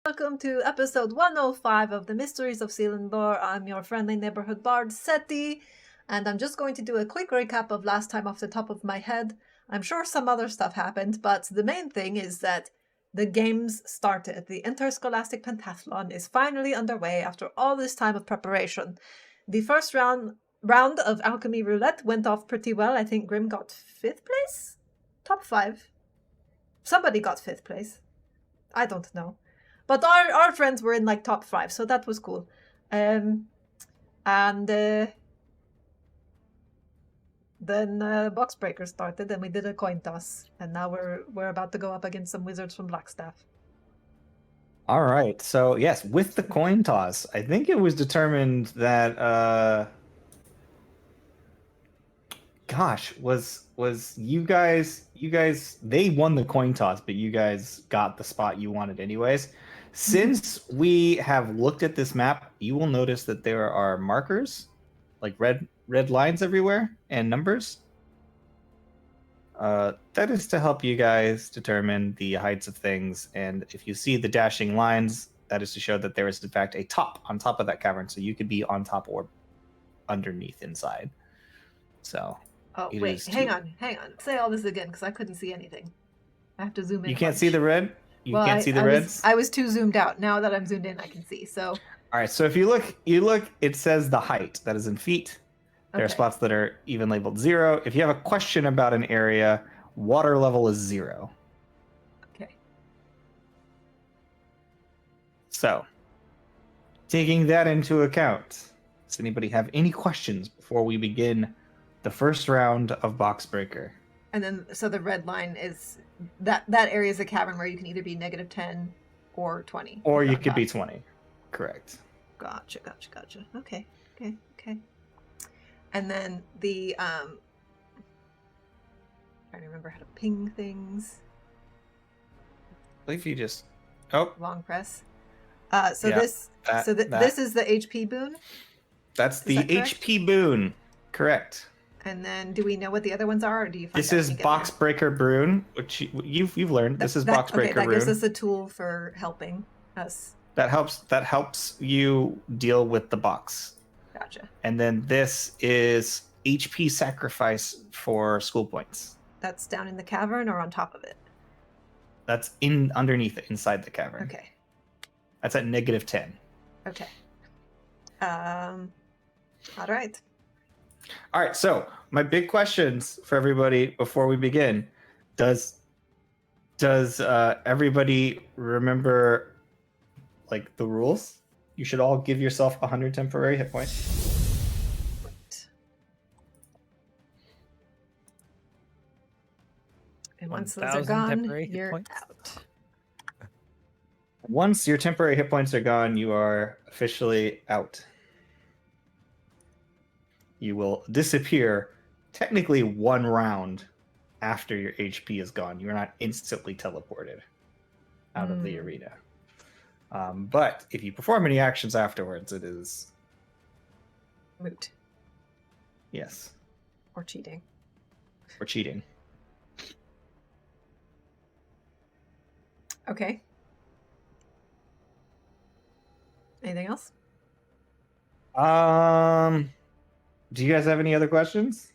Welcome to episode 105 of the Mysteries of Selindor. I'm your friendly neighborhood bard, Seti, and I'm just going to do a quick recap of last time off the top of my head. I'm sure some other stuff happened, but the main thing is that the games started. The Interscholastic Pentathlon is finally underway after all this time of preparation. The first round of Alchemy Roulette went off pretty well. I think Grim got 5th place? Top 5. Somebody got 5th place. I don't know. But our friends were in like top 5, so that was cool. Then Boxbreaker started, and we did a coin toss, and now we're about to go up against some wizards from Blackstaff. All right. So yes, with the coin toss, I think it was determined that was you guys they won the coin toss, but you guys got the spot you wanted anyways. Since we have looked at this map, you will notice that there are markers, like red lines everywhere and numbers. That is to help you guys determine the heights of things, and if you see the dashing lines, that is to show that there is in fact a top on top of that cavern, so you could be on top or underneath inside. So wait, hang on. Say all this again, because I couldn't see anything. I have to zoom in. You can't see the red? Can't see the reds? I was too zoomed out. Now that I'm zoomed in, I can see. So. All right, so if you look, it says the height. That is in feet. There are spots that are even labeled 0. If you have a question about an area, water level is 0. Okay. So, taking that into account, does anybody have any questions before we begin the first round of Boxbreaker? And then, so the red line is that area is a cavern where you can either be -10 or 20. Or you could be 20. Correct. Gotcha. Okay. And then the trying to remember how to ping things. I believe you just long press. This is the HP boon. That's the HP boon. Correct. And then, do we know what the other ones are, or do you find this is Boxbreaker Boon, which you've learned. This is Boxbreaker Boon. That gives us a tool for helping us. That helps you deal with the box. Gotcha. And then this is HP sacrifice for school points. That's down in the cavern or on top of it? That's underneath it, inside the cavern. Okay. That's at -10. Okay. All right. All right, so my big questions for everybody before we begin. Does everybody remember like the rules? You should all give yourself 100 temporary hit points. Right. And once those are gone, you're out. Once your temporary hit points are gone, you are officially out. You will disappear technically 1 round after your HP is gone. You're not instantly teleported out of the arena. But if you perform any actions afterwards, it is moot. Yes. Or cheating. Okay. Anything else? Do you guys have any other questions?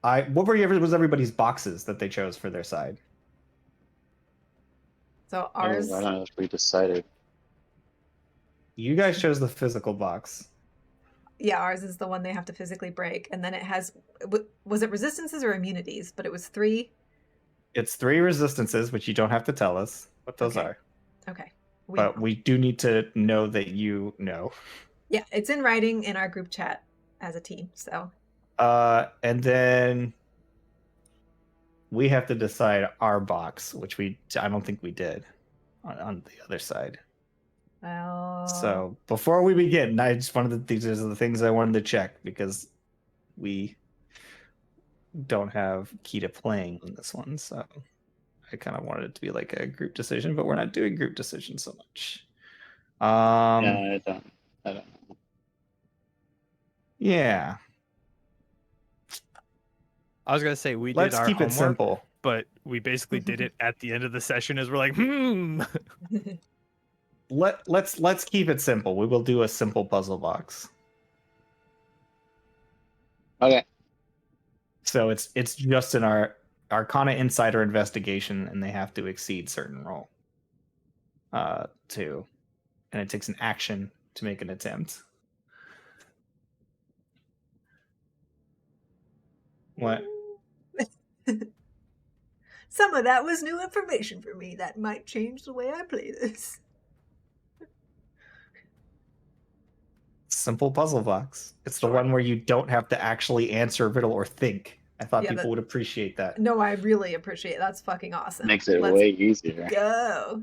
What was everybody's boxes that they chose for their side? So ours. I don't know if we decided. You guys chose the physical box. Yeah, ours is the one they have to physically break, and then it has. Was it resistances or immunities? But it was 3. It's 3 resistances, which you don't have to tell us what those are. Okay. But we do need to know that you know. Yeah, it's in writing in our group chat as a team, so. And then we have to decide our box, which I don't think we did on the other side. Well. So before we begin, I just wanted these are the things I wanted to check because we don't have key to playing on this one, so I kind of wanted it to be like a group decision, but we're not doing group decisions so much. Yeah, I don't know. Yeah. I was gonna say we Let's did our keep homework, it simple. but we basically did it at the end of the session as we're like, let's keep it simple. We will do a simple puzzle box. Okay. So it's just an Arcana Insider investigation, and they have to exceed certain roll. Too, and it takes an action to make an attempt. What? Some of that was new information for me. That might change the way I play this. Simple puzzle box. It's the one where you don't have to actually answer a riddle or think. I thought people would appreciate that. No, I really appreciate it. That's fucking awesome. Makes it way easier. Go.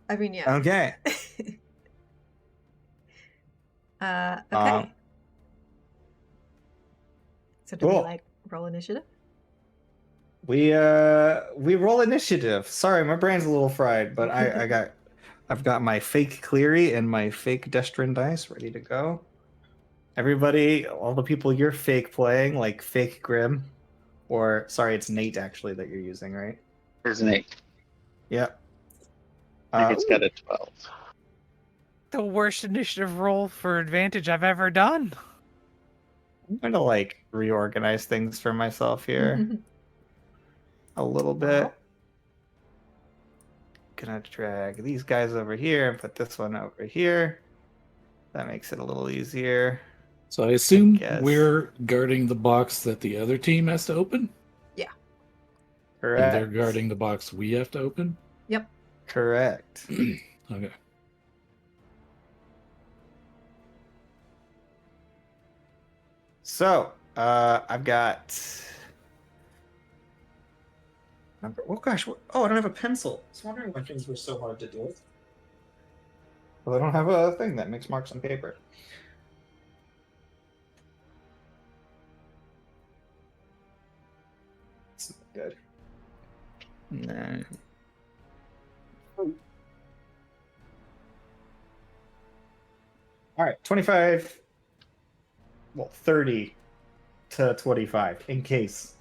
I mean, yeah. Okay. Okay. So do we like roll initiative? We roll initiative. Sorry, my brain's a little fried, but I've got my fake Cleary and my fake Destrin dice ready to go. Everybody, all the people you're fake playing, like fake Grim, or sorry, it's Nate actually that you're using, right? Here's an 8. Yep. I think it's got a 12. The worst initiative roll for advantage I've ever done. I'm gonna like reorganize things for myself here a little bit. Wow. Gonna drag these guys over here and put this one over here. That makes it a little easier. So I assume guess. we're guarding the box that the other team has to open? Yeah. Correct. And they're guarding the box we have to open? Yep. Correct. Okay. So, I've got. Oh gosh! Oh, I don't have a pencil. I was wondering why things were so hard to do. Well, I don't have a thing that makes marks on paper. It's not good. No. All right, 25. Well, 30 to 25 in case.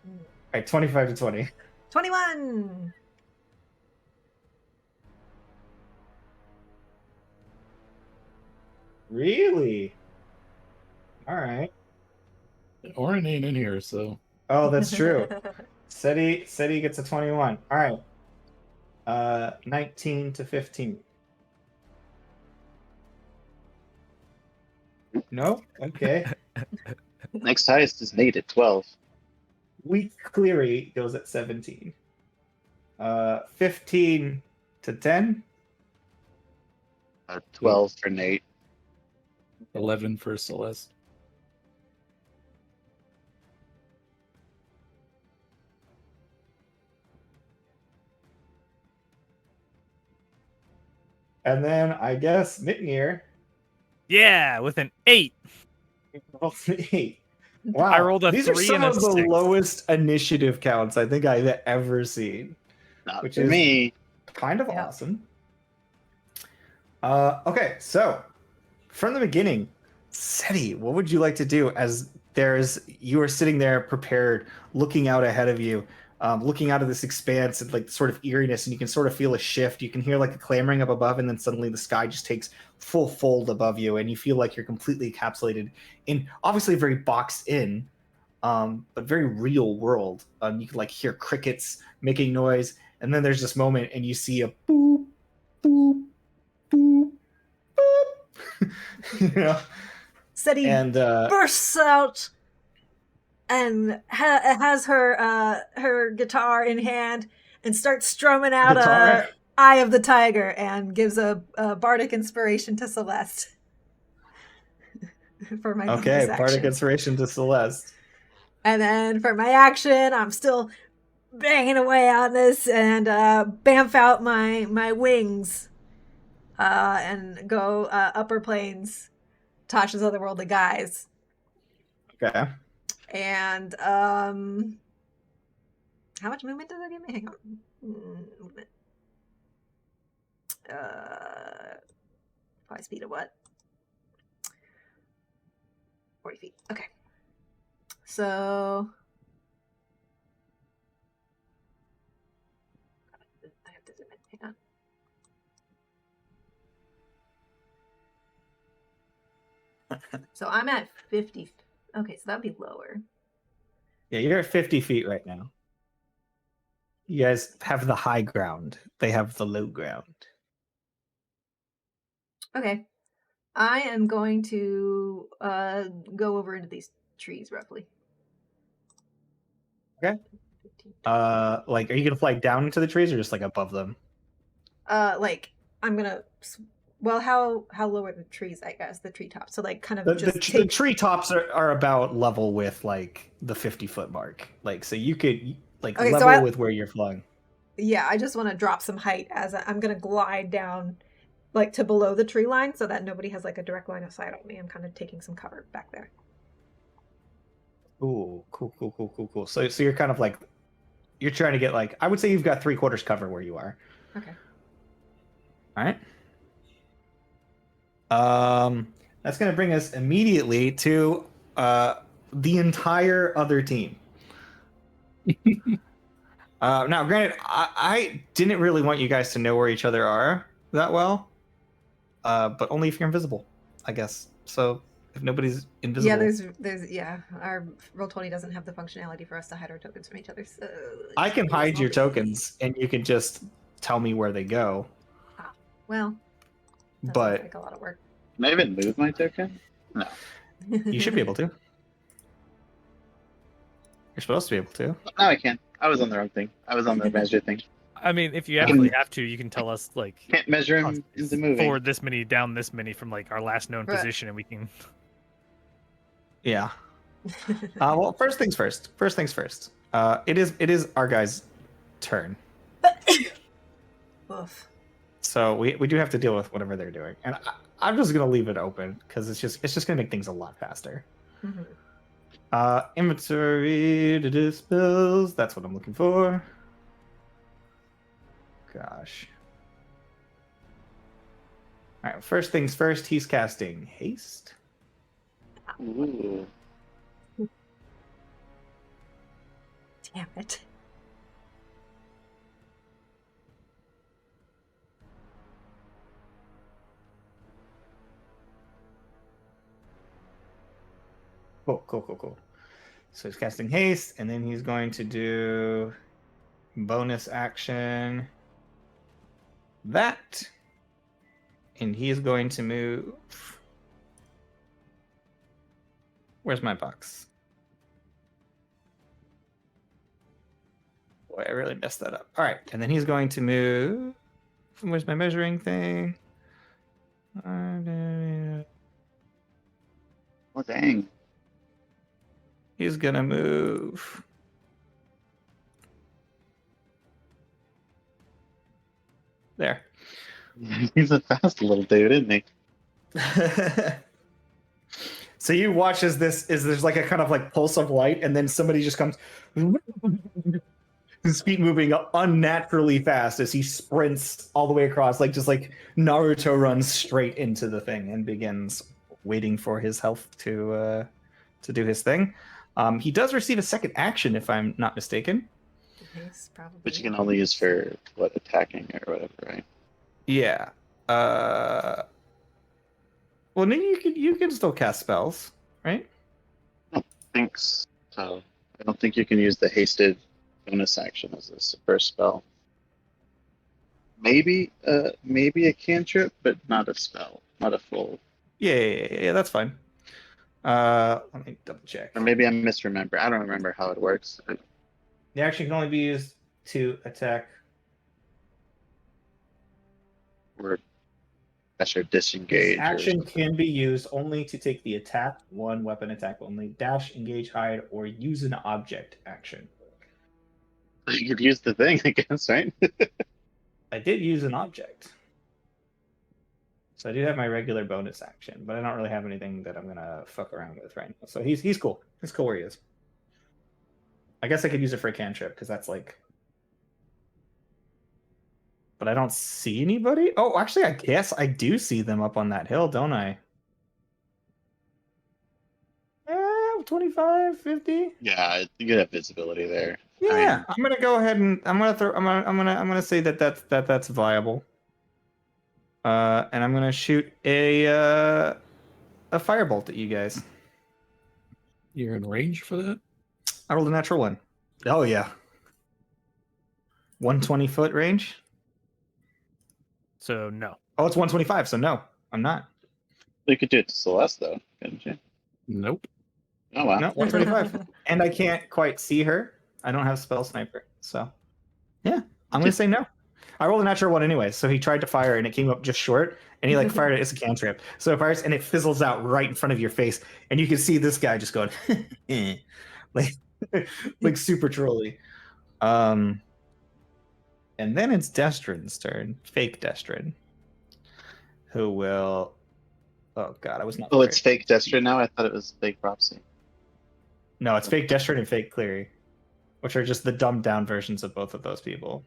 All right, 25 to 20. 21. Really? All right. Orin ain't in here, so. Oh, that's true. SETI gets a 21. All right. 19 to 15. No? Okay. Next highest is Nate at 12. Weak Cleary goes at 17. 15 to 10. 12 for Nate. 11 for Celeste. And then I guess Mitnir Yeah, with an 8. rolled an 8. Wow. I rolled a These are 3 some and a of the 6. lowest initiative counts I think I've ever seen. Not Which for is me. kind of Yeah. awesome. Okay, so from the beginning, SETI, what would you like to do as you are sitting there prepared, looking out ahead of you, looking out of this expanse and like sort of eeriness, and you can sort of feel a shift. You can hear like a clamoring up above, and then suddenly the sky just takes full fold above you, and you feel like you're completely encapsulated in obviously very boxed in, but very real world. You can like hear crickets making noise, and then there's this moment, and you see a boop, boop, boop, boop. You know, SETI and bursts out and has her guitar in hand and starts strumming out Guitar? Eye of the Tiger and gives a bardic inspiration to Celeste. For my bonus okay, action. bardic inspiration to Celeste. And then for my action, I'm still banging away on this and bamf out my wings and go upper planes, Tasha's otherworldly guys. Okay. And how much movement does that give me? Hang on. Movement. 5 speed of what? 40 feet. Okay. So I have to zoom in. Hang on. So I'm at 50. Okay, so that'd be lower. Yeah, you're at 50 feet right now. You guys have the high ground. They have the low ground. Okay. I am going to go over into these trees roughly. Okay. 15. Like, are you gonna fly down into the trees or just like above them? Like I'm gonna. Well, how low are the trees? I guess the treetops. So like, kind of The take. treetops are about level with like the 50-foot mark. Like, so you could like Okay, so level with where you're flying. Yeah, I just want to drop some height as I'm gonna glide down, like to below the tree line, so that nobody has like a direct line of sight on me. I'm kind of taking some cover back there. Ooh, cool. So you're kind of like you're trying to get like I would say you've got 3/4 cover where you are. Okay. All right. That's gonna bring us immediately to the entire other team. Now, granted, I didn't really want you guys to know where each other are that well, but only if you're invisible, I guess. So if nobody's invisible, Yeah, there's our Roll20 doesn't have the functionality for us to hide our tokens from each other. So I can it's hide your not tokens, and you can just tell me where they go. easy. Well, that But sounds like a lot of work. Can I even move my token? No. you should be able to. You're supposed to be able to. No, I can't. I was on the wrong thing. I was on the measure thing. I mean, if you I absolutely can- have to, you can tell us like Can't measure oh, him it's into moving. forward this many, down this many from like our last known Right. position, and we can. Yeah. Well, first things first. It is our guy's turn. Oof. So we do have to deal with whatever they're doing, and I'm just gonna leave it open because it's just gonna make things a lot faster. Mhm. Inventory to dispels. That's what I'm looking for. Gosh. All right. First things first. He's casting haste. Ooh. Damn it. Cool. So he's casting haste, and then he's going to do bonus action. That. And he is going to move. Where's my box? Boy, I really messed that up. All right, and then he's going to move. Where's my measuring thing? Oh, dang. He's gonna move. There. He's a fast little dude, isn't he? So you watch as there's like a kind of like pulse of light, and then somebody just comes. His feet moving unnaturally fast as he sprints all the way across, just like Naruto runs straight into the thing and begins waiting for his health to do his thing. He does receive a second action, if I'm not mistaken. Nice, probably. Which you can only use for attacking or whatever, right? Yeah. Well, no, you can still cast spells, right? I think so. I don't think you can use the hasted bonus action as a first spell. Maybe a cantrip, but not a spell, not a full. Yeah, that's fine. Let me double check. Or maybe I misremember. I don't remember how it works. The action can only be used to attack. Or dash or disengage. This action can be used only to take the attack, one weapon attack only, dash, engage, hide, or use an object action. You could use the thing, I guess, right? I did use an object. So I do have my regular bonus action, but I don't really have anything that I'm gonna fuck around with right now. So he's cool. He's cool where he is. I guess I could use it for a cantrip, because that's like... But I don't see anybody? Oh, actually, I guess I do see them up on that hill, don't I? 25, 50? Yeah, you could have visibility there. Yeah, I'm gonna go ahead and I'm gonna say that's viable. And I'm gonna shoot a a firebolt at you guys. You're in range for that? I rolled a natural one. Oh yeah. 120-foot range? So no. Oh, it's 125, so no, I'm not. You could do it to Celeste, though, couldn't you? Nope. Oh, wow. No, 125. And I can't quite see her. I don't have spell sniper. So, yeah, I'm going to say no. I rolled a natural one anyway, so he tried to fire and it came up just short, and he like fired it as a cantrip. So it fires and it fizzles out right in front of your face, and you can see this guy just going like like super trolly. And then it's Destrin's turn, fake Destrin, who will. Oh God, I was not. Oh, it's prepared. fake Destra now? I thought it was fake Prophecy. No, it's fake Destrin and fake Cleary, which are just the dumbed down versions of both of those people.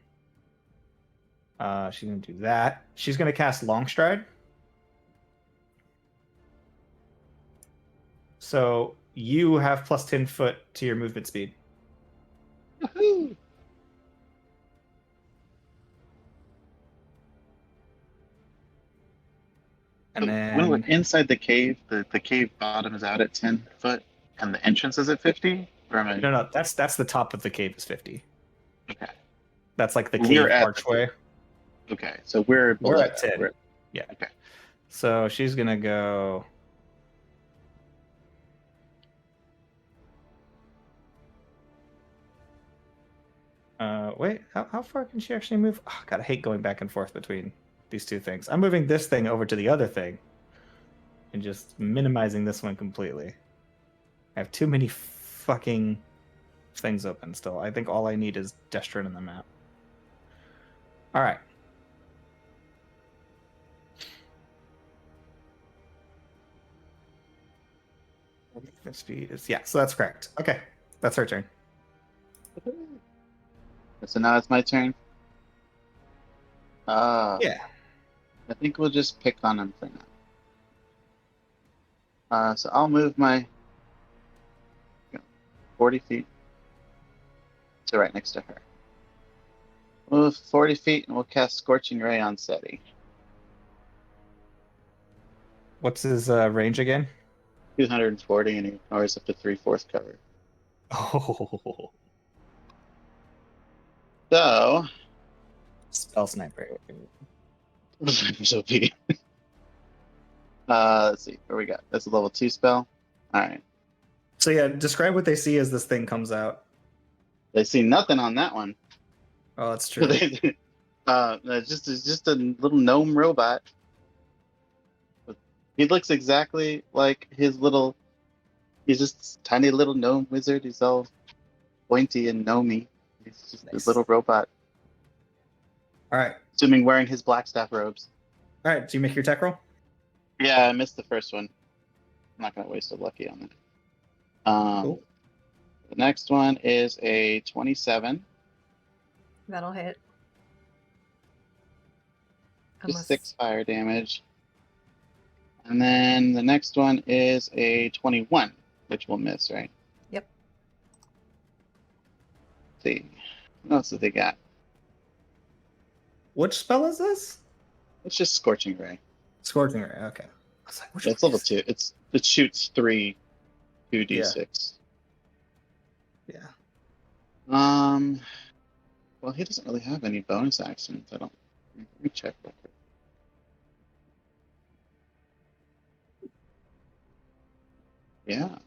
She's gonna do that. She's gonna cast Longstride. So you have plus 10 foot to your movement speed. Woohoo! And So then when we're inside the cave, the cave bottom is out at 10 foot, and the entrance is at 50? Or am I... no, that's the top of the cave is 50. Okay. That's like the We're cave at the archway. Okay, so we're below We're at that. 10. Yeah. Okay. So she's gonna go. Wait, how far can she actually move? Oh, God, I hate going back and forth between these two things. I'm moving this thing over to the other thing and just minimizing this one completely. I have too many fucking things open still. I think all I need is Destrin in the map. All right. The speed is so that's correct. Okay, that's her turn. So now it's my turn. Yeah. I think we'll just pick on him for now. So I'll move my 40 feet to right next to her. Move 40 feet and we'll cast Scorching Ray on Seti. What's his range again? 240 and he ignores up to 3/4 cover. Oh, So, spell sniper. so be. Let's see, where we got? That's a level 2 spell. Alright. So yeah, describe what they see as this thing comes out. They see nothing on that one. Oh, that's true. It's just a little gnome robot. He looks exactly like his little. He's just a tiny little gnome wizard. He's all pointy and gnomey. He's just Nice. a little robot. All right. Assuming wearing his Blackstaff robes. All right. Do you make your tech roll? Yeah, I missed the first one. I'm not gonna waste a lucky on it. Cool. The next one is a 27. That'll hit. Just 6 fire damage. And then the next one is a 21, which will miss, right? Yep. Let's see. What else did they got? Which spell is this? It's just Scorching Ray. Scorching Ray. Okay. I was like, which It's one level is- 2. It shoots 3 2d6. Yeah. Well, he doesn't really have any bonus actions. I don't. Let me check real quick. Yeah.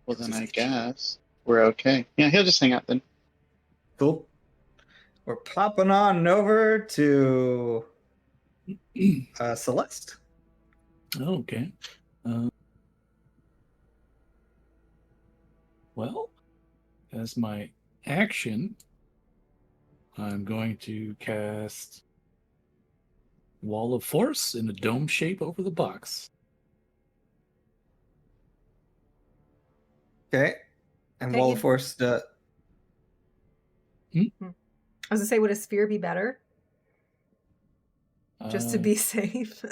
Well, then I guess we're okay. Yeah, he'll just hang out then. Cool. We're popping on over to Celeste. Okay. Well, as my action, I'm going to cast Wall of Force in a dome shape over the box. Okay. And Okay, Wall you- of Force. I was gonna say, would a sphere be better? Just to be safe.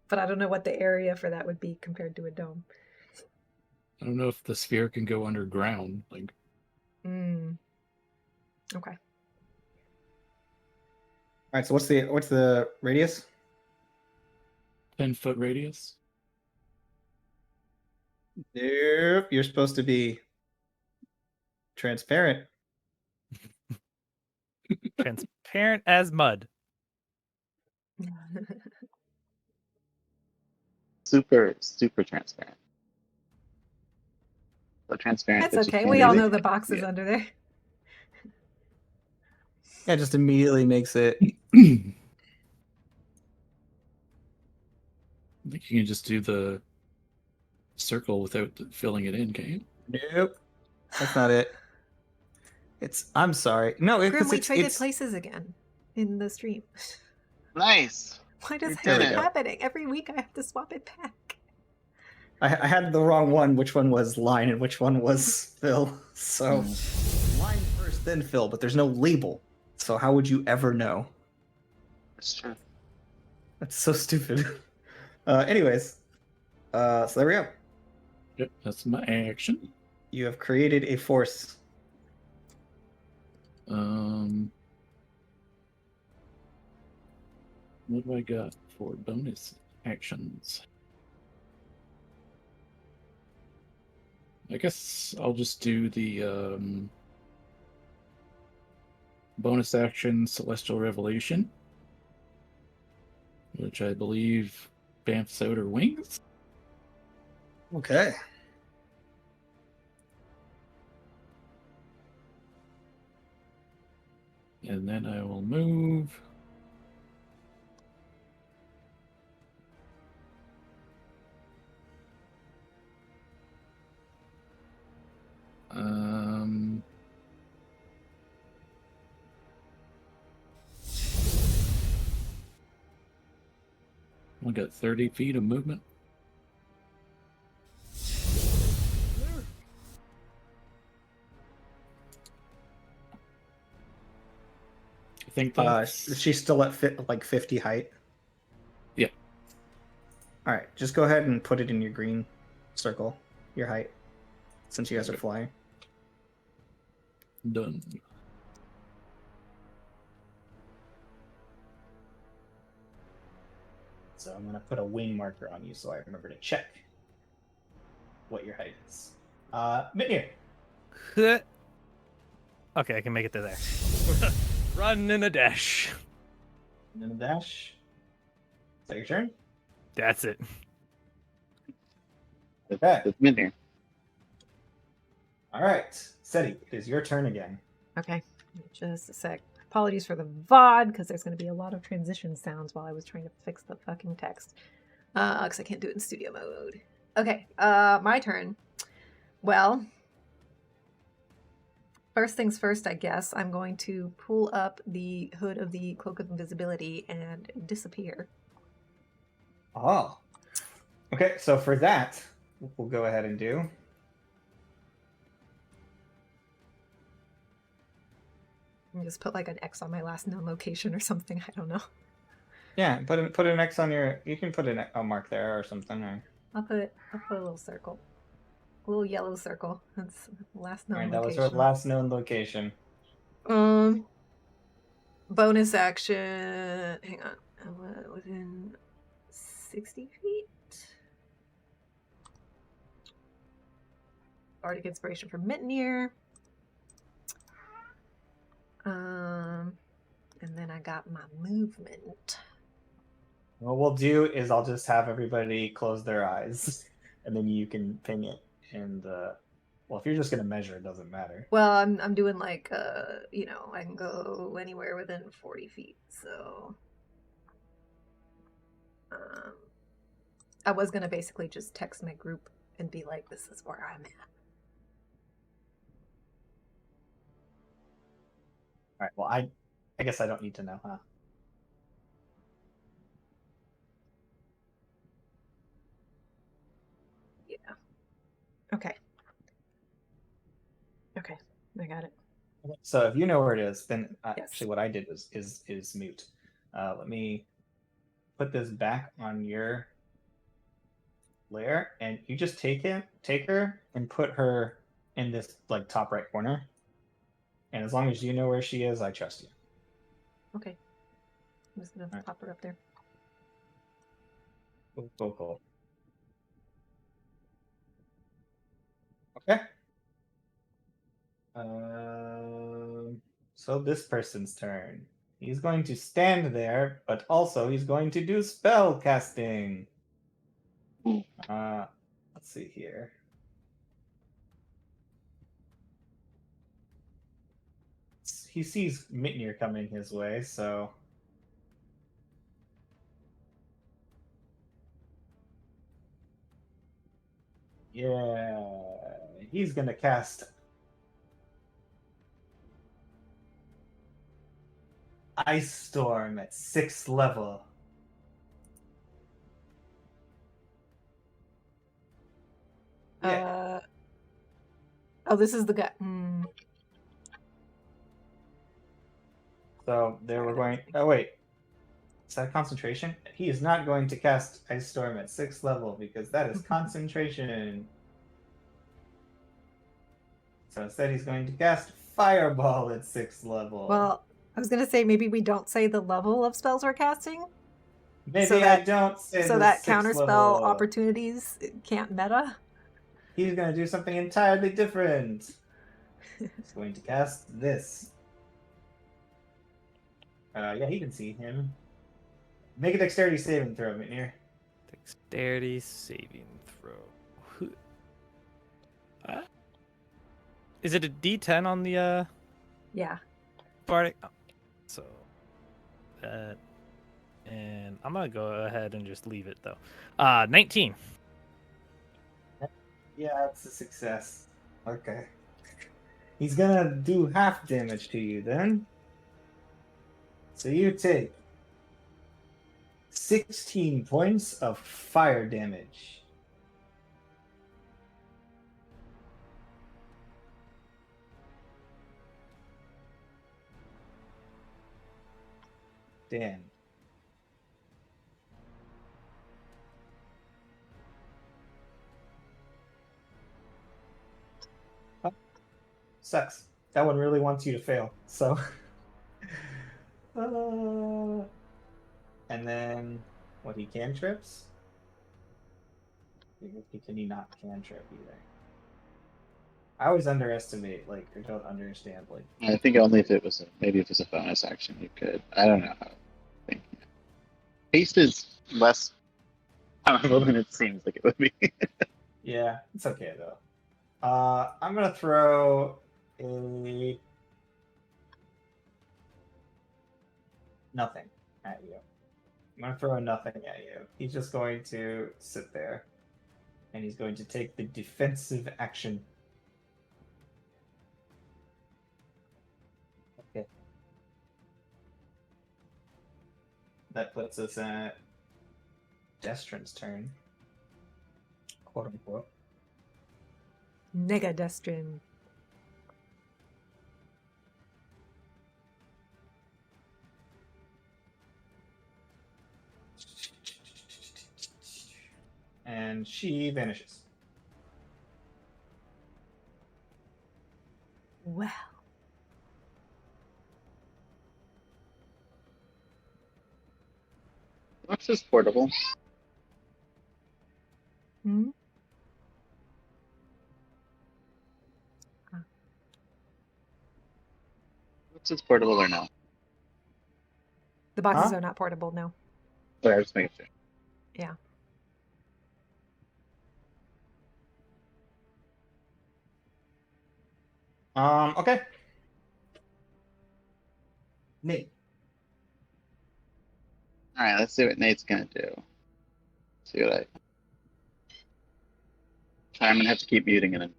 But I don't know what the area for that would be compared to a dome. I don't know if the sphere can go underground. Like, Okay. right, so what's the radius? 10-foot radius. Nope, you're supposed to be transparent. Transparent as mud. Super, super transparent. So transparent That's that you okay. can't We all really. know the box is Yeah. under there. Yeah, just immediately makes it. I think you can just do the circle without filling it in, can't you? Nope, that's not it. I'm sorry. No, Grim, because we it's traded places again in the stream. Nice. Why does We that did keep it. happening? Every week I have to swap it back. I had the wrong one. Which one was line and which one was Phil? So line first, then Phil. But there's no label. So how would you ever know? That's true. That's so stupid. Anyways, so there we go. Yep, that's my action. You have created a force. What do I got for bonus actions? I guess I'll just do the bonus action Celestial Revelation, which I believe bamfs out her wings. Okay. And then I will move. Um, I got 30 feet of movement. I think that's... She's still at like 50 height. Yeah. All right, just go ahead and put it in your green circle, your height, since you guys are flying. Done. So I'm gonna put a wing marker on you so I remember to check what your height is. Mitnir. Okay, I can make it to there. Run in a dash. And then a dash. Is that your turn? That's it. Okay. It's been here. All right, Seti, it is your turn again. Okay, just a sec. Apologies for the VOD, because there's going to be a lot of transition sounds while I was trying to fix the fucking text. Because I can't do it in studio mode. Okay, my turn. Well, first things first, I guess. I'm going to pull up the hood of the Cloak of Invisibility and disappear. Oh. Okay, so for that, we'll go ahead and do. And just put like an X on my last known location or something. I don't know. Yeah, put an X on your. You can put a mark there or something. Or... I'll put a little circle. A little yellow circle. That's last known All right, that was location. her last known location. Bonus action. Hang on. Within 60 feet. Bardic inspiration from Mitnir. And then I got my movement. What we'll do is I'll just have everybody close their eyes, and then you can ping it. And well, if you're just gonna measure, it doesn't matter. Well, I'm doing like I can go anywhere within 40 feet. So I was gonna basically just text my group and be like, "This is where I'm at." All right. Well, I guess I don't need to know, huh? Yeah. Okay. Okay, I got it. So if you know where it is, then Yes. actually what I did was is mute. Let me put this back on your layer, and you just take her, and put her in this like top right corner. And as long as you know where she is, I trust you. Okay. I'm just gonna Alright. pop it up there. Cool. Okay. So this person's turn. He's going to stand there, but also he's going to do spell casting. Let's see here. He sees Mitnir coming his way, so yeah, he's gonna cast Ice Storm at 6th level. Yeah. Oh, this is the guy. So there we're going. Oh wait, is that concentration? He is not going to cast Ice Storm at 6th level because that is concentration. So instead, he's going to cast Fireball at 6th level. Well, I was gonna say maybe we don't say the level of spells we're casting, maybe that- I don't say so the that 6th counterspell level. opportunities can't meta. He's going to do something entirely different. He's going to cast this. Yeah, he can see him. Make a dexterity saving throw, Mitnir. Dexterity saving throw. Is it a D10 on the Yeah. bardic? Oh, so that, and I'm gonna go ahead and just leave it though. 19. Yeah, it's a success. Okay. He's gonna do half damage to you then. So you take 16 points of fire damage. Dan. Sucks. That one really wants you to fail. So. And then, what, he cantrips? Can he not cantrip either? I always underestimate, like, or don't understand, like. I think only if it was maybe if it's a bonus action you could. I don't know how to think. Haste is less powerful than it seems like it would be. Yeah, it's okay though. I'm gonna throw a nothing at you. I'm gonna throw a nothing at you. He's just going to sit there, and he's going to take the defensive action. Okay. That puts us at Destrin's turn, quote unquote. Negadestrin. And she vanishes. Well. What's this portable? Hmm? What's this portable or no? The boxes Huh? are not portable, no. Sorry, I was just making sure. Yeah. Okay. Nate. All right, let's see what Nate's gonna do. See what I. I'm gonna have to keep muting it.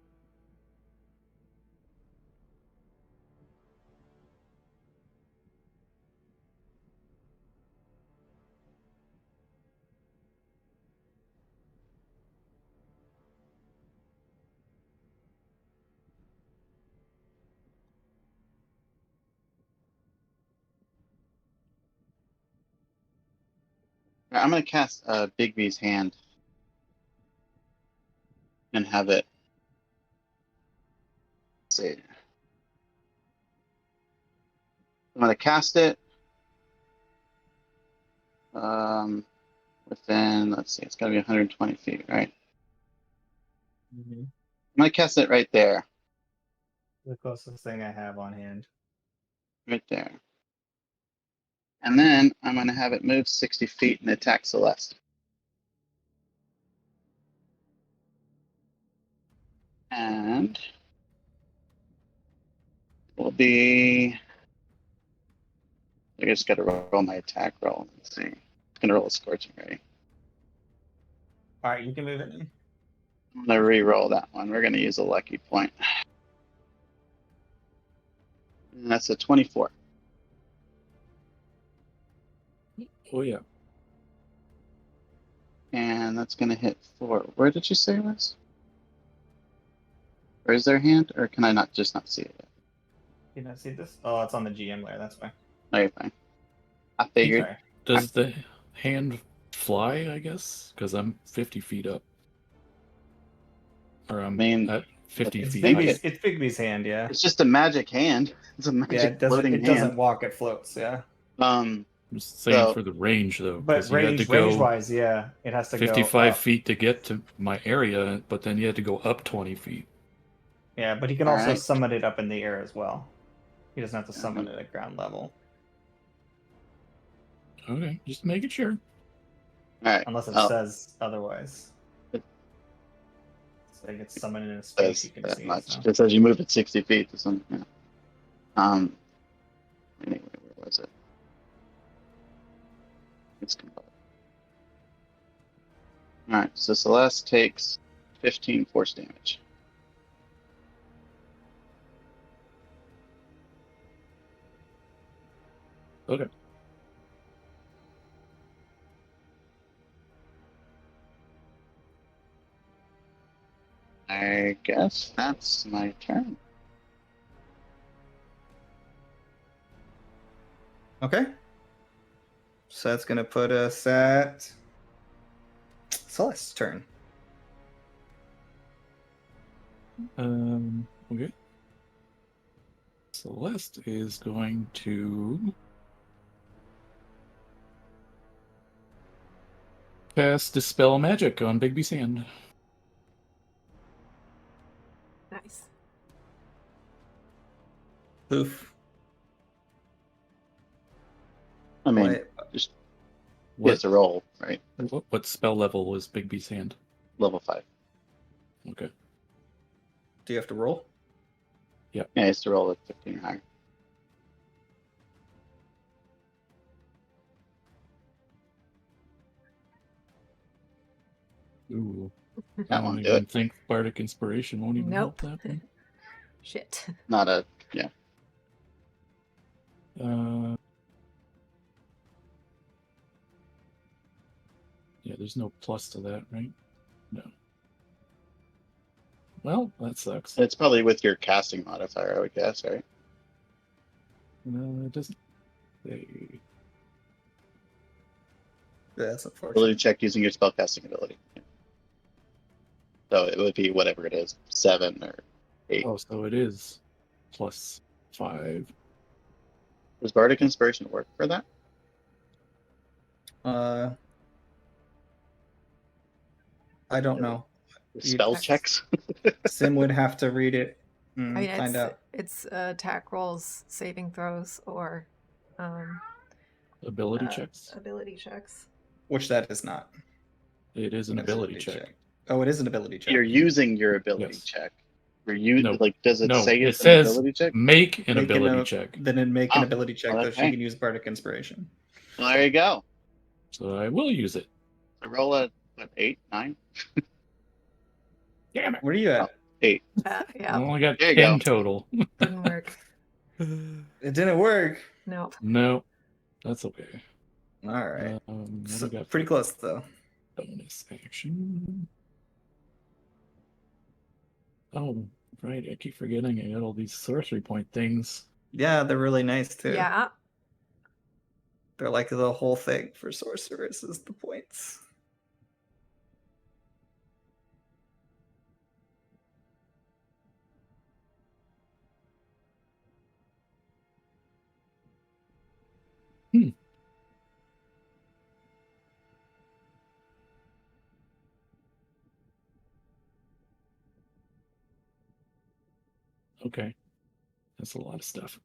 I'm gonna cast Bigby's hand and have it. Let's see. I'm gonna cast it, within, let's see, it's got to be 120 feet, right? Mm-hmm. I'm gonna cast it right there, The closest thing I have on hand. right there, and then I'm gonna have it move 60 feet and attack Celeste. And will be. I just got to roll my attack roll. Let's see. It's gonna roll a scorching ray. All right, you can move it in. I'm gonna re-roll that one. We're gonna use a lucky point. And that's a 24. Oh yeah. And that's gonna hit 4. Where did you say it was? Or is there a hand? Or can I not see it yet? Can I see this? Oh, it's on the GM layer. That's why. No, you're fine. I figured. Sorry. Does the hand fly? I guess because I'm 50 feet up, or I'm at 50 It's feet. big- Bigby's, it's Bigby's hand, yeah. It's just a magic hand. It's a Yeah, magic floating it doesn't hand. walk, it floats, yeah. I'm just saying So- for the range though, But because you had to range go wise, yeah. It has to 55 go up. feet to get to my area, but then you had to go up 20 feet. Yeah, but he can All also right. summon it up in the air as well. He doesn't have to summon it at ground level. Okay, just making sure. Alright. Unless it Oh, says otherwise. It So it gets summoned in a space says you can that see. much. So. It says you move it 60 feet to some. Yeah. Anyway, where was it? It's compiled. Alright, so Celeste takes 15 force damage. Okay. I guess that's my turn. Okay. So that's going to put us at Celeste's turn. Okay. Celeste is going to cast Dispel Magic on Bigby Sand. Nice. Poof. I mean, What? just he What, has to roll, right? what spell level is Bigby Sand? Level 5. Okay. Do you have to roll? Yeah, he has to roll at 15 or higher. Ooh. That I don't won't do even it. think Bardic Inspiration won't even Nope. help that one. Shit. Not a. Yeah. Yeah, there's no plus to that, right? No. Well, that sucks. It's probably with your casting modifier, I would guess, right? No, it doesn't say. That's unfortunate. Ability check using your spellcasting ability. Yeah. So it would be whatever it is, 7 or 8. Oh, so it is +5. Does Bardic Inspiration work for that? I don't know. Spell You'd- checks? Sim would have to read it and I mean, find out. it's attack rolls, saving throws, or Ability checks. ability checks. Which that is not. It is an ability check. Oh, it is an ability check. You're using your ability Yes. check. Or you No. like? Does it No, say it it's an says ability check? make an Make ability check. Then make an Oh, ability check well, that she okay. can use Bardic Inspiration. Well, there you go. So I will use it. I roll a what, 8, 9, Damn it. Where are you at? 8. I Yeah, only got There you 10 go. total. didn't work. It didn't work. Nope. No, that's okay. All right. What So, do I got pretty for close though. bonus action? Oh, right. I keep forgetting I got all these sorcery point things. Yeah, they're really nice too. Yeah. They're like the whole thing for sorcerers is the points. Okay. That's a lot of stuff.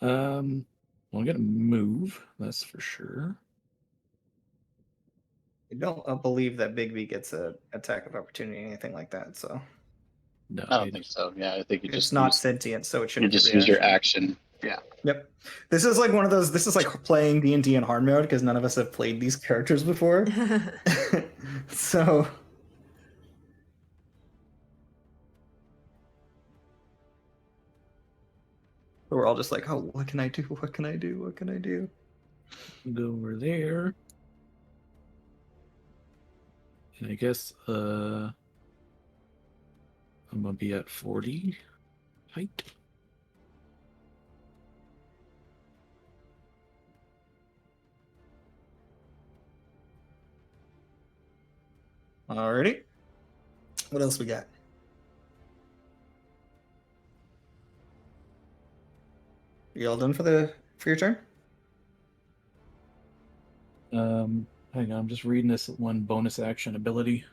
Well, I'm gonna move, that's for sure. I don't believe that Bigby gets a attack of opportunity or anything like that, so No, I don't think so. Yeah, I think you it's just not use, sentient, so it you shouldn't just get use your reaction. action. Yeah. Yep. This is like one of those. This is like playing D&D in hard mode because none of us have played these characters before. So we're all just like, oh, what can I do? What can I do? What can I do? Go over there. And I guess I'm gonna be at 40 height. Alrighty. What else we got? You all done for your turn? Hang on, I'm just reading this one bonus action ability.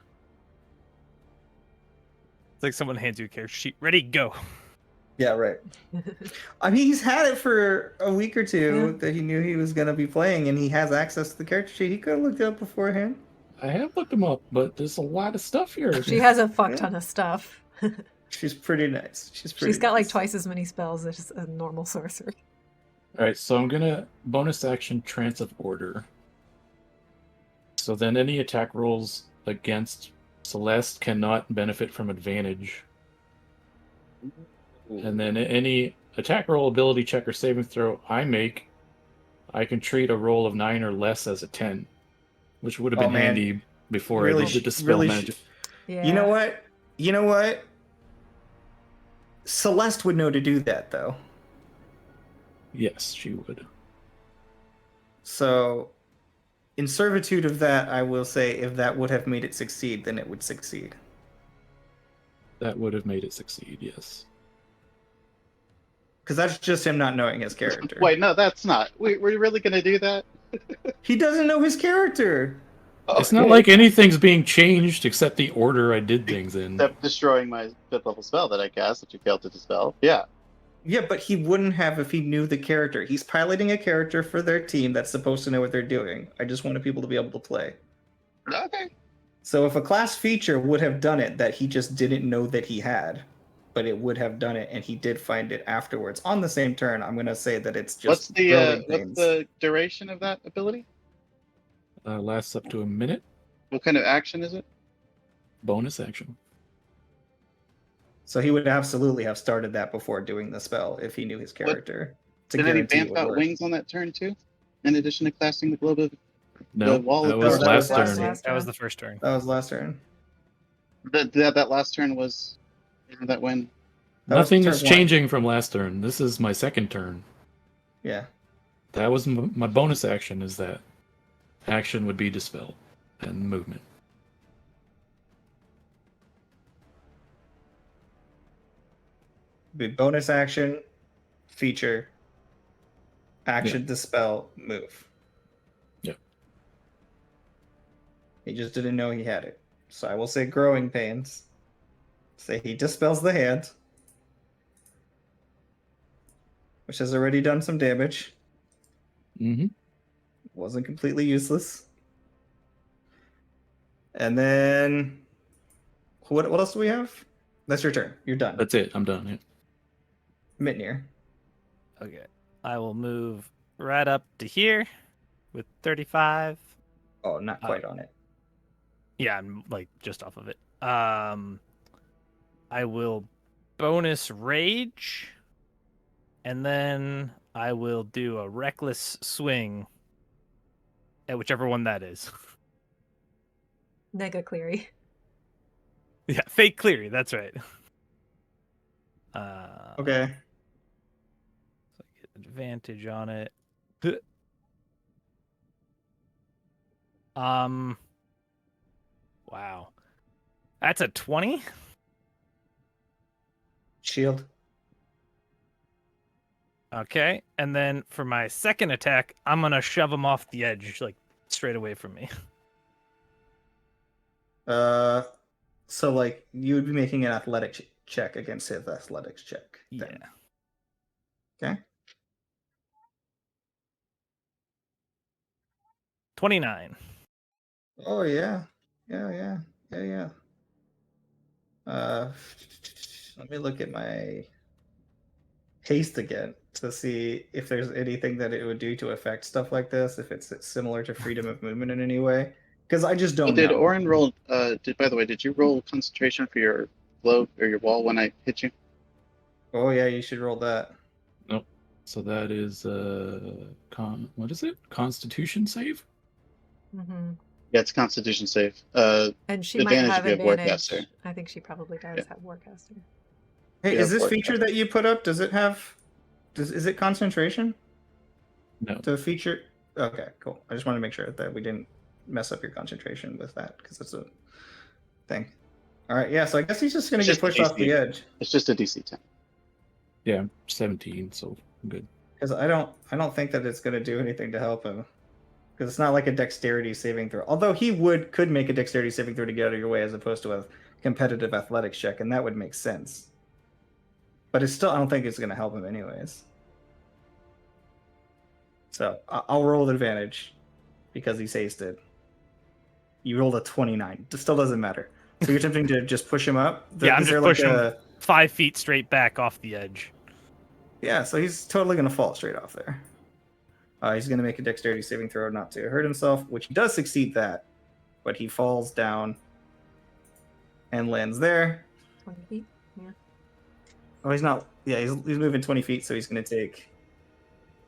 It's like someone hands you a character sheet. Ready, go. Yeah, right. I mean, he's had it for a week or two that he knew he was going to be playing, and he has access to the character sheet. He could have looked it up beforehand. I have looked them up, but there's a lot of stuff here. She has a fuck ton of stuff. She's pretty nice. She's got like nice. twice as many spells as a normal sorcerer. All right, so I'm gonna bonus action Trance of Order. So then any attack rolls against Celeste cannot benefit from advantage. And then any attack roll, ability check, or saving throw I make, I can treat a roll of 9 or less as a 10, which would have been handy before I did the dispel magic. Yeah. You know what? You know what? Celeste would know to do that, though. Yes, she would. So, in servitude of that, I will say if that would have made it succeed, then it would succeed. That would have made it succeed, yes. Because that's just him not knowing his character. Wait, no, that's not. We're really going to do that? He doesn't know his character. It's not like anything's being changed except the order I did things in. Except destroying my 5th level spell that I cast, that you failed to dispel. Yeah. Yeah, but he wouldn't have if he knew the character. He's piloting a character for their team that's supposed to know what they're doing. I just wanted people to be able to play. Okay. So if a class feature would have done it that he just didn't know that he had, but it would have done it and he did find it afterwards on the same turn, I'm going to say that it's just What's the duration of that ability? Lasts up to a minute. What kind of action is it? Bonus action. So he would absolutely have started that before doing the spell if he knew his character. Did any bamf out wings on that turn too? In addition to casting the globe of No, the wall that of was that last was last turn. turn. That was the first turn. That was last turn. that last turn was that when? That was Nothing turn is one. changing from last turn. This is my second turn. Yeah. That was my bonus action. Is that action would be dispel and movement. Be bonus action, feature, action, dispel, move. Yep. He just didn't know he had it. So I will say growing pains. Say he dispels the hand, which has already done some damage. Mm-hmm. Wasn't completely useless. And then what else do we have? That's your turn. You're done. That's it. I'm done. Yeah. Mitnir. Okay. I will move right up to here with 35. Oh, not quite on it. Yeah, I'm like just off of it. I will bonus rage, and then I will do a reckless swing at whichever one that is. Nega Cleary. Yeah, fake Cleary, that's right. Okay. So I get advantage on it. Wow. That's a 20? Shield. Okay, and then for my second attack, I'm gonna shove him off the edge, like straight away from me. So like you would be making an athletic check against his athletics check. Yeah. Then. Okay. 29. Oh yeah. Yeah. Let me look at my haste again to see if there's anything that it would do to affect stuff like this, if it's similar to freedom of movement in any way. Because I just don't Did know. Orin roll? By the way, did you roll concentration for your globe or your wall when I hit you? Oh yeah, you should roll that. Nope. So that is what is it? Constitution save? Hmm. Yeah, it's Constitution save. And she might Advantage have if you have advantage. Warcaster. I think she probably does Yeah. have Warcaster. Hey, Yeah, is this work feature that. that you put up? Does it have? Is it concentration? No. The feature. Okay, cool. I just want to make sure that we didn't mess up your concentration with that because it's a thing. All right, yeah. So I guess he's just gonna It's get just a pushed off the DC. edge It's just a DC 10. Yeah, I'm 17, so I'm good. because I don't think that it's gonna do anything to help him because it's not like a dexterity saving throw. Although he could make a dexterity saving throw to get out of your way as opposed to a competitive athletics check, and that would make sense. But it's still, I don't think it's gonna help him anyways. So I'll roll with advantage because he's hasted. You rolled a 29. It still doesn't matter. So you're attempting to just push him up? Yeah, I'm Is just there like pushing him a... 5 feet straight back off the edge. Yeah, so he's totally going to fall straight off there. He's going to make a dexterity saving throw not to hurt himself, which he does succeed that. But he falls down and lands there. 20 feet. Yeah. Oh, he's not... Yeah, he's moving 20 feet, so he's going to take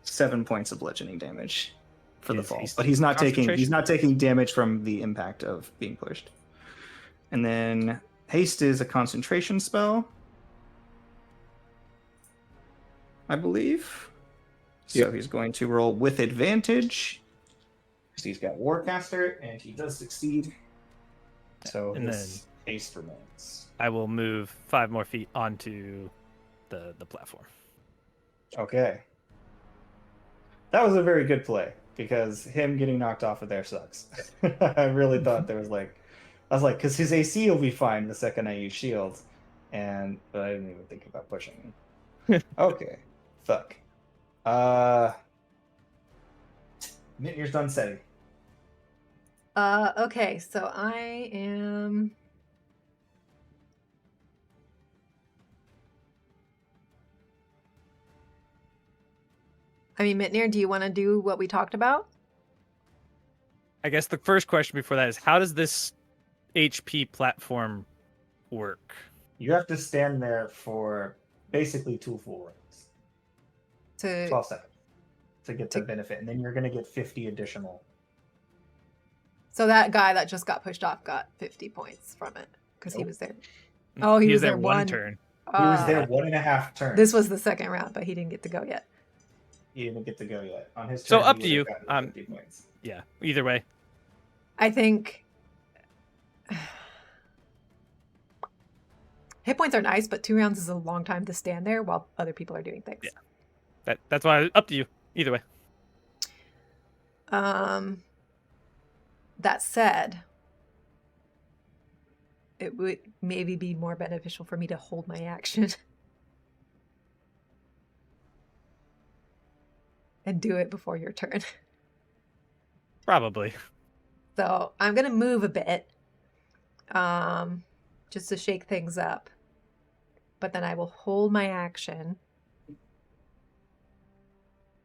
7 points of bludgeoning damage for the Is fall. haste But he's not concentration? taking damage from the impact of being pushed. And then haste is a concentration spell, I believe. So Yep. he's going to roll with advantage because he's got Warcaster, and he does succeed. So And his haste remains. I will move 5 more feet onto the platform. Okay. That was a very good play because him getting knocked off of there sucks. I really thought there was like, I was like, because his AC will be fine the second I use shields, but I didn't even think about pushing him. Okay, fuck. Mitnir's done setting. Okay, so I am. I mean, Mitnir, do you want to do what we talked about? I guess the first question before that is how does this HP platform work? You have to stand there for basically 2 full rounds, To 12 seconds, to get the benefit, and then you're going to get 50 additional. So that guy that just got pushed off got 50 points from it because he Nope. was there. Oh, he was there one turn. He was there 1.5 turns. This was the second round, but he didn't get to go yet. He didn't get to go yet. On his So turn, up he to would you. have gotten 50 points. Yeah, either way. I think hit points are nice, but 2 rounds is a long time to stand there while other people are doing things. Yeah. That's why up to you. Either way. That said, it would maybe be more beneficial for me to hold my action and do it before your turn. Probably. So I'm gonna move a bit, just to shake things up. But then I will hold my action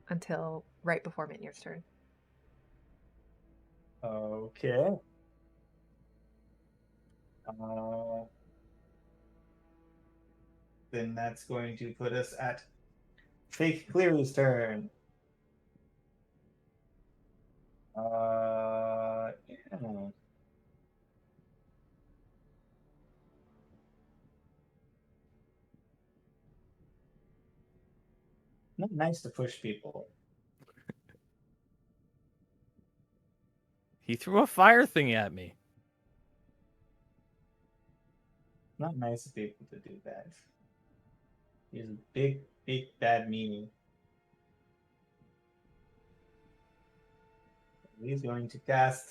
until right before Mitnir's turn. Okay. Then that's going to put us at Fake Clear's turn. Yeah. Not nice to push people. He threw a fire thing at me. Not nice of people to do that. He's a big, bad meanie. He's going to cast.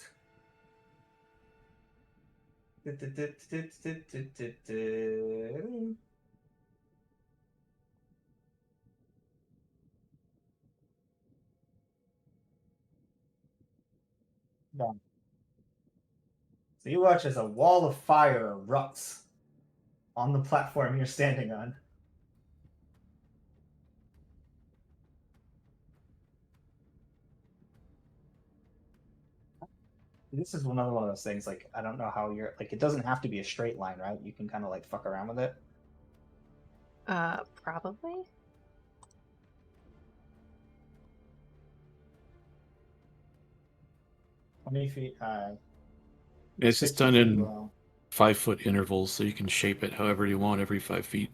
down. So you watch as a wall of fire erupts on the platform you're standing on. This is another one of those things, like, I don't know how you're, like, it doesn't have to be a straight line, right? You can kind of, like, fuck around with it. Probably. Twenty feet high. It's just 60 done feet in long. 5-foot intervals, so you can shape it however you want every 5 feet.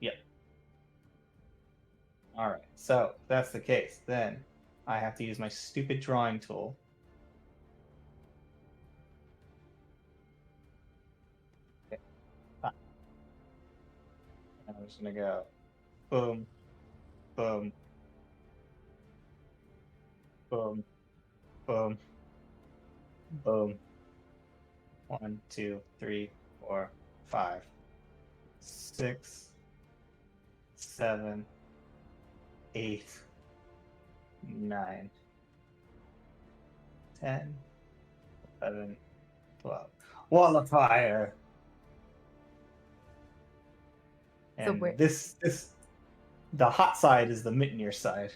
Yep. Alright, so if that's the case, then I have to use my stupid drawing tool. Okay. And I'm just gonna go boom, boom, boom, boom, boom. 1, 2, 3, 4, 5, 6, 7, 8, 9, 10, 11, 12. Wall of fire. So And where- the hot side is the Mitnir side.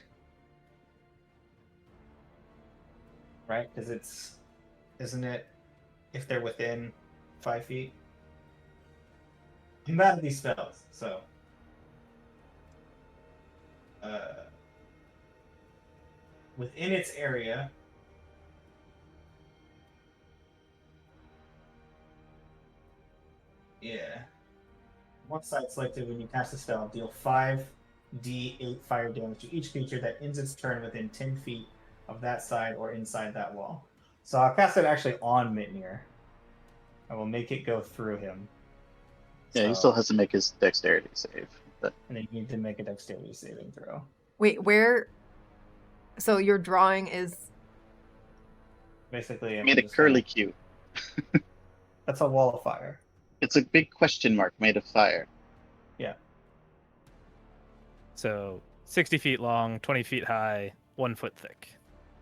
Right? Because isn't it, if they're within 5 feet? I'm bad at these spells, so. Within its area. Yeah. One side selected when you cast a spell, deal 5d8 fire damage to each creature that ends its turn within 10 feet of that side or inside that wall. So I'll cast it actually on Mitnir. I will make it go through him. Yeah, he still has to make his dexterity save. But And then you need to make a dexterity saving throw. Wait, where? So your drawing is. Basically, I made a curly cue. That's a wall of fire. It's a big question mark made of fire. Yeah. So 60 feet long, 20 feet high, 1 foot thick.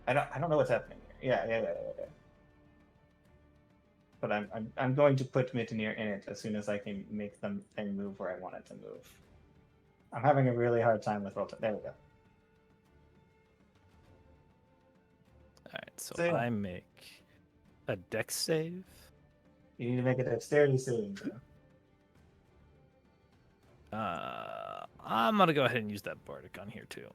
I don't know what's happening here. Yeah. But I'm going to put Mitnir in it as soon as I can make the thing move where I want it to move. I'm having a really hard time with roll. There we go. All right, so So, yeah. I make a dex save. You need to make a dexterity saving throw. I'm gonna go ahead and use that bardic on here too.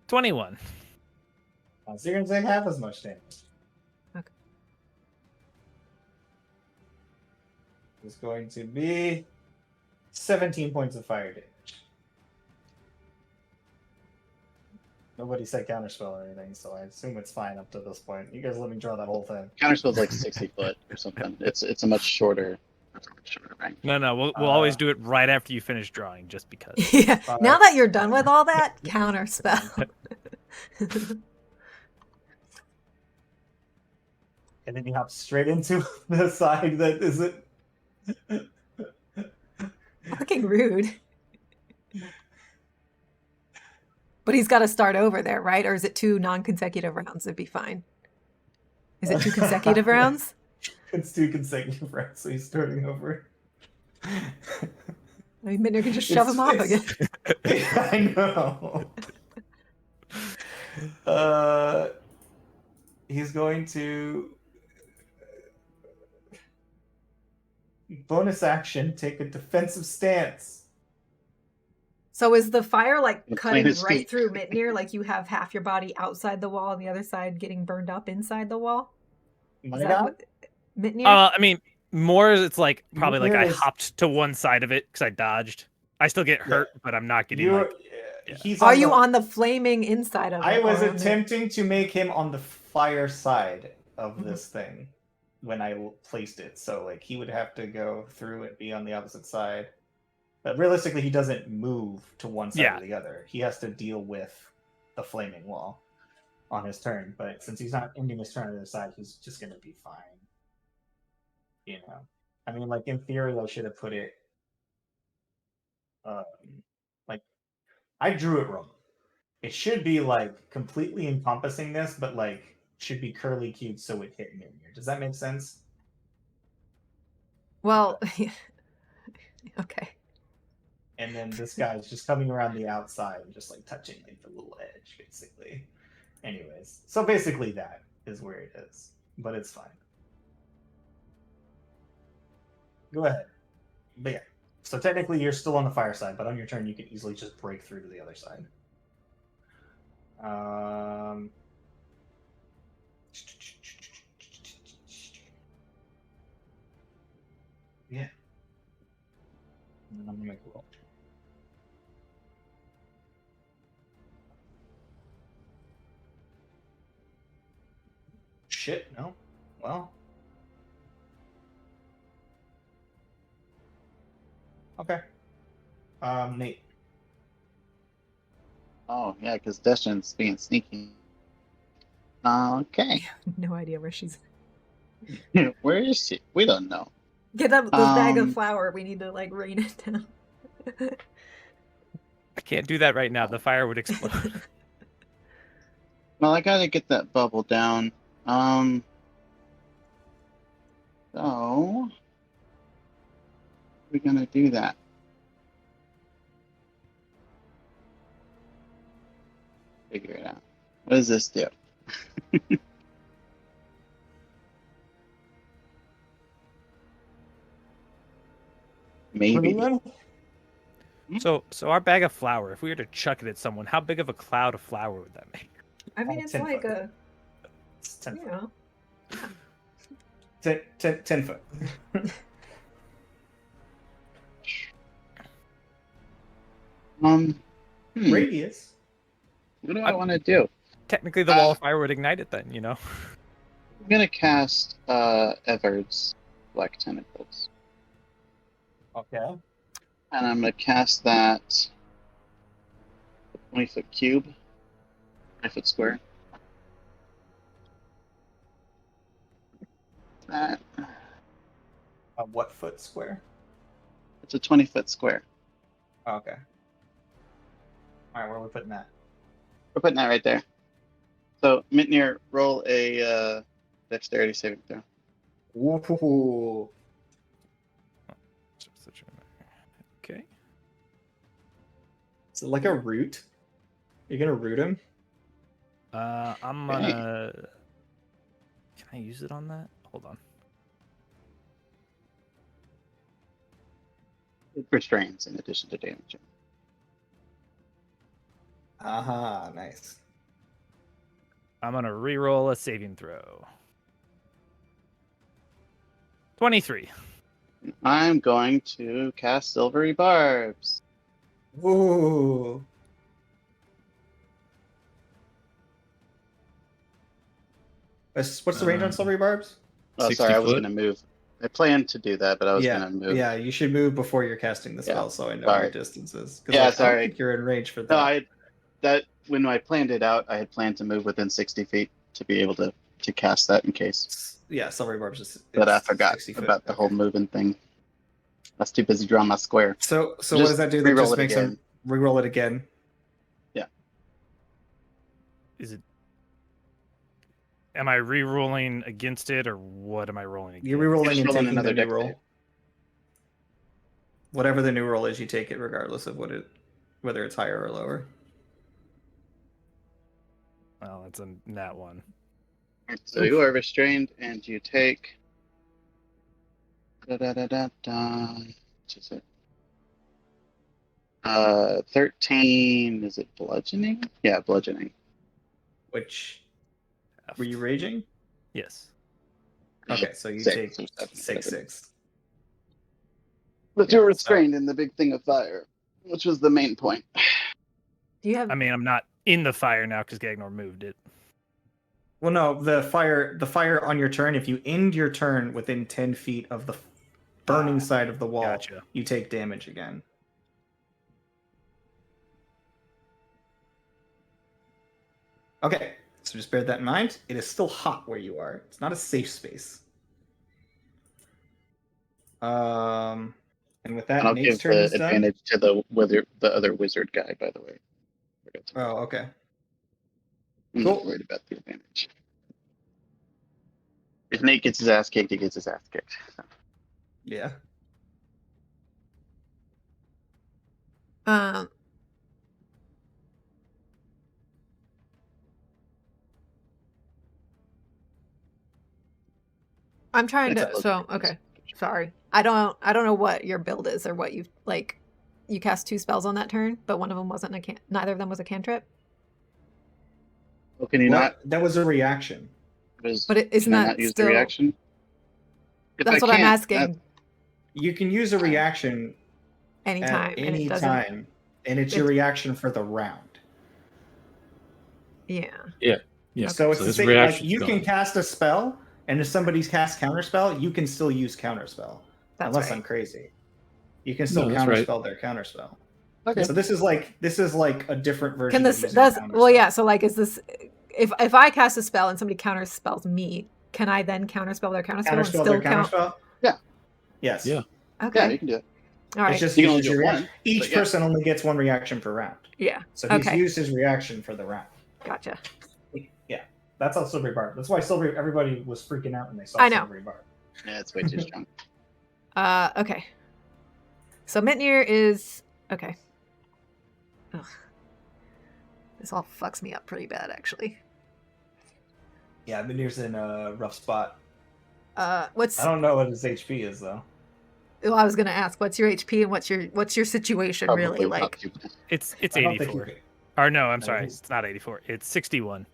$21. So you're gonna take half as much damage. Okay. It's going to be 17 points of fire damage. Nobody said counterspell or anything, so I assume it's fine up to this point. You guys let me draw that whole thing. Counterspell's like 60 foot or something. It's a much shorter range. No, we'll always do it right after you finish drawing, just because. Yeah. Now that you're done with all that, counter spell. And then you hop straight into the side that isn't. Fucking rude. But he's got to start over there, right? Or is it 2 non-consecutive rounds? It'd be fine. Is it 2 consecutive rounds? It's 2 consecutive rounds, so he's starting over. I mean, Mitnir can just shove him off again. I know. He's going to bonus action take a defensive stance. So is the fire like The cutting plane is right sweet. through Mitnir? Like you have half your body outside the wall and the other side getting burned up inside the wall? My Is that God? what Mitnir? I mean, more it's like probably like Mitnir I is- hopped to one side of it because I dodged. I still get hurt, but I'm not getting You're, like. Yeah. He's Are on you the, on the flaming inside of it? I was or on the- attempting to make him on the fire side of Mhm. this thing when I placed it. So like he would have to go through and be on the opposite side. But realistically, he doesn't move to one side Yeah. or the other. He has to deal with the flaming wall on his turn. But since he's not ending his turn on the other side, he's just going to be fine. You know, I mean, like in theory, I should have put it. Like, I drew it wrong. It should be like completely encompassing this, but like should be curly cubed so it hit Mimir. Does that make sense? Well, okay. And then this guy's just coming around the outside and just like touching like the little edge, basically. Anyways, so basically that is where it is, but it's fine. Go ahead. But yeah, so technically you're still on the fire side, but on your turn you can easily just break through to the other side. Yeah. And then I'm gonna make a roll. Shit, no. Well. Okay. Nate. Oh, yeah, because Destin's being sneaky. Okay. No idea where she's. Where is she? We don't know. Get that this bag of Um, flour. We need to like rain it down. I can't do that right now. The fire would explode. Well, I gotta get that bubble down. So we're gonna do that. Figure it out. What does this do? Maybe. So our bag of flour, if we were to chuck it at someone, how big of a cloud of flour would that make? I mean, it's 10 like foot. a, It's 10 you foot. know. 10 foot. Radius. What do I want to do? Technically, the wall of fire would ignite it then, you know? I'm gonna cast Ever's Black Tentacles. Okay. And I'm gonna cast that 20-foot cube, 20-foot square. That What foot square? it's a 20-foot square. Oh, okay. All right, where are we putting that? We're putting that right there. So Mitnir, roll a dexterity saving throw. Ooh. Okay. Is it like a root? You're gonna root him? I'm gonna. Can I use it on that? Hold on. It restrains in addition to damage. Aha, nice. I'm gonna re-roll a saving throw. 23. I'm going to cast Silvery Barbs. Ooh. What's the range on silvery barbs? Oh, 60 sorry, I was foot? going to move. I planned to do that, but I was Yeah, going to move. yeah. You should move before you're casting the Yeah, spell, so I know sorry. your distances. 'Cause, Yeah, I don't sorry. think you're in range for that. No, when I planned it out, I had planned to move within 60 feet to be able to cast that in case. Yeah, silvery barbs is. But I it's forgot 60 foot. about the whole Okay. moving thing. I was too busy drawing my square. So what Just does that do? That re-roll just it makes again. him re-roll it again. Is it? Am I re-rolling against it, or what am I rolling against? You're re-rolling Just and rolling taking the another new dex roll. save. Whatever the new roll is, you take it regardless of whether it's higher or lower. Oh, that's a nat one. So you are restrained, and you take. Which is it? 13. Is it bludgeoning? Yeah, bludgeoning. Which were you raging? Yes. Okay, so you 6 take or 7, six. whatever. 6. But Yeah, you're restrained in the big thing of fire, which was the main point. Do you have? I mean, I'm not in the fire now because Gagnor moved it. Well, no, the fire on your turn. If you end your turn within 10 feet of the burning side of the wall, Gotcha. you take damage again. Okay, so just bear that in mind. It is still hot where you are. It's not a safe space. And with that, And I'll Nate's give turn the is done. advantage to the other wizard guy, by the way. forgot to. Oh, okay. I'm Cool. not worried about the advantage. If Nate gets his ass kicked, he gets his ass kicked. So. Yeah. Um. I'm trying It's to. a So okay, sorry. I don't know what your build is or what you like. You cast 2 spells on that turn, but one of them wasn't a neither of them was a cantrip. Well, can you not? That was a reaction. But isn't can I that not use still? the reaction? If That's I what I'm can't, asking. You can use a reaction Anytime, at and any it doesn't. time, and it's your reaction for the round. Yeah. Yeah. So it's the his same. Like reaction's you can gone. cast a spell, and if somebody's cast counterspell, you can still use counterspell. That's Unless right. I'm crazy, you can still No, that's right. counterspell their counterspell. Okay. So this is like a different version. Can this of using does well? counterspell. Yeah. So like, is this if I cast a spell and somebody counterspells me, can I then counterspell their counterspell and Counterspell still their count? counterspell? Yeah. Yes. Yeah. Okay. Yeah, you can do it. All right. It's just You can uses only do your it reaction. once, Each but yeah. person only gets 1 reaction per round. Yeah. So he's Okay. used his reaction for the round. Gotcha. Yeah. That's how Silvery Bard. That's why everybody was freaking out when they saw I know. Silvery Bard. Yeah, it's way too strong. Okay. So Mitnir is okay. Ugh. This all fucks me up pretty bad, actually. Yeah, Minir's in a rough spot. What's? I don't know what his HP is though. Well, I was gonna ask, what's your HP and what's your situation Probably really not like? too bad. It's I don't think 84. he could. Or no, I'm No, sorry. he's- It's not 84. It's 61.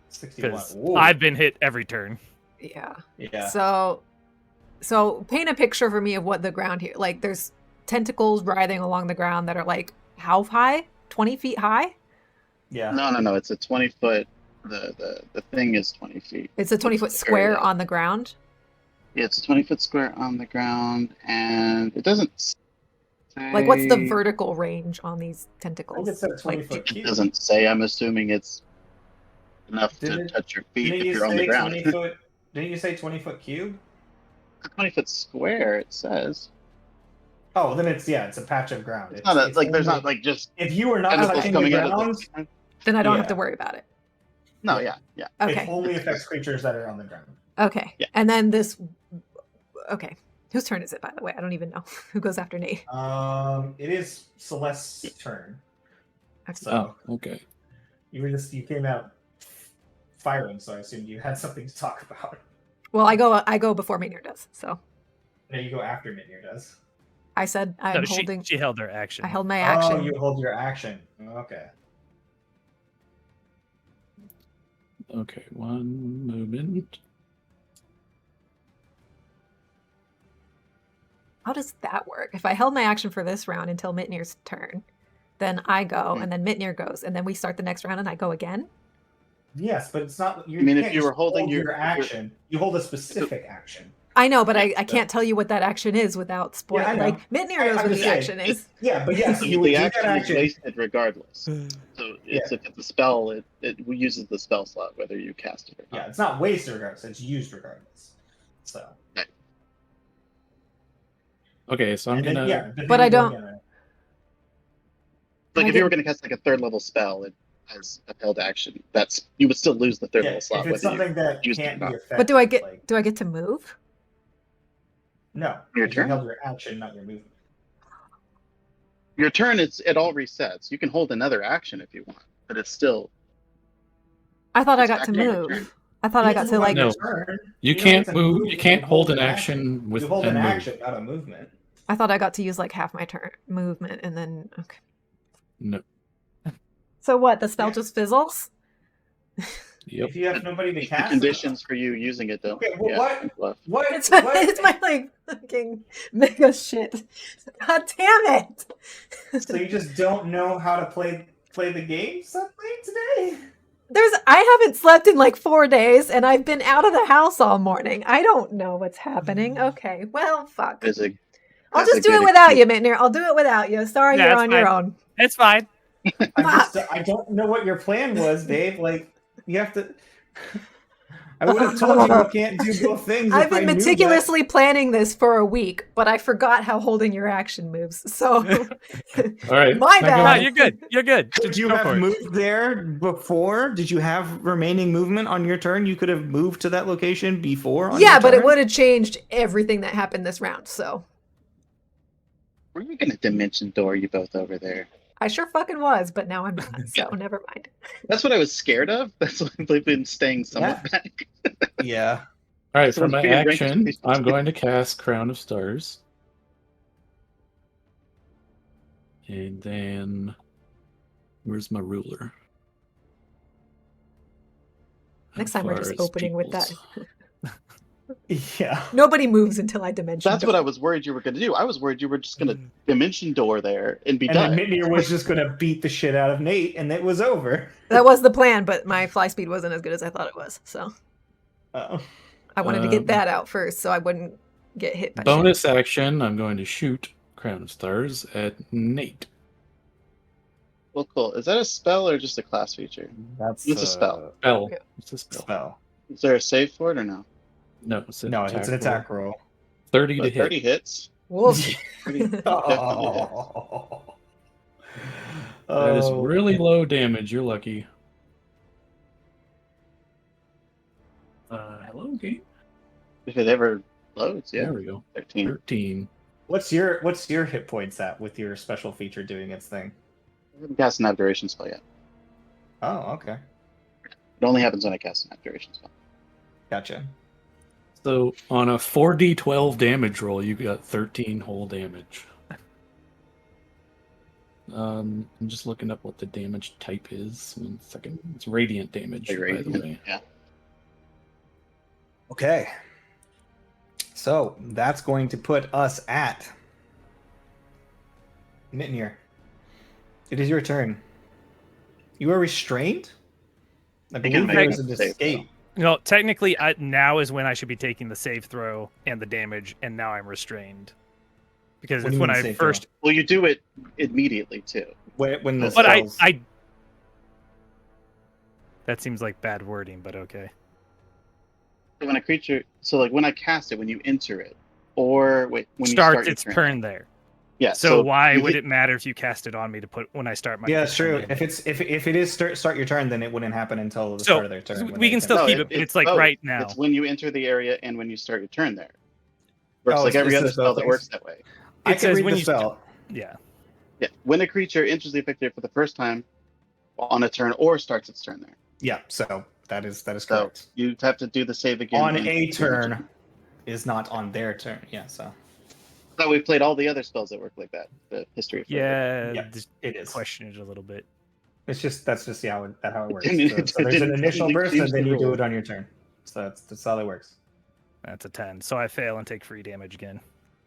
61. Because Ooh. I've been hit every turn. Yeah. Yeah. So paint a picture for me of what the ground here. Like, there's tentacles writhing along the ground that are like how high? 20 feet high? Yeah. No. It's a 20-foot. The thing is 20 feet. It's a 20-foot It's square area. on the ground. Yeah, it's a 20-foot square on the ground, and it doesn't say... Like, what's the vertical range on these I think tentacles? it's a 20-foot It cube. doesn't say. I'm assuming it's enough to Didn't- touch your feet Didn't if you you're on the say ground. 20 foot? Didn't you say 20-foot cube? A 20-foot square, it says. Oh, then it's a patch of ground. It's not a, like there's only- not like just If you were not tentacles touching the coming out ground, of the... Then I don't have Yeah. to worry about it. No, Yeah. yeah. Okay. it only affects creatures that are on the ground. Okay. Yeah. And then this. Okay. Whose turn is it, by the way? I don't even know. Who goes after Nate? It is Celeste's turn. Excellent. So Okay. you came out firing, so I assumed you had something to talk about. Well, I go before Maynard does. So No, you go after Mitnir does. I said I'm No, holding. she held her action. I held my action. Oh, you hold your action. Okay. Okay. One moment. How does that work? If I held my action for this round until Mitnir's turn, then I go, and then Mitnir goes, and then we start the next round, and I go again. Yes, but it's not. You I mean, if can't you were just holding hold your- action, you hold a specific action. I know, but I Yeah. can't tell you what that action is without Yeah, I spoiling. know. Like Mitnir knows I'm what just the saying, action is. Yeah, but yes, you would the do that action is action. wasted regardless. So it's if it's a spell, it uses the spell slot whether you cast it or not. Yeah, it's not wasted regardless. It's used regardless. So. Okay, so I'm and then, gonna. yeah, then But you I go don't- again, right? Like I if you were get- going to cast like a 3rd level spell, it has a held action. You would still lose the 3rd Yeah, level slot. if it's whether you something that use it can't or be not. affected. But do I like, get to move? no? Your You turn? held your action, not your movement. Your turn, it all resets. You can hold another action if you want, but it's still. I thought I It's got to back on your move. turn. I thought I got to like. No. You don't can't get to move. You can't hold an an action with You hold and an move. action, not a movement. I thought I got to use like half my turn movement, and then okay. No. So what? The spell Yeah. just fizzles? Yep. If you have nobody to The cast, conditions for you using it, though. Okay, well, yeah, left. What? It's what? it's my like fucking mega shit. God damn it! So you just don't know how to play the game suddenly today? I haven't slept in like 4 days, and I've been out of the house all morning. I don't know what's happening. Okay, well, fuck. Is a- I'll that's just a do it good without excuse. you, Mitnir. I'll do it without you. Sorry, Yeah, you're it's on your fine. own. It's fine. I don't know what your plan was, Dave. Like you have to. I would have told you you can't do both things. I've if I been knew that. meticulously planning this for a week, but I forgot how holding your action moves. So, All right. my now go No, bad. ahead. you're good. You're good. Could you Go for have it. moved there before? Did you have remaining movement on your turn? You could have moved to that location before. On Yeah, your but it turn? would have changed everything that happened this round. So, Were you gonna dimension door you both over there? I sure fucking was, but now I'm not. So, never mind. That's what I was scared of. That's why I've been staying somewhat back. Yeah. All right, So for my we're getting action, ranked. I'm going to cast Crown of Stars. And then, where's my ruler? Next How time we're far just is opening with that. people's? Yeah. Nobody moves until I dimension. That's what I was worried you were gonna do. I was worried you were just gonna dimension door there and be And done. then Mitnir was just gonna beat the shit out of Nate, and it was over. That was the plan, but my fly speed wasn't as good as I thought it was. So, Oh. I wanted to get that out first so I wouldn't get hit by shit. Bonus action, I'm going to shoot Crown of Stars at Nate. Well, cool. Is that a spell or just a class feature? That's It's a spell. Spell. Yeah. It's a spell. Spell. Is there a save for it or no? No, it's an No, attack it's an attack roll. 30 to But hit. 30 hits. Wolf. 30 definitely hits. That is Oh. really low damage. You're lucky. Hello, game. If it ever loads, yeah. There we go. 13. 13. What's your hit points at with your special feature doing its thing? I haven't cast an abjuration spell yet. Oh, okay. It only happens when I cast an abjuration spell. Gotcha. So on a 4d12 damage roll, you got 13 whole damage. I'm just looking up what the damage type is. 1 second. It's radiant damage, Like by the radiant, way. yeah. Okay. So that's going to put us at Mitnir. It is your turn. You are restrained. I can believe make there a is an save, escape. No, technically, now is when I should be taking the save throw and the damage, and now I'm restrained. Because What it's do you when mean I save first. Well, you do it immediately, too. When the But spells... I. That seems like bad wording, but okay. So when a creature... So, like, when I cast it, when you enter it, or when you Starts start your its turn there. Yeah, So why you would hit- it matter if you cast it on me to put when I start my? Yeah, turn it's true. in? If it is start your turn, then it wouldn't happen until the So, start of their turn. when we they can still finish. keep it, but it's like both. right now. It's when you enter the area and when you start your turn there. Works Oh, like every it other says both spell that things. works that way. I It can says read when the you spell. Yeah. Yeah, when a creature enters the effective for the first time on a turn or starts its turn there. Yeah, so that is So correct. you have to do the save again. On and- a turn is not on their turn. Yeah, so So we've played all the other spells that work like that. The history. Of Yeah. Yeah, Just it is. question it a little bit. That's just how it works. Didn't- So there's an didn't initial burst, change and then the you do rule. it on your turn. So that's how it works. That's a 10. So I fail and take free damage again.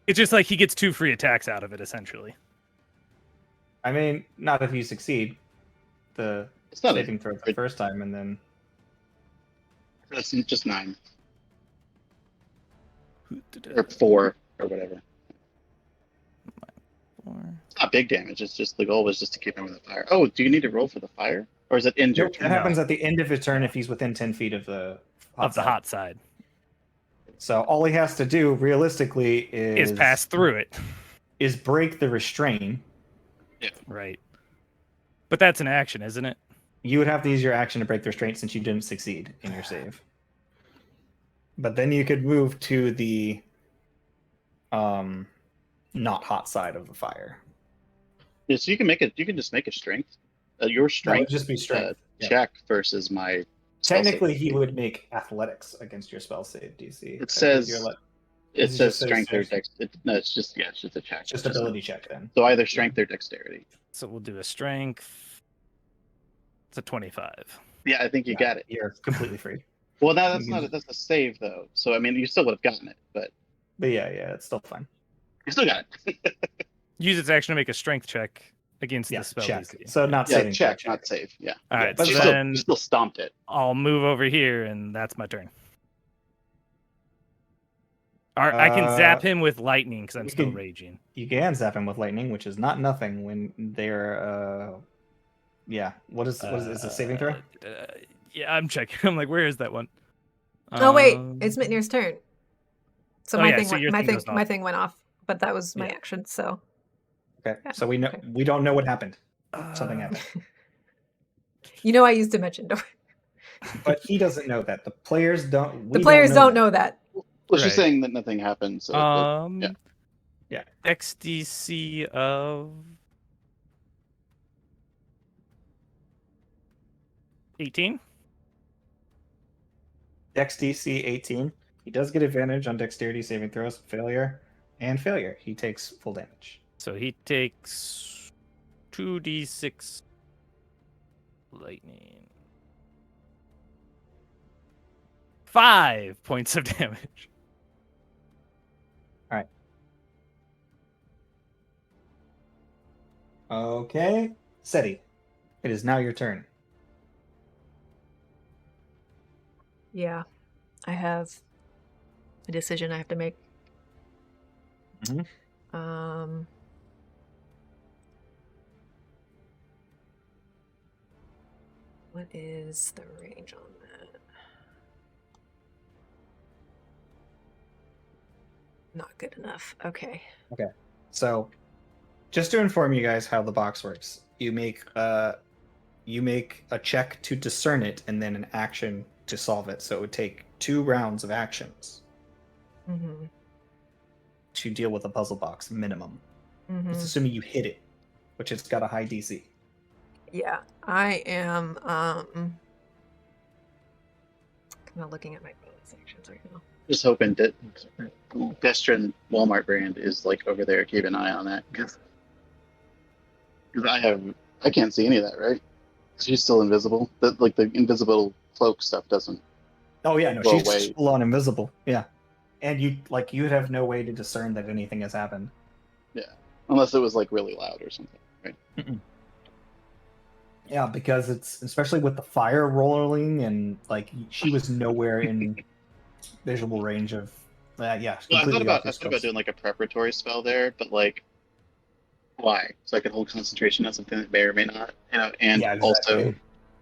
It's just like he gets 2 free attacks out of it, essentially. I mean, not if you succeed the It's not saving throw the first time, and then It's just 9 or 4 or whatever. It's not big damage. It's just the goal was just to keep him in the fire. Oh, do you need to roll for the fire, or is it end your Nope, turn? that happens at the end of his turn if he's within 10 feet of the Of the side. hot side. So all he has to do realistically Is pass through it. is break the restrain. Right. But that's an action, isn't it? You would have to use your action to break the restraint since you didn't succeed in your save. But then you could move to the not hot side of the fire. Yeah, so you can make it. You can just make a strength. Your That would strength just be strength. Yeah. check versus my. spell Technically, save. he would make athletics against your spell save DC. It I think says- you're It Does it says just say strength or strength? dex. No, it's just it's just a check. just ability check then. So either strength or dexterity. So we'll do a strength. It's a 25. Yeah, I think you got it. You're completely free. Well, now that's You not can- that's a save though. So I mean, you still would have gotten it, but But yeah, it's still fine. you still got it. Use its action to make a strength check against Yeah, the spell check. DC. So not Yeah, saving throw, check, not save. Yeah. All right, But so you still, then you still stomped it. I'll move over here, and that's my turn. All right, I can zap him with lightning because I'm you still can- raging. You can zap him with lightning, which is not nothing when they're yeah. What is it? Saving throw? Yeah, I'm checking. I'm like, where is that one? Oh wait, it's Mitnir's turn. So Oh, my yeah, thing so went, your my thing thing goes my off. thing went off, but that was my Yeah. action. So Okay, Yeah, so we know okay. we don't know what happened. Something happened, I used Dimension Door. but he doesn't know that. The players don't. The We players don't that. know that. Well, she's Right. saying that nothing happened. So yeah. Yeah. XDC of 18. Dex DC 18. He does get advantage on dexterity saving throws, failure, and failure. He takes full damage. So he takes 2d6 lightning. 5 points of damage. Okay, Seti, it is now your turn. Yeah, I have a decision I have to make. Mhm. What is the range on that? Not good enough. Okay. So, just to inform you guys how the box works, you make a check to discern it, and then an action to solve it. So it would take 2 rounds of actions Mm-hmm. to deal with a puzzle box minimum. Mm-hmm. It's assuming you hit it, which it's got a high DC. Yeah, I am kind of looking at my bonus actions right now. Just hoping that Destrin Walmart brand is like over there. Keep an eye on that because I can't see any of that. Right? She's still invisible. Like the invisible cloak stuff doesn't. Oh yeah, no, Go she's away. full on invisible. Yeah, and you'd have no way to discern that anything has happened. Yeah, unless it was like really loud or something. Right? Yeah, because it's especially with the fire rolling, and like she was nowhere in visual range of. Yeah, Well, completely off I your thought about spells. doing like a preparatory spell there, but like, why? So I could hold concentration on something that may or may not, and Yeah, exactly. also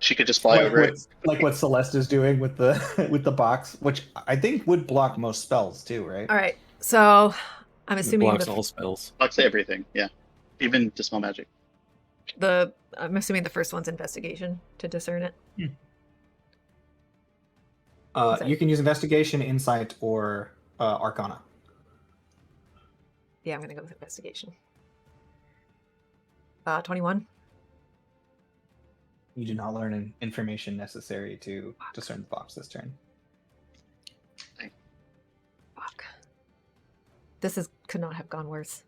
she could just fly over it. Like what Celeste is doing with the with the box, which I think would block most spells too, right? All right, so I'm It assuming blocks all spells. Blocks everything, yeah, even dispel magic. I'm assuming the first one's investigation to discern it. You can use investigation, insight, or arcana. Yeah, I'm gonna go with investigation. 21. You do not learn information necessary to discern the box this turn. Fuck. Could not have gone worse.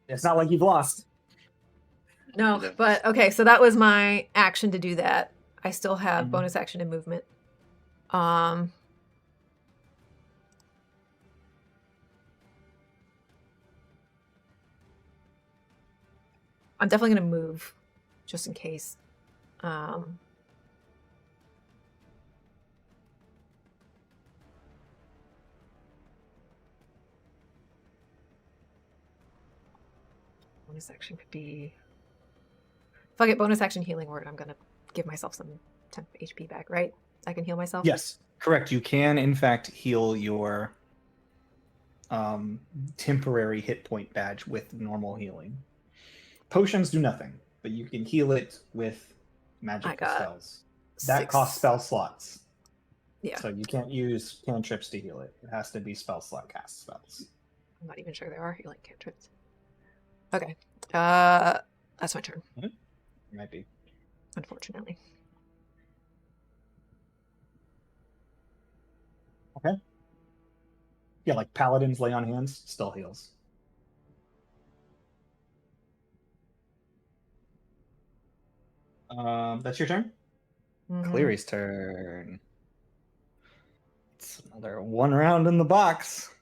It's not like you've lost. No, Yeah. but okay, so that was my action to do that. I still have Mhm. bonus action and movement. I'm definitely gonna move, just in case. Bonus action could be. If I get bonus action healing word, I'm gonna give myself some temp HP back, right? I can heal myself? Yes, correct. You can, in fact, heal your temporary hit point badge with normal healing. Potions do nothing, but you can heal it with magical got spells. That 6. costs spell slots. Yeah. So you can't use cantrips to heal it. It has to be spell slot cast spells. I'm not even sure there are healing cantrips. Okay. That's my turn, It might be. unfortunately. Okay. Yeah, like paladins lay on hands, still heals. That's your turn? Mhm. Cleary's turn. It's another 1 round in the box.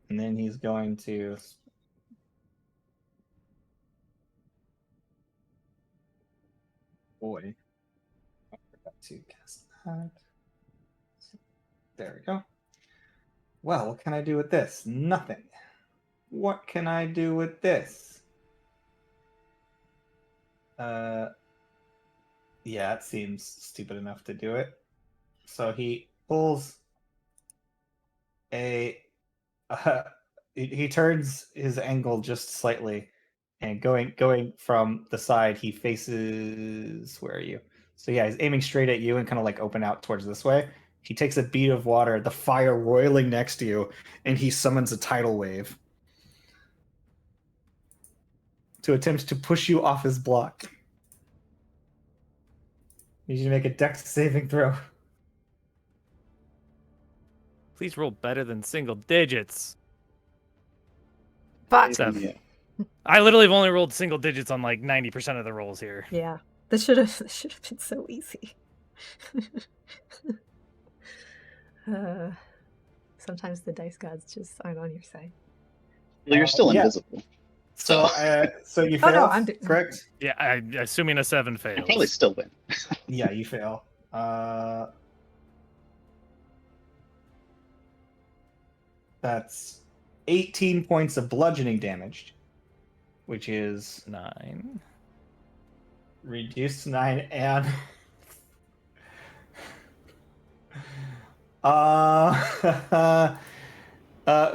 And then he's going to. Boy. I forgot to cast that. There we go. Well, what can I do with this? Nothing. What can I do with this? Yeah, it seems stupid enough to do it. So he pulls a. He turns his angle just slightly, and going from the side, he faces. Where are you? So yeah, he's aiming straight at you and kind of like open out towards this way. He takes a bead of water, the fire roiling next to you, and he summons a tidal wave to attempt to push you off his block. You need to make a dex saving throw. Please roll better than single digits. Fuck. Seven. Yeah. I literally have only rolled single digits on like 90% of the rolls here. Yeah, this should have been so easy. Sometimes the dice gods just aren't on your side. Well, you're still Yeah. invisible. So you Oh, fail, no, I'm correct? Yeah, assuming a 7 You fails. probably still win. Yeah, you fail. That's 18 points of bludgeoning damage, which is 9. reduced to 9 and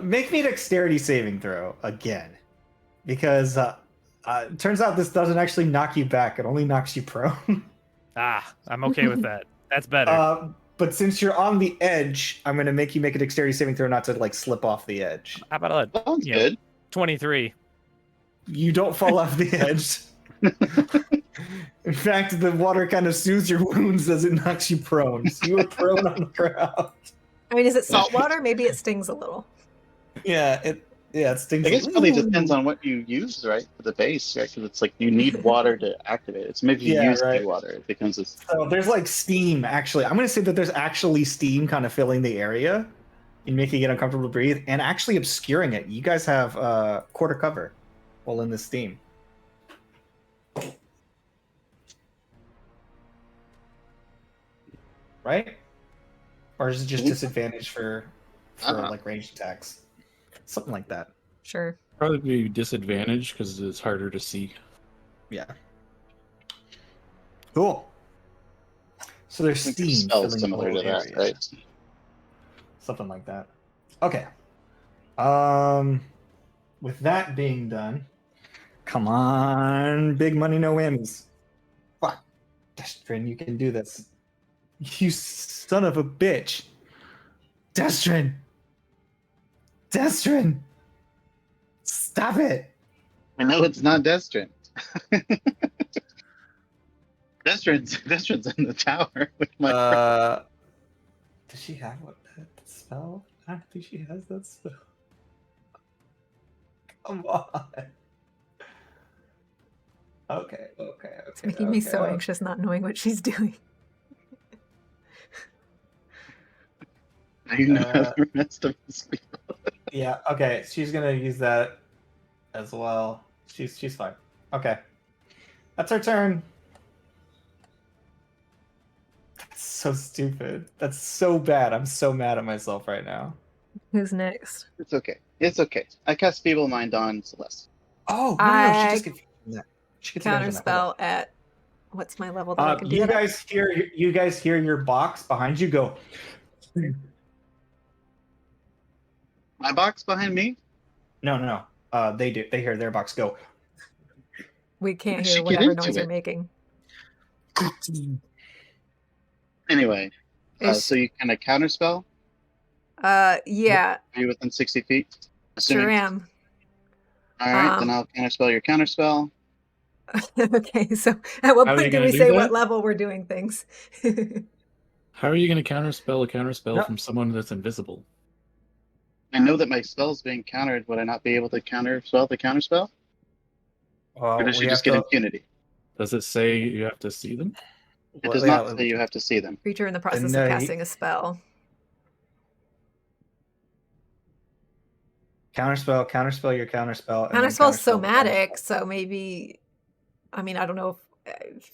make me a dexterity saving throw again, because it turns out this doesn't actually knock you back; it only knocks you prone. I'm okay with that. That's better. But since you're on the edge, I'm going to make you make a dexterity saving throw not to like slip off the edge. How about a Sounds you know, good. 23? You don't fall off the edge. In fact, the water kind of soothes your wounds as it knocks you prone. So you are prone on the ground. I mean, is it salt water? Maybe it stings a little. Yeah, it stings. I guess it probably depends on what you use, right, for the base, right? Because it's like you need water to activate it. So maybe if you Yeah, use right. water, it becomes this. So there's like steam, actually. I'm going to say that there's actually steam kind of filling the area and making it uncomfortable to breathe and actually obscuring it. You guys have quarter cover while in the steam. Right? Or is it just disadvantage for like ranged attacks? Something like that. Sure. Probably be disadvantage because it's harder to see. Yeah. Cool. So there's I think the steam spell's filling the similar whole to that, area. right? Something like that. Okay. With that being done, come on, big money, no whammies. Fuck, Destrin, you can do this. You son of a bitch, Destrin. Destrin, stop it. I know it's not Destrin. Destrin's in the tower with my. Does she have that spell? I don't think she has that spell. Come on. Okay. It's making me so anxious not knowing what she's doing. I know how the rest of us feel. Yeah, okay. She's gonna use that as well. She's fine. Okay. That's her turn. That's so stupid. That's so bad. I'm so mad at myself right now. Who's next? It's okay. It's okay. I cast Feeble Mind on Celeste. Oh, no, I she just gets that. She gets advantage on that. Hold Counterspell at what's my level that on. I can do You that? guys hear your box behind you go. My box behind me? No. They do. They hear their box go. We can't She hear get whatever into noise you're it. making. Anyway, Is- so you kind of counterspell? Yeah, Are you within 60 feet? sure am. All right, then I'll counterspell your counterspell. Okay, so at what How are you point do gonna we do say that? what level we're doing things? How are you going to counterspell a counterspell No. from someone that's invisible? I know that my spell's being countered. Would I not be able to counterspell the counterspell? Or does she just get impunity? Does it say you have to see them? It does not say you have to see them. Creature in the process no, of he- casting a spell. Counterspell your counterspell. and then Counterspell's counterspell the somatic, counterspell. so maybe. I mean, I don't know if.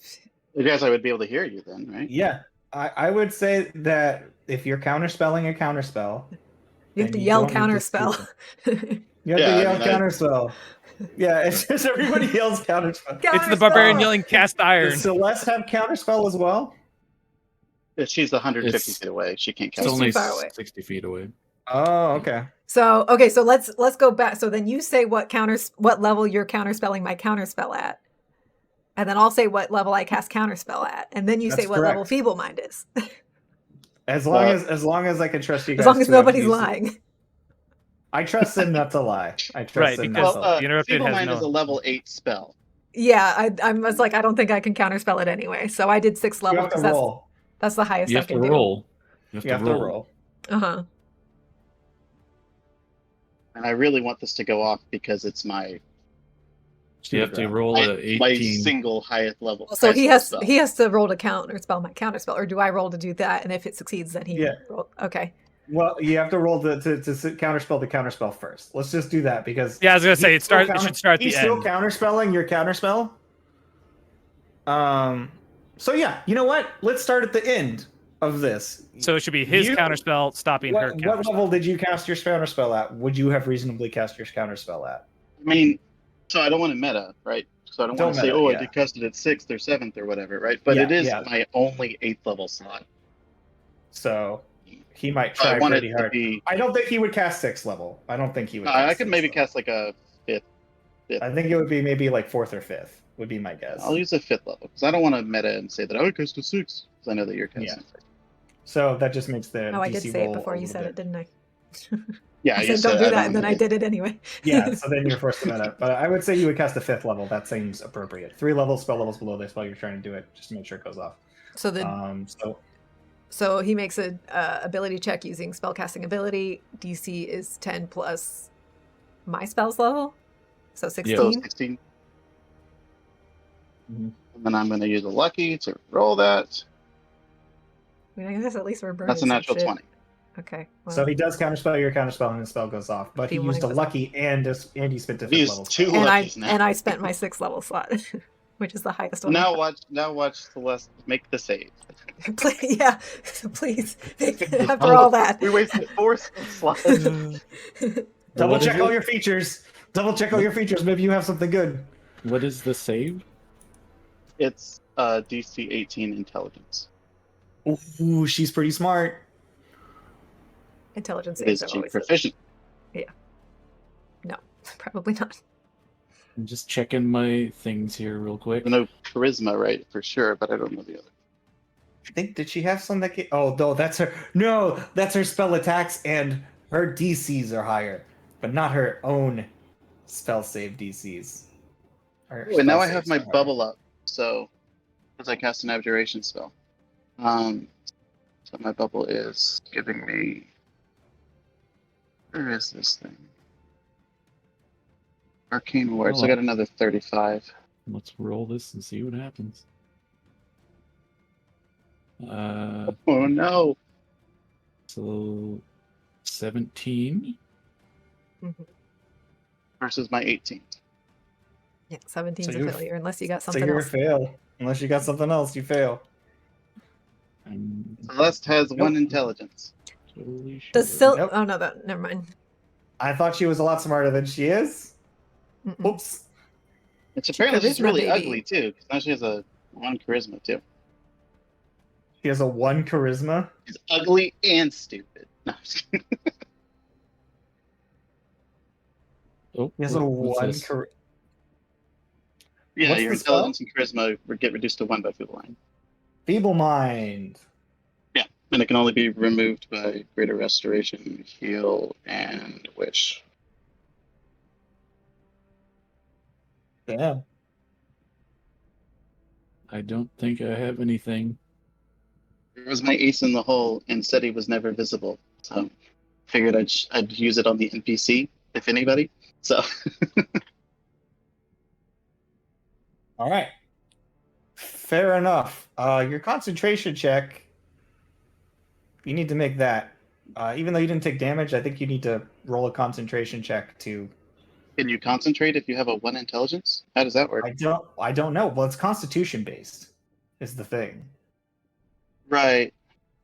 I guess I would be able to hear you then, right? Yeah, I would say that if you're counterspelling a counterspell, You have then to yell don't need to see counterspell. them. You have Yeah, to I yell mean, counterspell. Yeah, it's just everybody yells counterspell. It's the barbarian Counterspell! yelling cast iron. Does Celeste have counterspell as well? If she's 150 It's- feet away, she can't It's cast She's only too far away. 60 feet away. Oh, okay. So okay, so let's go back. So then you say what level you're counterspelling my counterspell at, and then I'll say what level I cast counterspell at, and then you say That's what level correct. Feeble Mind is. As long as I can trust you guys. As long as to have nobody's these- lying. I trust him not to lie. I trust Right, him because- not to Well, lie. The interrupted Feeble has Mind no- is a level 8 spell. Yeah, I was like, I don't think I can counterspell it anyway. So I did 6 You level have to because roll. that's the highest You I have to can roll. You have to roll. do. Uh-huh. And I really want this to go off because it's my You have to roll a my 18. single highest level. So highest he level has spell. he has to roll to counterspell my counterspell, or do I roll to do that? And if it succeeds, then he Yeah. roll. Okay. Well, you have to roll to counterspell the counterspell first. Let's just do that because Yeah, I was gonna say he's it still should start at he's the still end. counterspelling your counterspell. So yeah, you know what? Let's start at the end of this. So it should be his You- counterspell stopping her What counterspell. level did you cast your counterspell at? Would you have reasonably cast your counterspell at? I mean, so I don't want to meta, right? So I don't Don't want to say, meta, oh, yeah. I did cast it at 6th or 7th or whatever, right? But Yeah, it is yeah. my only 8th level slot. So he might So I try want it pretty to hard. be. I don't think he would cast 6th level. I don't think he would. I cast could 6th maybe level. cast like a 5th. I think it would be maybe like 4th or 5th. Would be my guess. I'll use a 5th level because I don't want to meta and say that I cast a 6th because I know that you're casting. Yeah. Yeah, So that just makes the Oh, I did DC say it roll before a you little said it, bit- didn't I? yeah. I you said don't do I that, and then wanna I did it anyway. Yeah, so then you're forced to meta. But I would say you would cast a 5th level. That seems appropriate. 3 spell levels below this while you're trying to do it, just to make sure it goes off. So then, So so he makes a ability check using spellcasting ability. DC is 10 plus my spells level, so 16. So 16. Mhm. And then I'm going to use a lucky to roll that. I mean, I guess at least we're burning That's a some natural shit. 20. Okay. Well, so he does counterspell your counterspell, and his spell goes off. But he Feeble used a Mind goes off. lucky and he spent a 5th He used level. 2 and I luckies now. and I spent my 6th level slot, which is the highest one. Now watch Celeste make the save. Yeah, please. After all that, We wasted 4 slots. Double What is check all it? your features. Double check all your features. Maybe you have something good. What is the save? It's DC 18 intelligence. Ooh, she's pretty smart. intelligence Is saves are she always proficient? no, probably not. I'm just checking my things here real quick. I know charisma, right, for sure, but I don't know the other. I think did she have some that? Oh no, that's her. No, that's her spell attacks, and her DCs are higher, but not her own spell save DCs. Her Oh, and now spell I have saves my are higher. bubble up, so as I cast an abjuration spell. So my bubble is giving me. Where is this thing? Arcane Ward. So I got another 35. Let's roll this and see what happens. Oh no! So 17. Versus my 18. Yeah, 17 is So a you're- failure unless you got So something you're a else. fail. Unless you got something else, you fail. I'm Celeste has 1 intelligence. totally sure. Does Sil? Nope. Oh no, that never mind. I thought she was a lot smarter than she is. Mm-mm. Oops. Which apparently she's charisma, really baby. ugly too, because now she has a 1 charisma too. She has a 1 charisma. She's ugly and stupid. No, I'm just kidding. Oh, She has a what's 1 this? charisma. Yeah, What's your the spell? intelligence and charisma get reduced to 1 by Feeble Mind. Feeble mind. Yeah, and it can only be removed by Greater Restoration, Heal, and Wish. Damn. I don't think I have anything. It was my ace in the hole, and said he was never visible. So figured I'd use it on the NPC, if anybody. So All right. Fair enough. Your concentration check. You need to make that. Even though you didn't take damage, I think you need to roll a concentration check to. can you concentrate if you have a 1 intelligence? How does that work? I don't know. Well, it's Constitution based, is the thing. Right.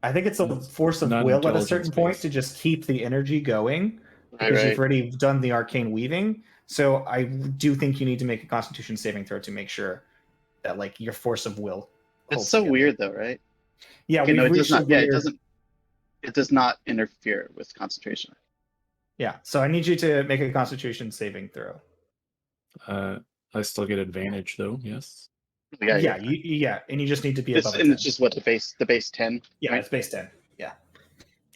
I think it's a It's force of not will at a certain intelligence point based. to just keep the energy going Right, because right. you've already done the arcane weaving. So I do think you need to make a Constitution saving throw to make sure that like your force of will. It's holds so together. weird though, right? Yeah, Okay, no, we've it does reached not. a Yeah, it weird. doesn't. It does not interfere with concentration. Yeah, so I need you to make a Constitution saving throw. I still get advantage though. Yes. Yeah, Yeah, yeah. and you just need to be It's, above a and 10. it's just what the base 10. Yeah, right? it's base 10. Yeah.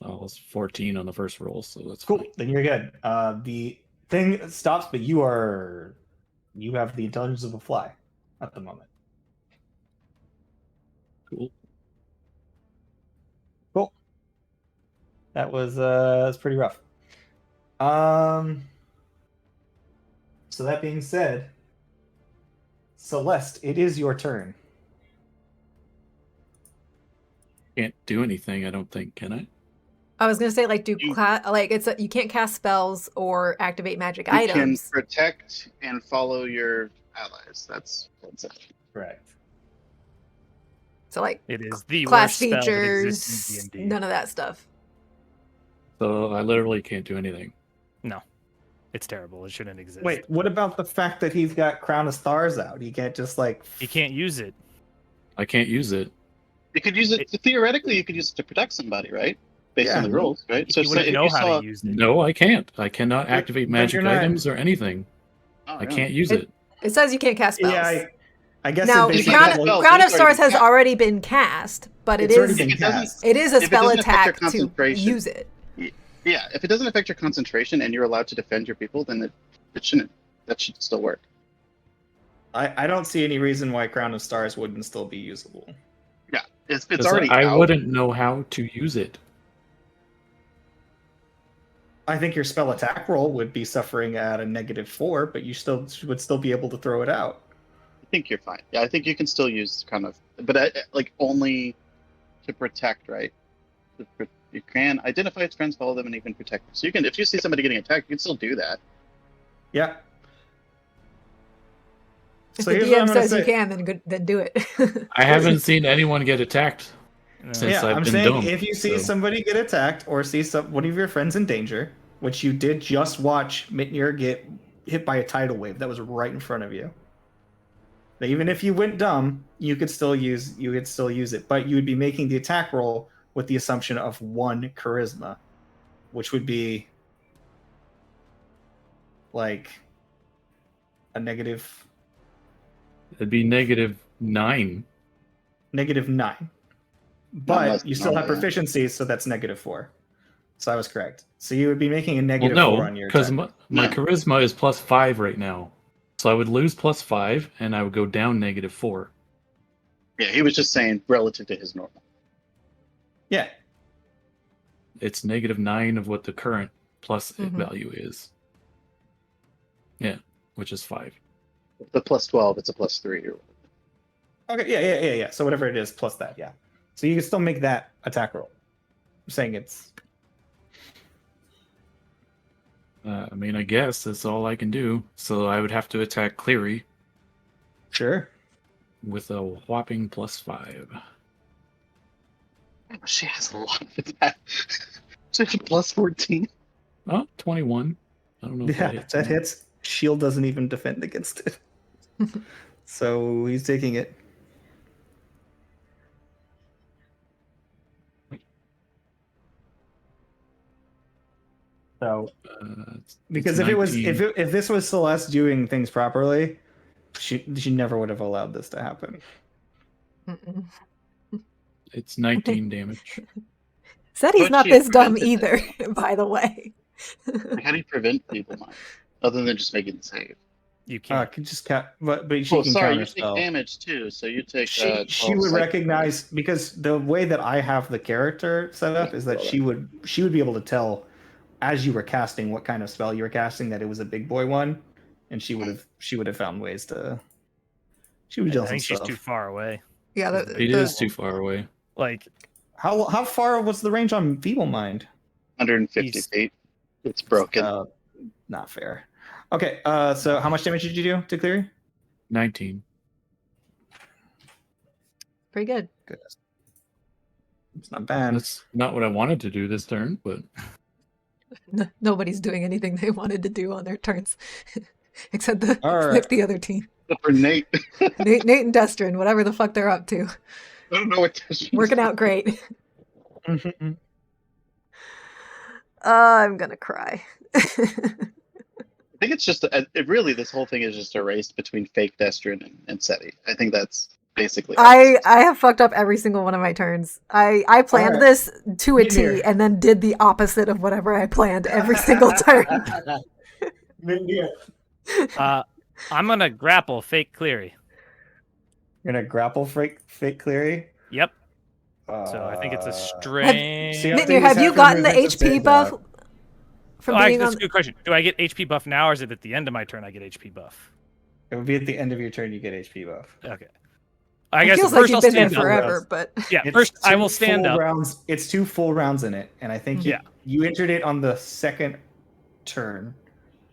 Oh, it's 14 on the first roll, so that's Cool. fine. Then you're good. The thing stops, but you have the intelligence of a fly at the moment. Cool. Cool. That's pretty rough. So that being said, Celeste, it is your turn. Can't do anything, I don't think, can I? I was gonna say, like, You- you can't cast spells or activate magic You can items. protect and follow your allies. That's it. Correct. So like It is the class worst spell that features, exists in D&D. none of that stuff. So I literally can't do anything. No, it's terrible. It shouldn't exist. Wait, what about the fact that he's got Crown of Stars out? He can't just like. You can't use it. I can't use it. You could use it theoretically. You could use it to protect somebody, right? Based Yeah. on the rules, right? You wouldn't know how to use it. No, I can't. I cannot activate but you're magic not- items or anything. Oh, I really? can't use It- it. It says you can't cast spells. Yeah, I guess now, it basically Crown Crown, of Spells, Crown of it's already Stars has cast. already been cast, but it's already If been it doesn't- cast. it is a If it spell doesn't affect your attack to concentration- use it. Yeah, if it doesn't affect your concentration and you're allowed to defend your people, then it shouldn't. That should still work. I don't see any reason why Crown of Stars wouldn't still be usable. Yeah, it's 'Cause already I out. wouldn't know how to use it. I think your spell attack roll would be suffering at a -4, but you would still be able to throw it out. I think you're fine. Yeah, I think you can still use kind of, but like only to protect, right? You can identify its friends, follow them, and even protect them. So you can, if you see somebody getting attacked, you can still do that. Yeah. If So the here's what I'm DM gonna says you say. can, then do it. I haven't seen anyone get attacked. Since Yeah, I've I'm been saying dumb, if you see so- somebody get attacked or see one of your friends in danger, which you did just watch Mitnir get hit by a tidal wave that was right in front of you. Now, even if you went dumb, you could still use it, but you would be making the attack roll with the assumption of 1 charisma, which would be like a negative It'd be -9. -9. But less you than still have normal, yeah. proficiency, so that's -4. So I was correct. So you would be making a Well, -4 no, on your because attack. my No. charisma is +5 right now. So I would lose +5, and I would go down -4. Yeah, he was just saying relative to his normal. Yeah. It's -9 of what the current plus Mhm. value is. Yeah, which is 5. The +12, it's a +3. Okay, yeah. So whatever it is plus that, yeah. So you can still make that attack roll. I'm saying it's I mean, I guess that's all I can do. So I would have to attack Cleary sure. with a whopping +5. She has a lot of attack. She has a +14. Oh, 21. I don't know if Yeah, that hits. Shield doesn't even defend against it. So he's taking it. So because it's if it was 19. if this was Celeste doing things properly, she never would have allowed this to happen. Mm-mm. It's 19 damage. Said he's But not she this dumb prevented either, by the way. Like, how do you prevent people mind? Other than just making the save. You can't. Can just but she Oh, can sorry, you counter take spell. damage too, so you take. She 12 would psychic recognize because the way that I have the character set up is that she would be able to tell as you were casting what kind of spell you were casting that it was a big boy one, and she would have found ways to. She would I do some think she's stuff. too far away. Yeah, It is too far away. Like, How far was the range on Feeble Mind? 150 He's- feet. It's broken. Not fair. Okay, so how much damage did you do to Cleary? 19. pretty good. Goodness. It's not bad. That's not what I wanted to do this turn, but Nobody's doing anything they wanted to do on their turns. except All right. the other team. Except for Nate. Nate and Destrin, whatever the fuck they're up to. I don't know what this Working out great. I'm gonna cry. I think it's just really this whole thing is just a race between fake Destrin and Seti. I think that's basically how this I is. have fucked up every single one of my turns. I planned Alright. this to a T Gagnor. and then did the opposite of whatever I planned every single turn. Gagnor. I'm gonna grapple fake Cleary. You're gonna grapple fake Cleary. Yep. So I think it's a So strength. you have to Nitnir, use have you half your gotten the movement to HP save buff that. from Oh, actually, being that's on? a good question. Do I get HP buff now, or is it at the end of my turn I get HP buff? It would be at the end of your turn you get HP buff. Okay. I It guess feels like first you've I'll been there stand up. forever, but Yeah, It's first I 2 will stand full up. rounds. It's 2 full rounds in it, and I think Yeah. you entered it on the second turn.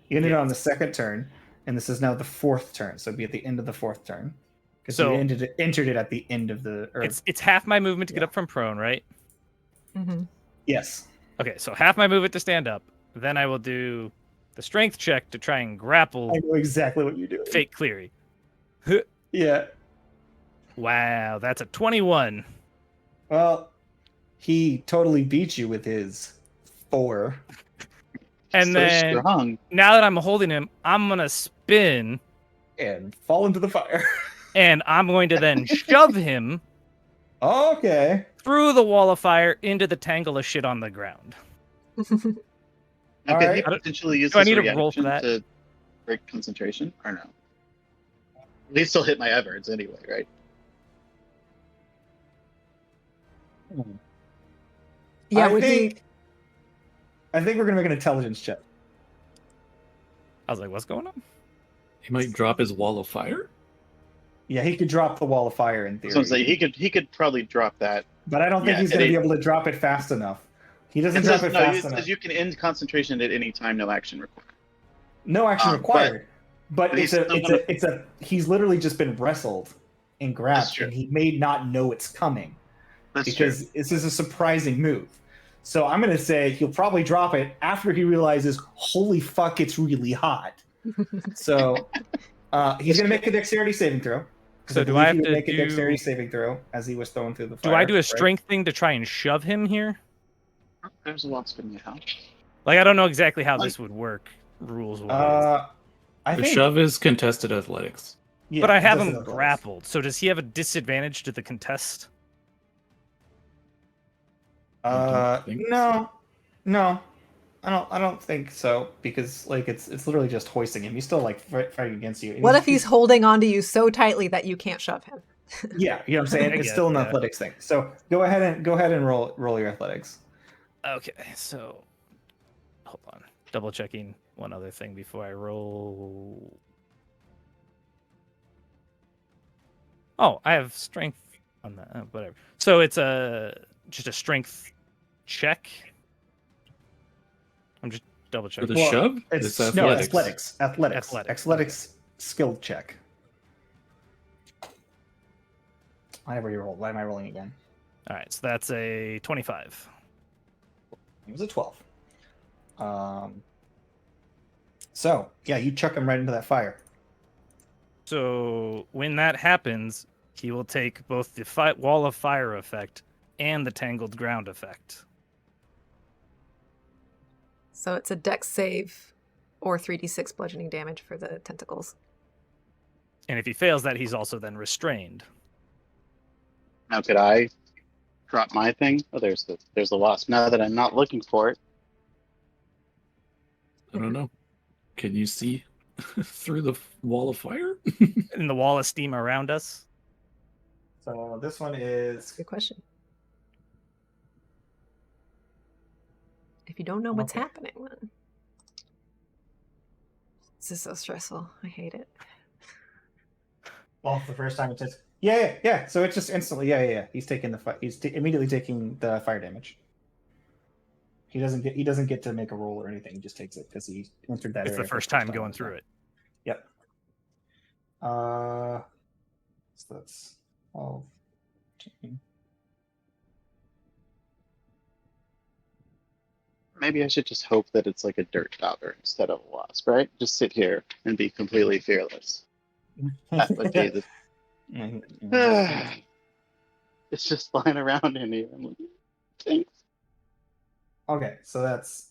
You entered it on the second turn, and this is now the 4th turn, so it'd be at the end of the 4th turn. Because So- you entered it at the end of the. Or, It's half my movement to get Yeah. up from prone, right? Mhm. yes. Okay, so half my movement to stand up. Then I will do the strength check to try and grapple I know exactly what you're doing. fake Cleary. Yeah. Wow, that's a 21. Well, he totally beat you with his 4. And So then strong. now that I'm holding him, I'm gonna spin And fall into the fire. and I'm going to then shove him Okay. through the wall of fire into the tangle of shit on the ground. Now, could he Alright. potentially use Do I his need to roll for reaction that? to break concentration or no? They still hit my Everts anyway, right? yeah, I would think we're gonna make an intelligence check. I was like, what's going on? He might drop his wall of fire. Yeah, he could drop the wall of fire in theory. So I'm saying he could probably drop that. But I don't think Yeah, he's going to it- be able to drop it fast enough. He doesn't It drop says, it no, fast it enough. says you can end concentration at any time, no action required. No action but- required. But but it's he's a, still it's gonna- a, it's a. He's literally just been wrestled and That's grabbed, true. and he may not know it's coming That's because this is a surprising move. So I'm going to say he'll probably drop it after he realizes, holy fuck, it's really hot. So he's going to make a dexterity saving throw. 'Cause So do I believe have he would to make a dexterity do- saving throw as he was thrown through the fire? Do I do a right? strength thing to try and shove him here? true. There's a wasp in your house. Like, I don't know exactly how Like- this would work rules wise. I The think. shove is contested athletics. Yeah, But I have doesn't him have those. grappled, so does he have a disadvantage to the contest? don't think No, I don't think so because like it's literally just hoisting him. He's still like fighting against you. And What if he's holding onto you so tightly that you can't shove him? Yeah, you know what I'm saying. I It's guess, still an yeah. athletics thing. So go ahead and roll your athletics. Okay, so hold on. Double checking one other thing before I roll. Oh, I have strength on that. Whatever. So it's just a strength check. I'm just double For checking. the Well, shove, It's it's no athletics. athletics skill check. I never rolled. Why am I rolling again? All right, so that's a 25. It was a 12. So yeah, you chuck him right into that fire. So when that happens, he will take both the wall of fire effect and the tangled ground effect. So it's a dex save or 3d6 bludgeoning damage for the tentacles. And if he fails that, he's also then restrained. Now could I drop my thing? Oh, there's the wasp. Now that I'm not looking for it, I don't know. Can you see through the wall of fire? And the wall of steam around us. So this one is Good question. If you don't know what's Okay. happening, then... This is so stressful. I hate it. well the first time it says yeah. So it's just instantly yeah. He's taking the he's immediately taking the fire damage. He doesn't get to make a roll or anything. He just takes it because he entered that. It's the area for first time going through it. Yep. So that's 12, 13. Maybe I should just hope that it's like a dirt dauber instead of a wasp, right? Just sit here and be completely fearless. That would be the. It's just flying around in here. I'm like, thanks. Okay, so that's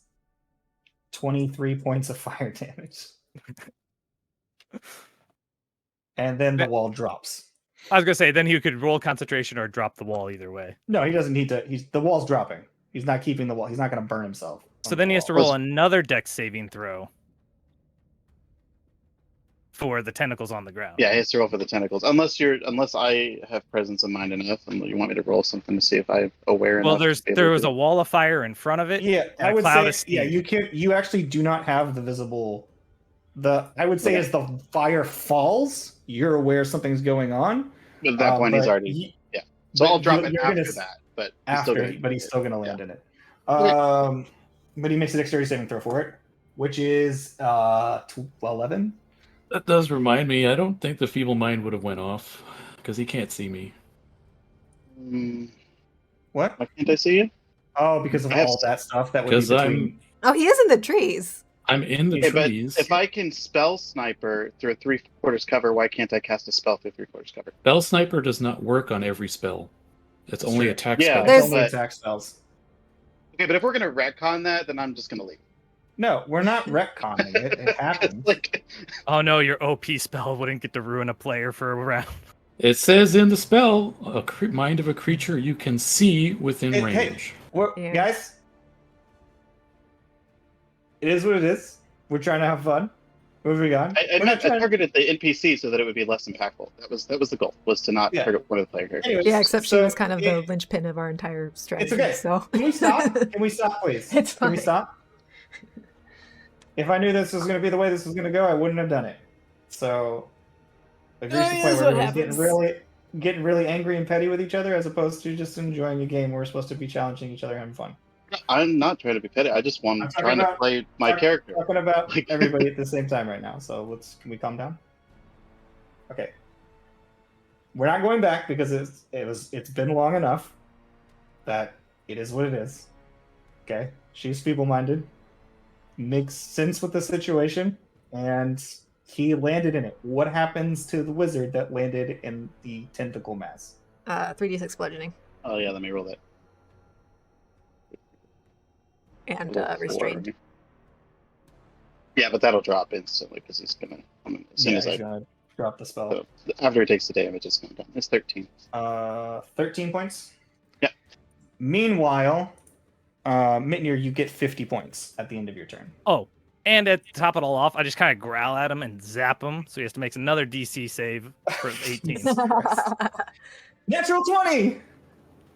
23 points of fire damage. And then the wall drops. I was gonna say then he could roll concentration or drop the wall either way. No, he doesn't need to. The wall's dropping. He's not keeping the wall. He's not going to burn himself. So then he has to roll another dex saving throw for the tentacles on the ground. Yeah, he has to roll for the tentacles. Unless I have presence of mind enough, and you want me to roll something to see if I'm aware enough. Well, there was a wall of fire in front of it. Yeah, and I a would cloud say. of steam. Yeah, you actually do not have the visible. I would say as the fire falls, you're aware something's going on. But at that point, he's already. So I'll drop it after that. But he's still going to land in it. But he makes a dexterity saving throw for it, which is 11. That does remind me. I don't think the feeble mind would have went off because he can't see me. What? Why can't I see you? Oh, because of all that stuff that would be between. Oh, he is in the trees. I'm in the trees. But if I can spell sniper through a 3/4 cover, why can't I cast a spell through 3/4 cover? Spell sniper does not work on every spell. It's only attack spells. It's only attack spells. Okay, but if we're gonna retcon that, then I'm just gonna leave. No, we're not retconning it. It happened. Oh no, your OP spell wouldn't get to ruin a player for a round. It says in the spell, mind of a creature you can see within range. Hey, guys, it is what it is. We're trying to have fun. Moving on. I targeted the NPC so that it would be less impactful. That was the goal, was to not target one of the player characters. Anyways, yeah, except she was kind of the linchpin of our entire strategy. It's okay. So Can we stop? Can we stop, please? It's fine. Can we stop? If I knew this was going to be the way this was going to go, I wouldn't have done it. So, like, here's the point where everybody's getting really angry and petty with each other, as opposed to just enjoying a game where we're supposed to be challenging each other and having fun. I'm not trying to be petty. I just want trying to play my character. Talking about everybody at the same time right now. So can we calm down? Okay. We're not going back because it's been long enough that it is what it is. Okay. She's feeble-minded. Makes sense with the situation, and he landed in it. What happens to the wizard that landed in the tentacle mass? 3d6 bludgeoning. Oh yeah, let me roll that. And restrained. Yeah, but that'll drop instantly because he's gonna. As soon as I drop the spell. So after he takes the damage, it's going down. It's 13. 13 points. Yeah. Meanwhile, Mitnir, you get 50 points at the end of your turn. Oh, and to top it all off, I just kind of growl at him and zap him, so he has to make another DC save for 18. Natural 20.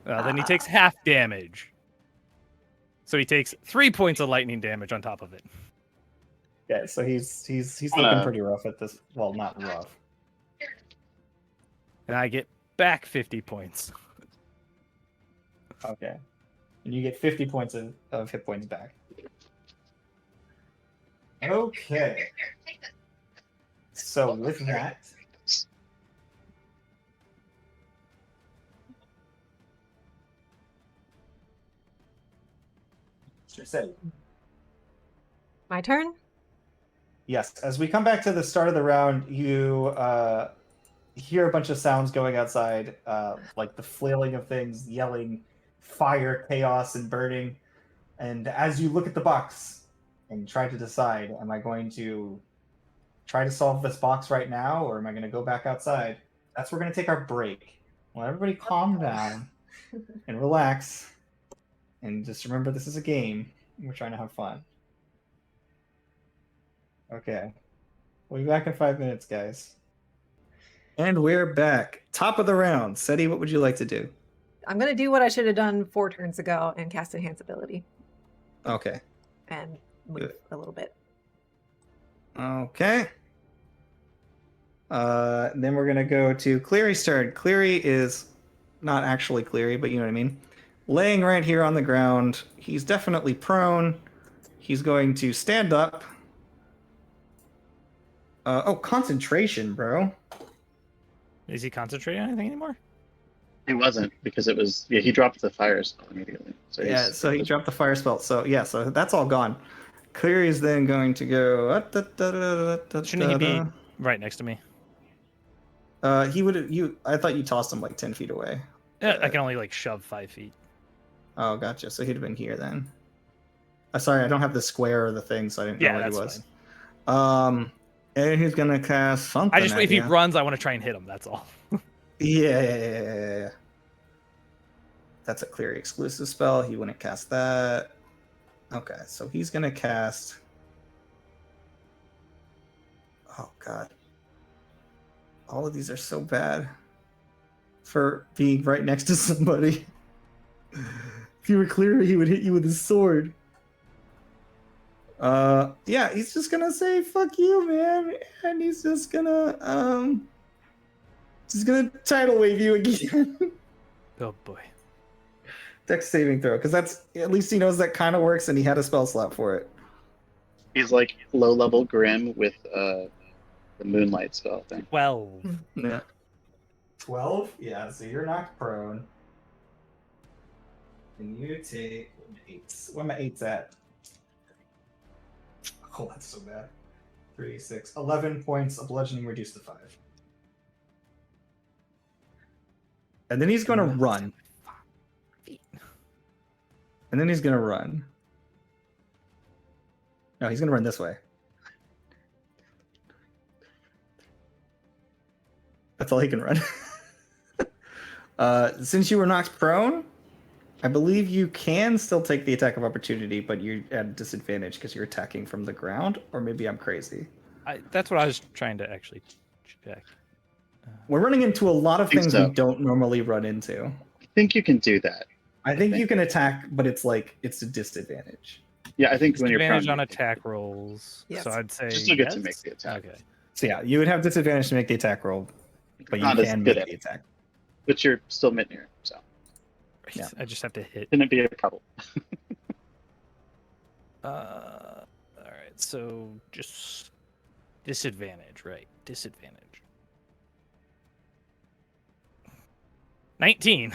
Then he takes half damage. So he takes 3 points of lightning damage on top of it. Yeah, so he's looking pretty rough at this. Well, not rough. And I get back 50 points. Okay. And you get 50 points of hit points back. Okay. So with that, My turn? yes, as we come back to the start of the round, you hear a bunch of sounds going outside, like the flailing of things, yelling, fire, chaos, and burning. And as you look at the box and try to decide, am I going to try to solve this box right now, or am I going to go back outside? That's where we're going to take our break. Well, everybody calm down and relax. And just remember, this is a game. We're trying to have fun. Okay. We'll be back in 5 minutes, guys. And we're back. Top of the round. Seti, what would you like to do? I'm going to do what I should have done 4 turns ago and cast Enhance Ability. Okay. And move a little bit. Okay. Then we're going to go to Cleary's turn. Cleary is not actually Cleary, but you know what I mean. Laying right here on the ground. He's definitely prone. He's going to stand up. Concentration, bro. Is he concentrating on anything anymore? He wasn't because it was he dropped the fire spell immediately. So Yeah, so he dropped the fire spell. So yeah, so that's all gone. Cleary is then going to go. Shouldn't he be right next to me? He would. I thought you tossed him like 10 feet away. Yeah, I can only like shove 5 feet. Oh, gotcha. So he'd have been here then. Sorry, I don't have the square or the thing, so I didn't know where he was. Fine. And he's gonna cast something. If he runs, I want to try and hit him. That's all. Yeah. That's a Cleary exclusive spell. He wouldn't cast that. Okay, so he's gonna cast. Oh God. All of these are so bad for being right next to somebody. If you were Cleary, he would hit you with his sword. Yeah, he's just gonna say "fuck you, man," and he's just gonna tidal wave you again. Oh boy. Dex saving throw, because that's at least he knows that kind of works, and he had a spell slot for it. He's like low level Grim with the Moonlight spell thing. 12. Yeah. 12? Yeah, so you're knocked prone. And you take 8. Where my 8's at? Oh, that's so bad. 3, 6, 11 points of bludgeoning reduced to 5. And then he's gonna run. And then he's gonna run. No, he's gonna run this way. That's all he can run. Since you were knocked prone, I believe you can still take the attack of opportunity, but you're at a disadvantage because you're attacking from the ground, or maybe I'm crazy. That's what I was trying to actually check. We're running into a lot of things so. we don't normally run into. I think you can do that. I think you can attack, but it's a disadvantage. Yeah, I think when you're Disadvantage prone, on attack rolls. Yes. So I'd say just to get to yes? make the attack. Okay. So yeah, you would have disadvantage to make the attack roll, but you Not as can good make at the it. attack. But you're still mid-near, so Right. Yeah. I just have to hit. shouldn't be a problem. All right. So just disadvantage, right? Disadvantage. 19.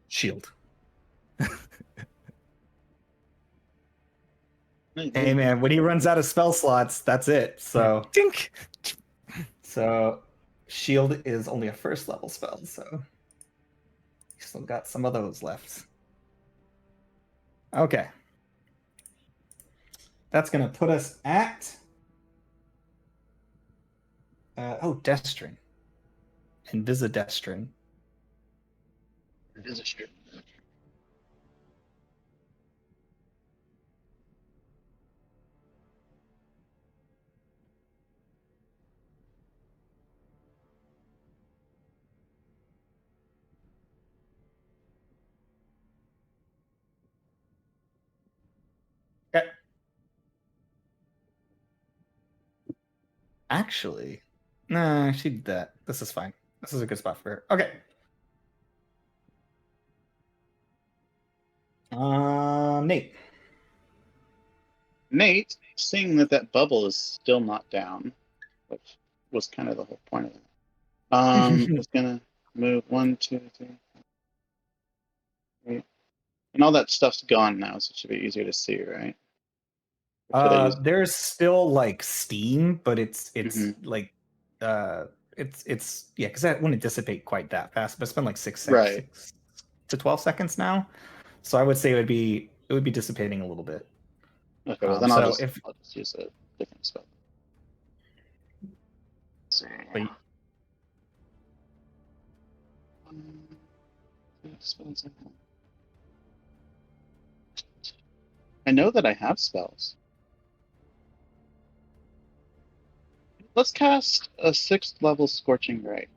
Shield. Hey man, when he runs out of spell slots, that's it. So Dink. shield is only a first level spell, so you still got some of those left. Okay. That's gonna put us at Destrin. Invisidestrin. Is it true? Okay. Actually, nah, she did that. This is fine. This is a good spot for her. Okay. Nate. Nate, seeing that bubble is still not down, which was kind of the whole point of it, is gonna move 1, 2, 3, 4, 8. And all that stuff's gone now, so it should be easier to see, right? Or should I use- There's still like steam, but it's like it's yeah, because that wouldn't dissipate quite that fast. But it's been like 6 Right. to 12 seconds now, so I would say it would be dissipating a little bit. Okay, well then I'll so just use a different spell. Let's see. Wait. I know that I have spells. Let's cast a 6th level Scorching Ray.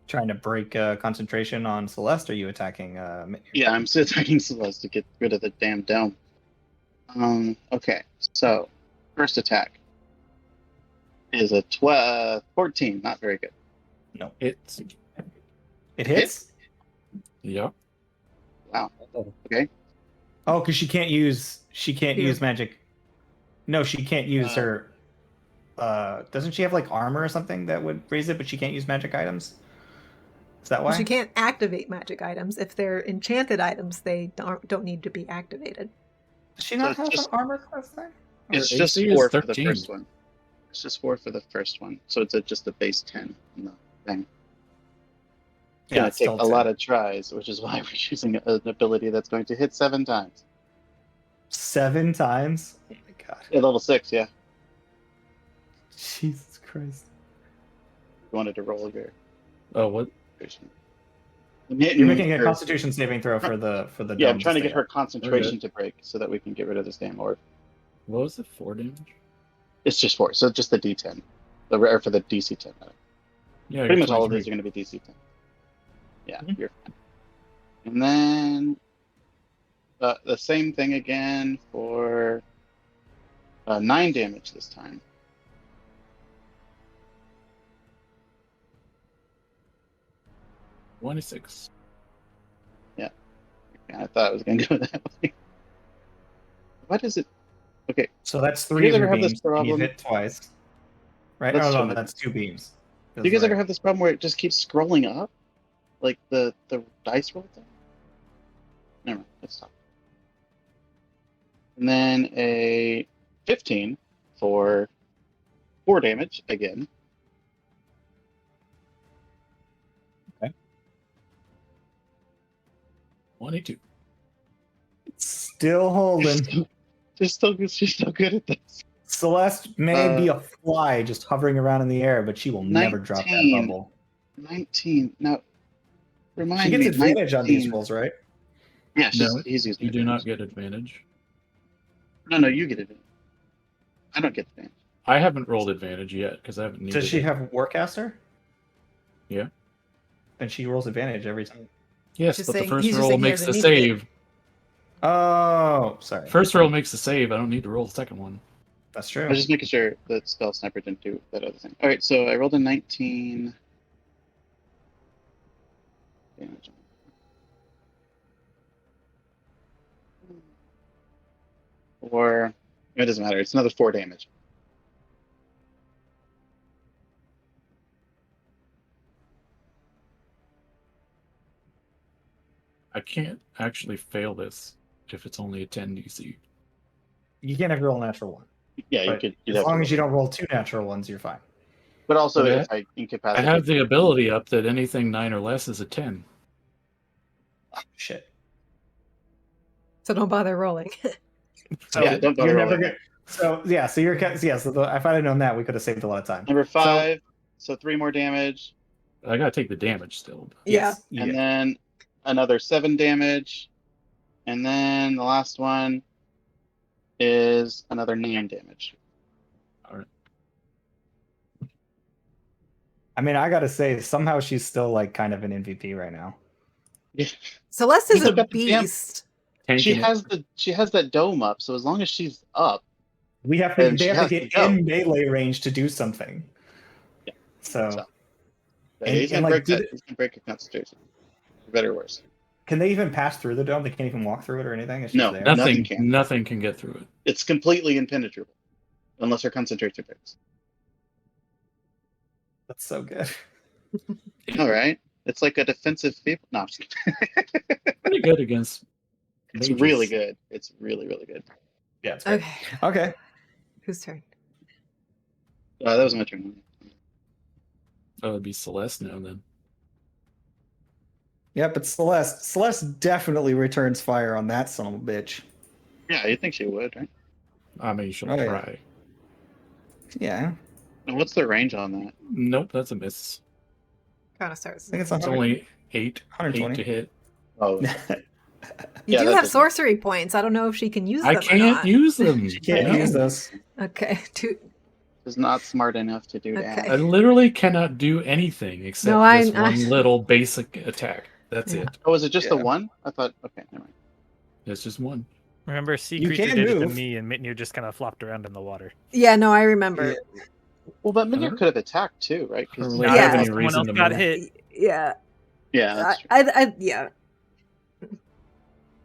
Trying to break concentration on Celeste, or are you attacking? Yeah, I'm still attacking Celeste to get rid of the damn dome. Okay, so first attack is a 14, not very good. No, It's it hits. yeah. Wow. Okay. Oh, because she can't use magic. No, she can't use her. doesn't she have like armor or something that would raise it, but she can't use magic items? Is that why? Well, she can't activate magic items. If they're enchanted items, they don't need to be activated. Does she not So have it's just- an armor class then? It's Her just AC is 4 for the 13. first one. It's just 4 for the first one. So it's just a base 10 in the thing. It's going to it's take still a 10. lot of tries, which is why we're using an ability that's going to hit 7 times. 7 times? Oh my god. At level 6, yeah. Jesus Christ. You wanted to roll your Oh, what? You're making a Constitution saving throw for the Yeah, dome I'm trying to get stay her up. concentration to break so that we can get rid of this damn orb. What was it? 4 damage? It's just 4, so just the D10. Or for the DC 10. Yeah, Pretty you're much all of 23. these are going to be DC 10. Yeah, Mhm. you're fine. And then the same thing again for 9 damage this time. $26. Yeah, I thought it was going to go that way. What is it? Okay, So that's Do 3 you of guys your ever have this beams. You problem? hit twice. Right? That's No, fine. that's 2 beams. do you guys ever have this problem where it just keeps scrolling up? Like the dice roll thing? Never mind, let's stop. And then a 15 for 4 damage again. 22. Still holding. She's still good at this. Celeste may be a fly just hovering around in the air, but she will never drop that 19. bubble. 19. Now, remind She gets me. advantage on these 19. rolls, right? Yeah, No, he's using You do not advantage. get advantage. No, you get advantage. I don't get advantage. I haven't rolled advantage yet because I haven't needed Does she it. have Warcaster? Yeah. Then she rolls advantage every time. Yes, Just but the saying- first he's just roll saying he makes the doesn't need it. save. Oh, sorry. First roll makes the save. I don't need to roll the second one. That's I true. was just making sure that Spell Sniper didn't do that other thing. Alright, so I rolled a 19. Damage. Or, it doesn't matter, it's another 4 damage. I can't actually fail this if it's only a 10 DC. You can't have roll a natural one. Yeah, But you'd as have long to as you roll. don't roll 2 natural ones, you're fine. But also, But if I I incapacitate. have the ability up that anything 9 or less is a 10. Oh, shit. So don't bother rolling. So Yeah, don't bother you're never rolling. gonna. So yeah, so you're if I'd have known that, we could have saved a lot of time. Number 5, so 3 more damage. I gotta take the damage still. Yes, Yeah. you And get- then another 7 damage. And then the last one is another 9 damage. I mean, I gotta say, somehow she's still like kind of an MVP right now. Celeste You is still a got the damn- beast. She Tanking it. has that dome up, so as long as she's up, We have to. And They she have to has get to go. in melee range to do something. Yeah. So, So- And- he's and, gonna like, break that. He's gonna break your concentration. For better or worse. can they even pass through the dome? They can't even walk through it or anything. It's just No. there. Nothing can. Nothing can get through it. It's completely impenetrable, unless her concentration breaks. That's so good. All right, it's like a defensive feeble. No, I'm just kidding. Pretty good against. It's mages. really good. It's really, really good. Yeah, it's great. Okay. Okay. Whose turn? That was my turn. Oh, it'd be Celeste now then. Yeah, but Celeste. Celeste definitely returns fire on that son of a bitch. Yeah, you'd think she would, right? I mean, she'll Oh, yeah. try. Yeah. And what's the range on that? Nope, that's a miss. Kind of starts. I think it's It's only 8 120. to hit. Oh, You Yeah, do that have doesn't- sorcery points. I don't know if she can use I them or can't not. use them. You can't No. use those. Okay. is not smart enough to do Okay. that. I literally cannot do anything except No, I- this one little basic attack. That's Yeah. it. Oh, is it just the Yeah. one? I thought. Okay, never mind. It's just one. Remember, sea You creature can did it to move. me, and Mitnir just kind of flopped around in the water. Yeah, no, I remember. Well, but Minion Huh? could have attacked too, right? 'Cause- Or Not Yeah. if any someone reason else to got move. hit. Yeah. yeah, that's true. Yeah.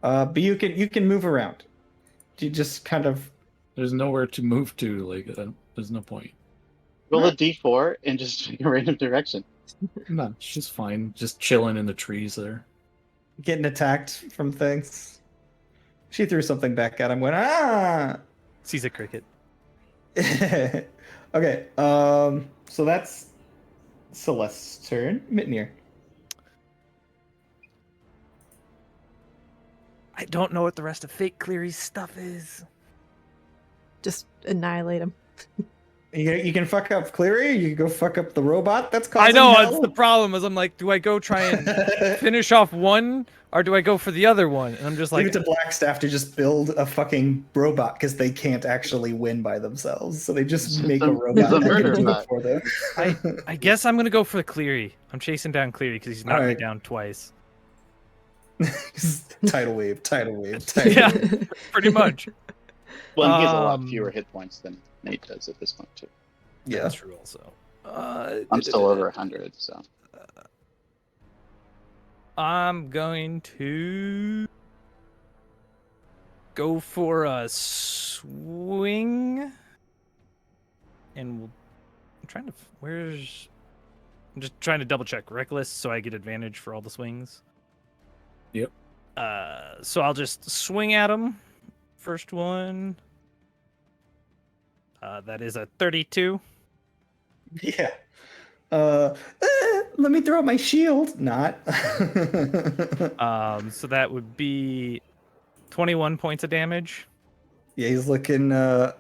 But you can move around. You just kind of. There's nowhere to move to. Like, there's no point. Roll a d4 and just pick a random direction. No, she's fine. Just chilling in the trees there. Getting attacked from things. She threw something back at him. Went ah. Sees a cricket. Okay. So that's Celeste's turn. Mitnir. I don't know what the rest of Fake Cleary's stuff is. Just annihilate him. You can fuck up Cleary. You can go fuck up the robot. That's causing I know, hell. that's the problem. Is I'm like, do I go try and finish off one, or do I go for the other one? And I'm just Leave like, it to Blackstaff to just build a fucking robot because they can't actually win by themselves. So they just make a robot It's a that can murder do it bot. for them. I guess I'm gonna go for Cleary. I'm chasing down Cleary because he's knocked me Alright. down twice. Tidal wave. Yeah, pretty much. Well, and he has a lot Um, fewer hit points than Nate does at this point, too. Yeah. That's true. Also, I'm still over 100, so. I'm going to go for a swing, and I'm trying to. Where's? I'm just trying to double check reckless so I get advantage for all the swings. Yep. So I'll just swing at him. First one. That is a 32. Yeah. Let me throw out my shield. Not. So that would be 21 points of damage. Yeah, he's looking.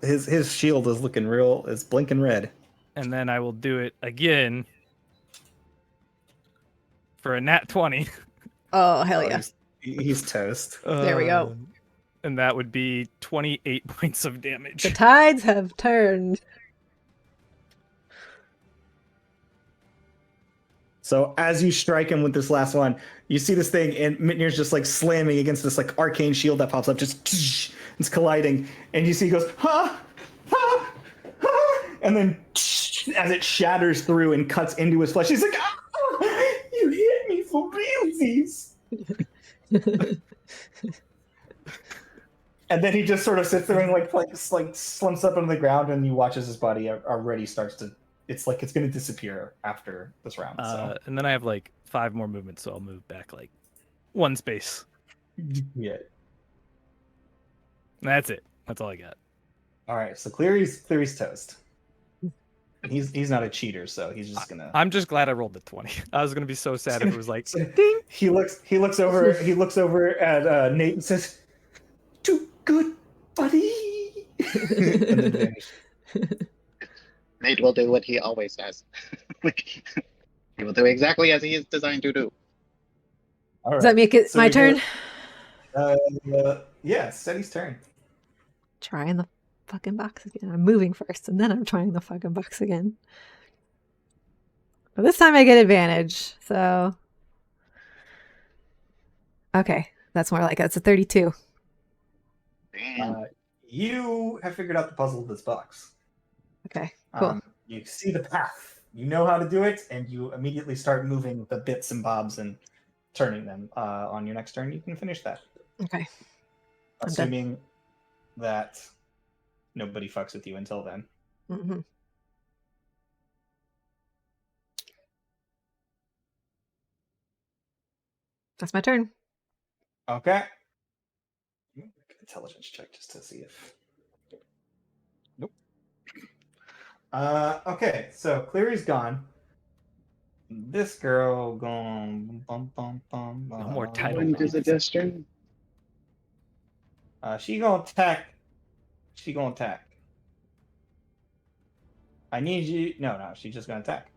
His shield is looking real. It's blinking red. And then I will do it again for a nat 20. Oh, hell yeah. He's toast. There we go. And that would be 28 points of damage. The tides have turned. So as you strike him with this last one, you see this thing, and Mitnir's just like slamming against this like arcane shield that pops up, just it's colliding, and you see he goes, ha, ha, ha, and then as it shatters through and cuts into his flesh, he's like, ah, you hit me for realsies. And then he just sort of sits there and like slumps up on the ground, and you watch as his body already starts to. It's like it's going to disappear after this round. So. And then I have like 5 more movements, so I'll move back like 1 space. Yeah. That's it. That's all I got. All right. So Cleary's toast. He's not a cheater, so he's just gonna. I'm just glad I rolled the 20. I was gonna be so sad if it was like, Ding. He looks over at Nate and says, "Too good, buddy." And then vanishes. Nate will do what he always does. He will do exactly as he is designed to do. All right. Does that make it So my we turn? Yeah, it's Steady's turn. Trying the fucking box again. I'm moving first, and then I'm trying the fucking box again. But this time I get advantage, so... Okay, that's more like it. It's a 32. Damn. You have figured out the puzzle of this box. Okay, cool. You see the path. You know how to do it, and you immediately start moving the bits and bobs and turning them. On your next turn, you can finish that. Okay. I'm done. Assuming that nobody fucks with you until then. Mm-hmm. That's my turn. Okay. Intelligence check just to see if. Nope. Okay, so Cleary's gone. This girl gone. No more tidal When does waves. it gesture? She gonna attack. She gonna attack. I need you. No, she's just gonna attack.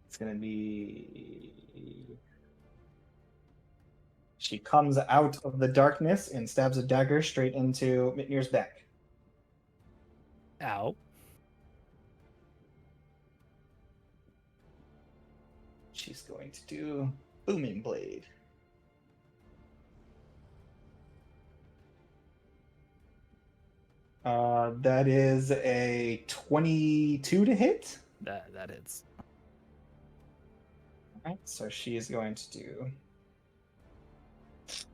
It's gonna be. She comes out of the darkness and stabs a dagger straight into Mitnir's back. Ow. She's going to do Booming Blade. That is a 22 to hit. That hits. Alright, so she is going to do.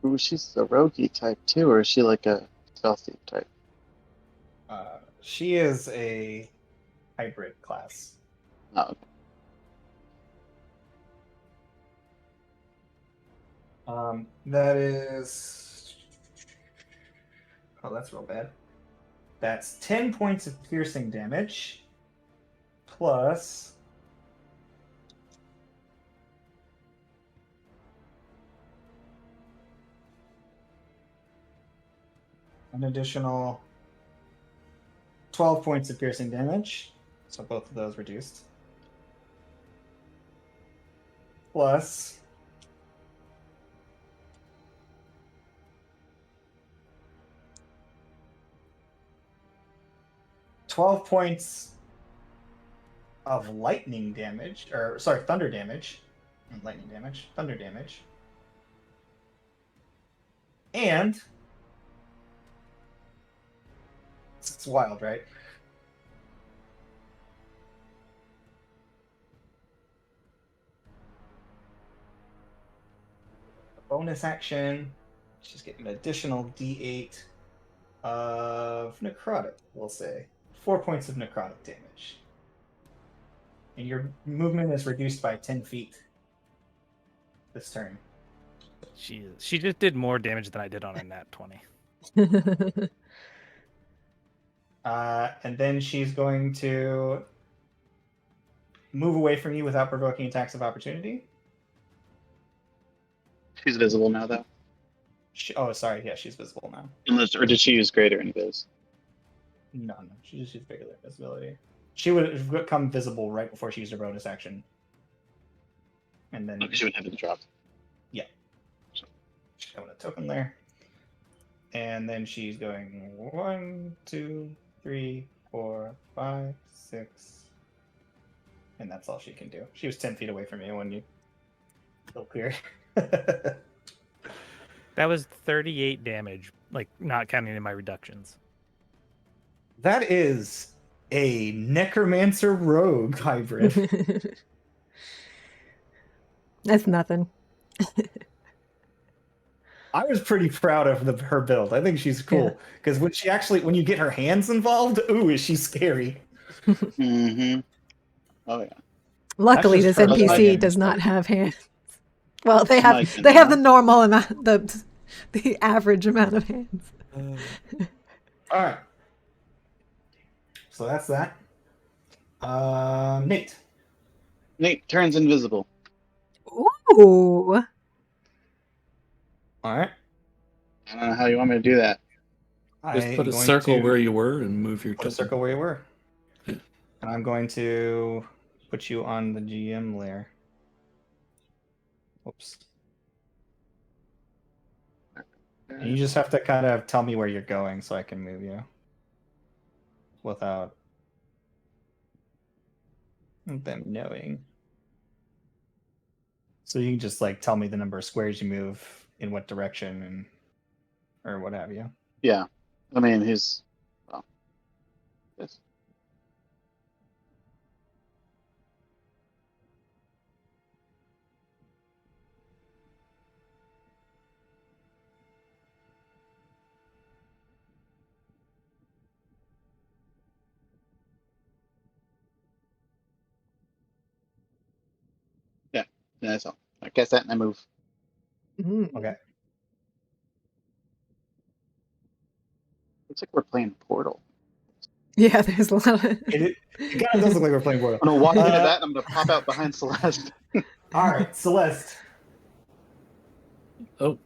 Ooh, she's a roguey type too, or is she like a stealthy type? She is a hybrid class. Oh, okay. That is. Oh, that's real bad. That's 10 points of piercing damage plus. An additional 12 points of piercing damage. So both of those reduced. Plus. $12 points of lightning damage, or sorry, thunder damage. Lightning damage, thunder damage. And it's wild, right? Bonus action, she's getting an additional D8 of necrotic, we'll say. 4 points of necrotic damage. And your movement is reduced by 10 feet this turn. She just did more damage than I did on a nat 20. And then she's going to move away from you without provoking attacks of opportunity. She's visible now, though. Oh, sorry. Yeah, she's visible now. Unless, or did she use greater invis? No, she just used regular visibility. She would have become visible right before she used her bonus action. And then She would have to drop. Yeah. So she's having a token there. And then she's going 1, 2, 3, 4, 5, 6. And that's all she can do. She was 10 feet away from you when you still clear. That was 38 damage, like not counting in my reductions. That is a Necromancer Rogue hybrid. That's nothing. I was pretty proud of her build. I think she's cool because when you get her hands involved, ooh, is she scary? Mm-hmm. Oh yeah. Luckily, That's this just her NPC opinion. does not have hands. Well, they My have the opinion. normal amount, the average amount of hands. All right. So that's that. Nate. Nate turns invisible. Ooh. All right. I don't know how you want me to do that. Just put I'm a going circle to where you were and move your put a token. circle where you were. Yeah. And I'm going to put you on the GM layer. Oops. And you just have to kind of tell me where you're going so I can move you. Without them knowing. So you can just like tell me the number of squares you move in what direction and or what have you. Yeah. I mean, he's. Well, yes. Yeah, that's all. I guess that and I move. Mm. Okay. Looks like we're playing Portal. Yeah, there's a lot of. It kind of does look like we're playing Portal. I'm gonna walk into that and I'm gonna pop out behind Celeste. All right, Celeste. Oh,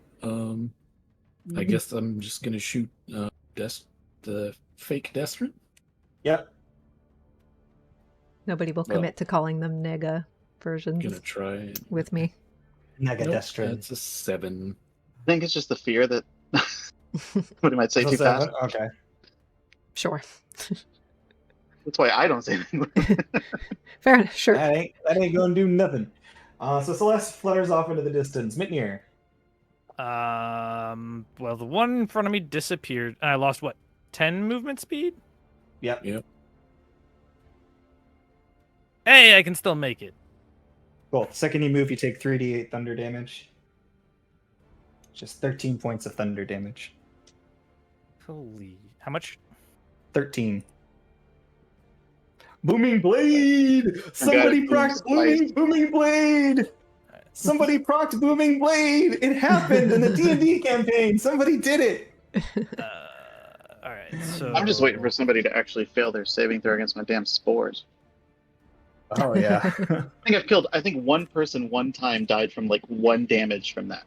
I guess I'm just gonna shoot the fake Destrin. Yep. Nobody will Well, commit to calling them nega versions Gonna try. And... with me. Negadestrin. Nope, that's a 7. I think it's just the fear that somebody might say So too fast. 7? Okay. Sure. That's why I don't say anything. Fair enough. Sure. That ain't gonna do nothing. So Celeste flutters off into the distance. Mitnir. Well, the one in front of me disappeared, and I lost what, 10 movement speed? Yep. Yep. Hey, I can still make it. Cool. Second you move, you take 3d8 thunder damage. Just 13 points of thunder damage. Holy, how much? 13. Booming blade! Somebody Forgot procced booming blade! Somebody procced booming blade! It happened in the D&D campaign. Somebody did it. All right, so I'm just waiting for somebody to actually fail their saving throw against my damn spores. Oh yeah. I think one person one time died from like 1 damage from that.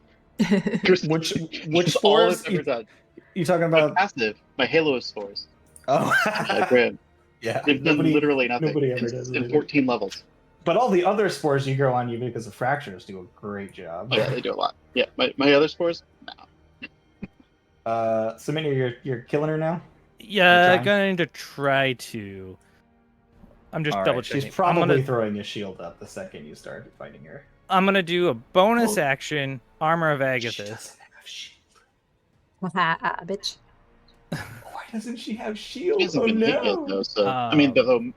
which That's all spores? I've ever done. You talking My about? passive, my Halo spores. Oh, yeah. They've done literally nothing Nobody ever does in it. 14 levels. But all the other spores you grow on you because of fractures do a great job. Oh yeah, they do a lot. Yeah, my other spores? No. Simienne, you're killing her now? yeah, You're going to try to. I'm just All double right, checking. she's probably throwing a shield up the second you start fighting her. I'm gonna do a bonus action, Armor of She Agathis. doesn't have shield. Bitch. Why doesn't she have shield? She hasn't been hit yet though, so I mean,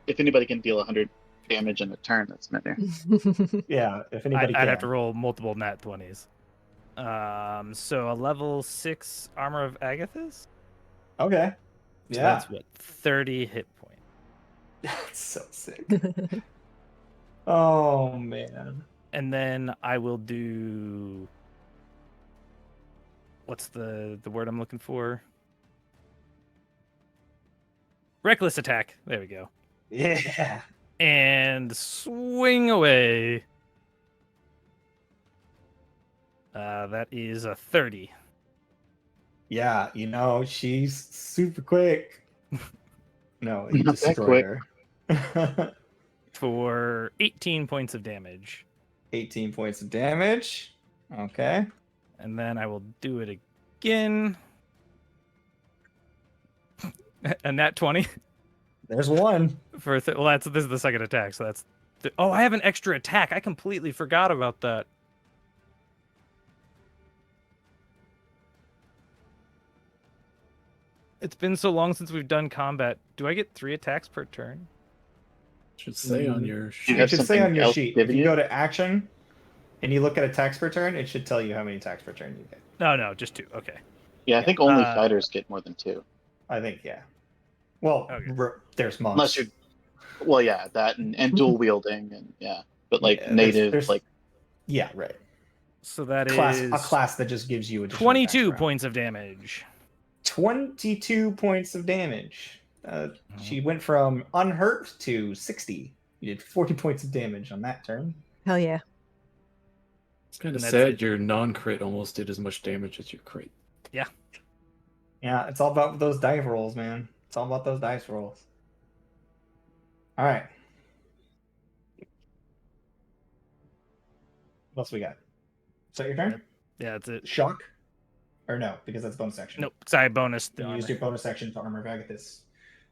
if anybody can deal 100 damage in a turn, that's better. Yeah, if anybody I'd can. have to roll multiple nat 20s. So a level 6 Armor of Agathis. Okay. So Yeah. that's what 30 hit points. That's so sick. Oh man. And then I will do. What's the word I'm looking for? Reckless attack. There we go. Yeah. And swing away. That is a 30. Yeah, she's super quick. No, you Not that destroyed quick. her. For 18 points of damage. 18 points of damage. Okay. And then I will do it again. And that 20 There's one. for this is the second attack, so that's oh, I have an extra attack. I completely forgot about that. It's been so long since we've done combat. Do I get 3 attacks per turn? Should say on your You sheet. It have should say something on your else sheet. If given you you? go to action and you look at attacks per turn, it should tell you how many attacks per turn you get. No, just 2. Okay. Yeah, I think only Uh, fighters get more than 2. I think, yeah. Well, Okay. there's monks. Unless you're, well, yeah, that and dual wielding and yeah, but like Yeah, native, there's- like Yeah, right. So that A is class that just gives you additional 22 background. points of damage. 22 points of damage. She went from unhurt to 60. You did 40 points of damage on that turn. Hell yeah. It's kind of And that's sad it. your non-crit almost did as much damage as your crit. Yeah, it's all about those dice rolls, man. It's all about those dice rolls. All right. What else we got? Is that your turn? Yeah, that's it. Shock? Or no, because that's bonus action. Nope. Sorry, bonus. The You armor. used your bonus action to Armor of Agathis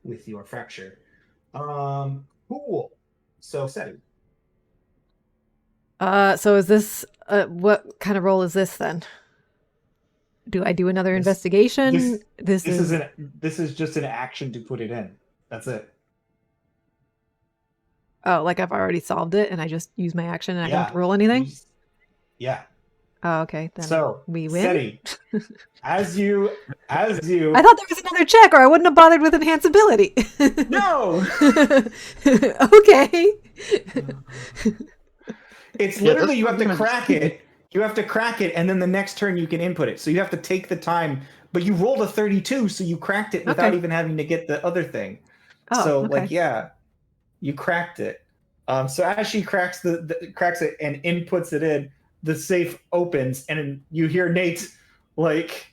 with your fracture. Cool. So, Seti. So is this what kind of role is this then? Do I do another This- investigation? This is just an action to put it in. That's it. Oh, like I've already solved it and I just use my action and I don't have to Yeah. roll anything? Yeah. Oh, okay. Then So we win. Seti, as you I thought there was another check or I wouldn't have bothered with enhanceability. no, Okay. it's Yeah, literally that's you have to what I'm crack it. You have to crack it, and then the next turn you can input it. So you have to take the time. But you rolled a 32, so you cracked it without Okay. even having to get the other thing. Oh, So okay. like yeah, you cracked it. So as she cracks cracks it and inputs it in, the safe opens and you hear Nate like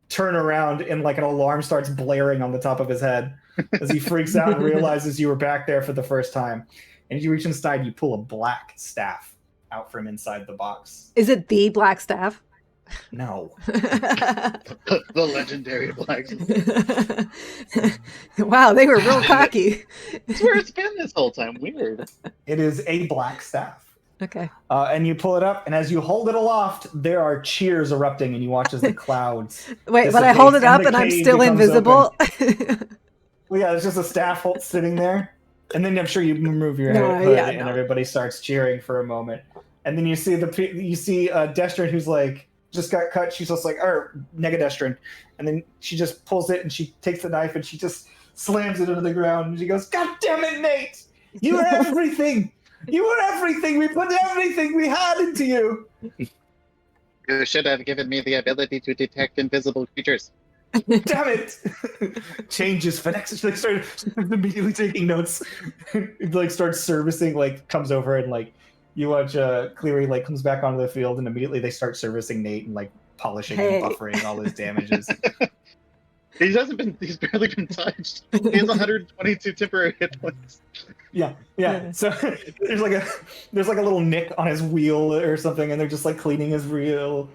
turn around and like an alarm starts blaring on the top of his head as he freaks out and realizes you were back there for the first time. And you reach inside, you pull a black staff out from inside the box. Is it the Blackstaff? No. the legendary black. Wow, they were real cocky. That's where it's been this whole time. Weird. It is a black staff. Okay. And you pull it up, and as you hold it aloft, there are cheers erupting, and you watch as the clouds. Wait, but I hold it dissipates up and and the I'm cave still becomes invisible. Well, yeah, it's just a staff sitting there, and then I'm sure you move your No, hood, yeah, and no. everybody starts cheering for a moment, and then you see Destrin, who's like just got cut. She's just like, Negadestrin, and then she just pulls it and she takes the knife and she just slams it into the ground and she goes, "God damn it, Nate!" You were everything. You were everything. We put everything we had into you. You should have given me the ability to detect invisible creatures. Damn it! Changes FedEx like started immediately taking notes. It like starts servicing, like comes over and like you watch Cleary like comes back onto the field and immediately they start servicing Nate and like polishing Hey. and buffering all his damages. He's barely been touched. He has 122 temporary hit points. Yeah. Yeah. So there's like a little nick on his wheel or something, and they're just like cleaning his wheel.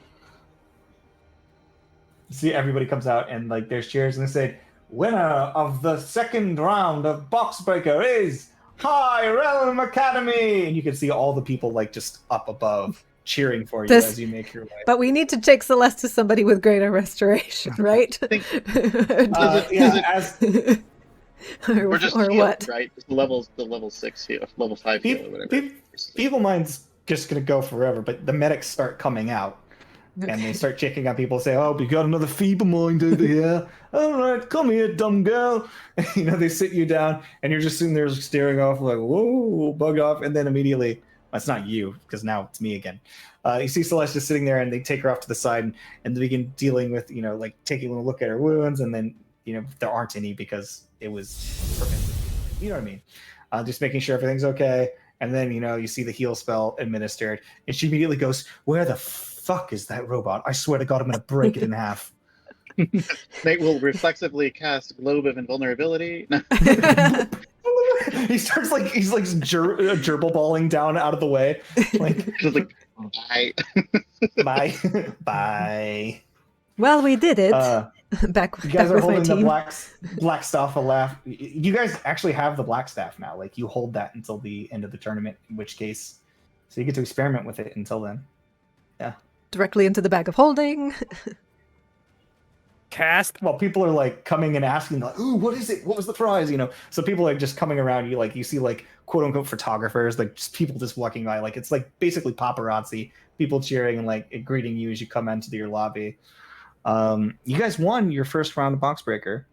See, everybody comes out and like there's cheers and they say, "Winner of the second round of Boxbreaker is High Realm Academy," and you can see all the people like just up above cheering for you This- as you make your way. But we need to take Celeste to somebody with greater restoration, right? As or Or just or heal, what? right? Just the level 6 heal, level 5 heal or whatever. Evil Mind's just gonna go forever, but the medics start coming out. And they start checking on people, say, "Oh, we got another feeble mind over here. All right, come here, dumb girl." You know, they sit you down, and you're just sitting there staring off, like, "Whoa, bug off!" And then immediately, well, it's not you, because now it's me again. You see Celeste just sitting there, and they take her off to the side, and they begin dealing with, you know, like taking a look at her wounds, and then, you know, there aren't any because it was prevented. You know what I mean? Just making sure everything's okay. And then, you know, you see the heal spell administered, and she immediately goes, "Where the fuck is that robot? I swear to God, I'm going to break it in half." Nate will reflexively cast Globe of Invulnerability. He starts like, he's like gerbil balling down out of the way. Like, Just like, bye. bye. Bye. Well, we did it. Back You guys back are with my holding the team. Blackstaff a laugh. You guys actually have the Blackstaff now. Like, you hold that until the end of the tournament, in which case, so you get to experiment with it until then. Directly into the bag of holding. Cast. Well, people are like coming and asking, like, "Ooh, what is it? What was the prize?" You know, so people are just coming around you. Like, you see like quote unquote photographers, like just people just walking by. Like, it's like basically paparazzi, people cheering and like greeting you as you come into your lobby. You guys won your first round of Boxbreaker,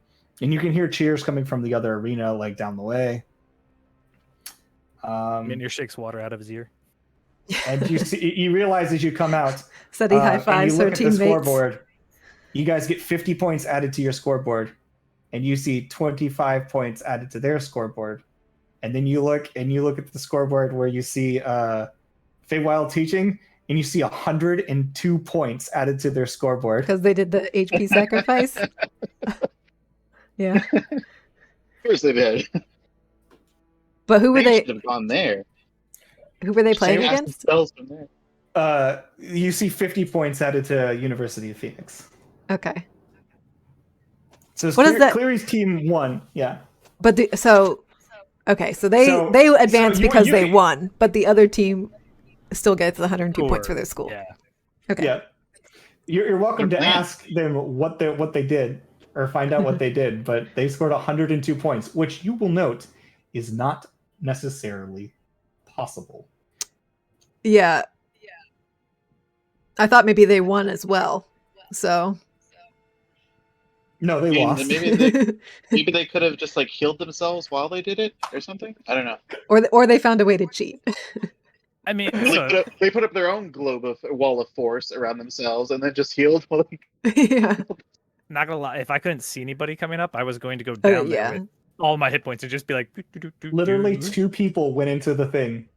and you can hear cheers coming from the other arena, like down the way. Minir shakes water out of his ear. And you realize as you come out, Steady high and fives you for look at the teammates. scoreboard, you guys get 50 points added to your scoreboard, and you see 25 points added to their scoreboard. And then you look at the scoreboard where you see Feywild teaching, and you see 102 points added to their scoreboard. Because they did the HP sacrifice. Yeah. Of course they did. But who were They they? should have gone there. Who were they playing Cast against? spells from there. You see 50 points added to University of Phoenix. Okay. So What is that? Cleary's team won. Yeah. But they So- they advanced you- because you they can- won, but the other team still gets the 102 points for Sure. their school. Yeah. Okay. Yeah. You're welcome to They're playing. ask them what they did or find out what they did, but they scored 102 points, which you will note is not necessarily possible. Yeah. I thought maybe they won as well. So No, they I mean, lost. Maybe they could have just like healed themselves while they did it or something. I don't know. or they found a way to cheat. I mean, They put up their own wall of force around themselves and then just healed. While they... Yeah. not gonna lie, if I couldn't see anybody coming up, I was going to go down there Yeah. with all my hit points and just be like, Literally 2 people went into the thing.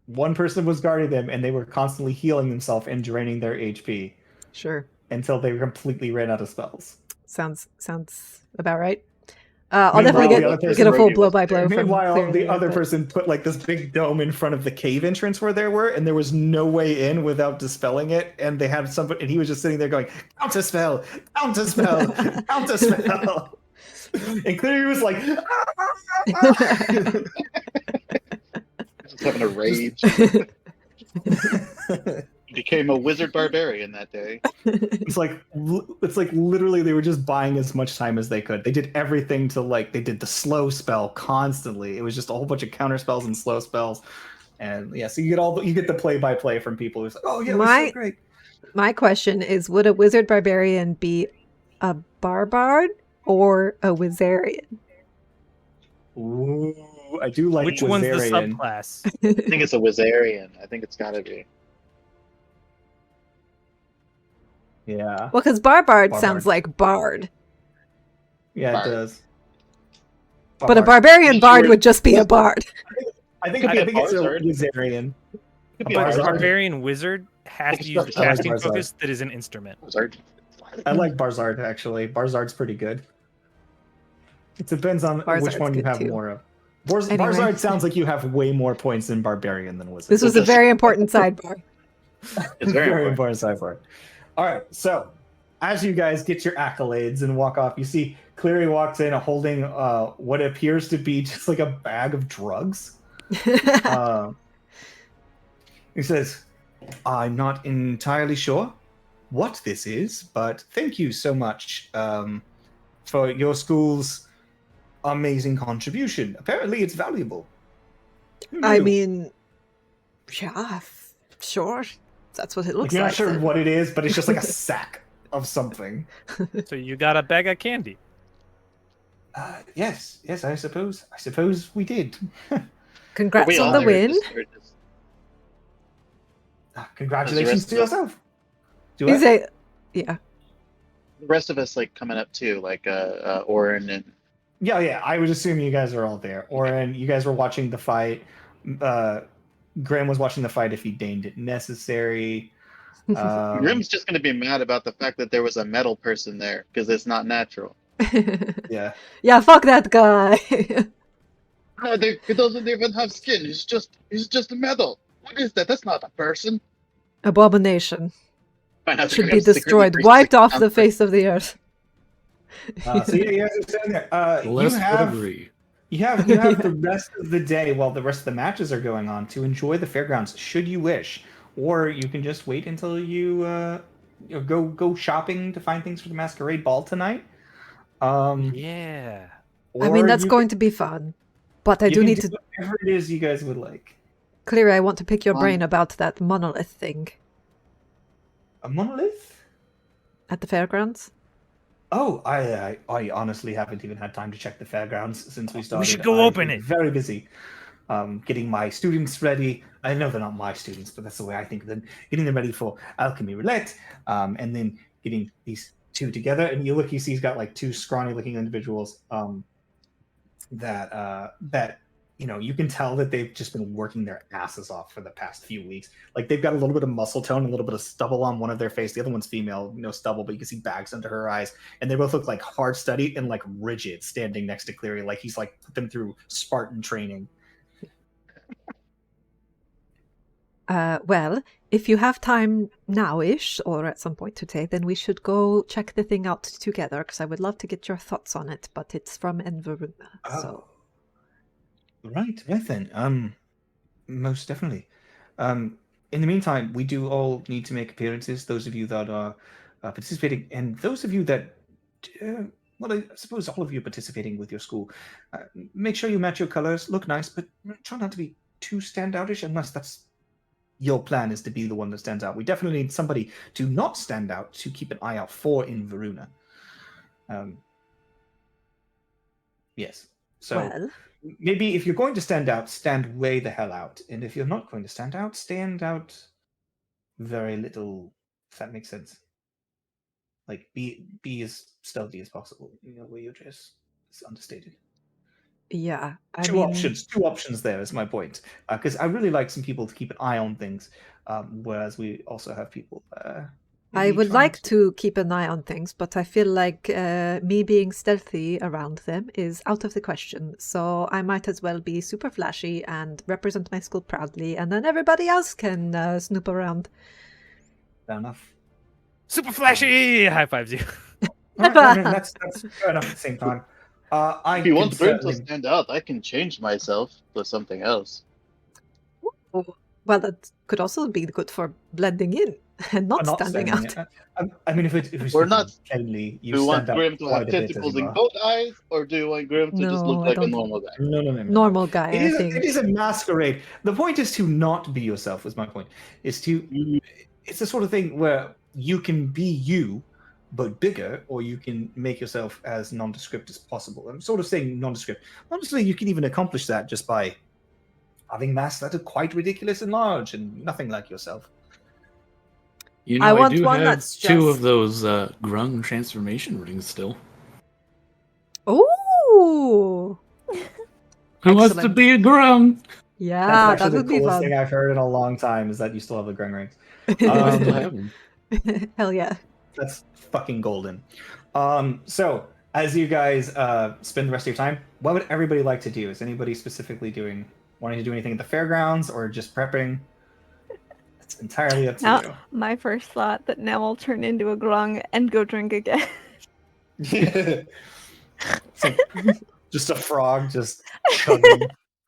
One person was guarding them, and they were constantly healing themselves and draining their HP Sure. until they completely ran out of spells. Sounds about right. I'll Meanwhile, definitely the other get person a full Rogi blow was by there. blow from Meanwhile, clearing the it, other but- person put like this big dome in front of the cave entrance where they were, and there was no way in without dispelling it. And they had somebody, and he was just sitting there going, "Counter spell, counter spell, counter spell." And Cleary was like, Just having a rage. Became a wizard barbarian that day. it's like literally they were just buying as much time as they could. They did everything to like they did the slow spell constantly. It was just a whole bunch of counter spells and slow spells. And yeah, so you get the play by play from people who's like, "Oh yeah, it was so great." My question is, would a wizard barbarian be a barbard or a wizarian? Ooh. do like Which one's the Wizarian. subclass? I think it's a Wizarian. I think it's gotta be. Yeah. Well, because Barbard Barbard. sounds like bard. Yeah, Bard. it does. But a Barbard. barbarian You bard were- would just be a bard. I think Could be a it's a Barzard. Wizarian. Could be A a But a Barzard. barbarian wizard has It's to use the just- I like casting Barzard. focus that is an instrument. Barzard. I like Barzard actually. Barzard's pretty good. It depends on Barzard's which one you good, have too. more of. Anyway. Barzard sounds like you have way more points than Barbarian than Wizard. This was a very important sidebar. It's very important. important sidebar. All right, so as you guys get your accolades and walk off, you see Cleary walks in holding what appears to be just like a bag of drugs. He says, "I'm not entirely sure what this is, but thank you so much for your school's amazing contribution. Apparently, it's valuable." Who I knew? mean, yeah, sure. That's what it looks You're not like. sure then. what it is, but it's just like a sack of something. So you got a bag of candy. Yes, I suppose we did. Congrats We on all the are win. just- Congratulations to the rest of yourself. Do Is I? it? Yeah. The rest of us like coming up too, like Orin and Yeah. I would assume you guys are all there. Orin, you guys were watching the fight. Graham was watching the fight if he deemed it necessary. Grim's just gonna be mad about the fact that there was a metal person there because it's not natural. Yeah. Yeah, fuck that guy. No, he doesn't even have skin. He's just a metal. What is that? That's not a person. Abomination. Find out Should they're be gonna secretly destroyed, freeze wiped the off the country. face of the earth. So yeah, you guys are sitting there. Less agree. You have the rest of the day while the rest of the matches are going on to enjoy the fairgrounds, should you wish, or you can just wait until you go shopping to find things for the masquerade ball tonight. Yeah. I mean, or that's you going to be fun. But I you do can need to... whatever it is you guys would like. Clearly, I want to pick your Um, brain about that monolith thing A monolith? at the fairgrounds. Oh, I honestly haven't even had time to check the fairgrounds since we started. should go I've open been it. Very busy. Getting my students ready. I know they're not my students, but that's the way I think of them. Getting them ready for alchemy roulette, and then getting these two together. And you see he's got like two scrawny-looking individuals. That you can tell that they've just been working their asses off for the past few weeks. Like they've got a little bit of muscle tone, a little bit of stubble on one of their face. The other one's female, no stubble, but you can see bags under her eyes. And they both look like hard studied and like rigid, standing next to Cleary, like he's like put them through Spartan training. Well, if you have time now-ish, or at some point today, then we should go check the thing out together, because I would love to get your thoughts on it, but it's from Enveruna, so... Right then. Most definitely. In the meantime, we do all need to make appearances. Those of you that are participating, and those of you that, well, I suppose all of you participating with your school, make sure you match your colors. Look nice, but try not to be too standoutish, unless that's your plan is to be the one that stands out. We definitely need somebody to not stand out to keep an eye out for in Veruna. Yes. So. Well, Maybe if you're going to stand out, stand way the hell out. And if you're not going to stand out very little, if that makes sense. Like, be as stealthy as possible. Where your dress is understated. yeah, I Two mean... options there is my point. Because I really like some people to keep an eye on things, whereas we also have people... I maybe would trying like to... to keep an eye on things, but I feel like me being stealthy around them is out of the question. So I might as well be super flashy and represent my school proudly, and then everybody else can snoop around. Fair enough. Super flashy! High fives you. All right, I mean, that's fair enough at the same time. If you want Grim to stand out, I can change myself to something else. Oh, well, that could also be good for blending in and not standing out. I mean, if it's We're not- plainly, you Do you stand want out Grim to quite have a bit as tentacles you and are. goat eyes, or do you want Grim to just No, look I like a don't- normal guy? No. Normal guy, It I is, think. it is a masquerade. The point is to not be yourself, is my point. It's the sort of thing where you can be you, but bigger, or you can make yourself as nondescript as possible. I'm sort of saying nondescript. Honestly, you can even accomplish that just by having masks that are quite ridiculous and large and nothing like yourself. You know, I I want do one have that's two just- of those grung transformation rings still. Ooh. Who wants to Excellent. be a grung? Yeah, That's that actually would the be coolest fun. thing I've heard in a long time is that you still have the grung rings. I still Um, have them. Hell yeah. That's fucking golden. So as you guys spend the rest of your time, what would everybody like to do? Is anybody specifically wanting to do anything at the fairgrounds or just prepping? It's entirely up to Now, you. my first thought that now I'll turn into a grung and go drink again. It's like just a frog just chugging.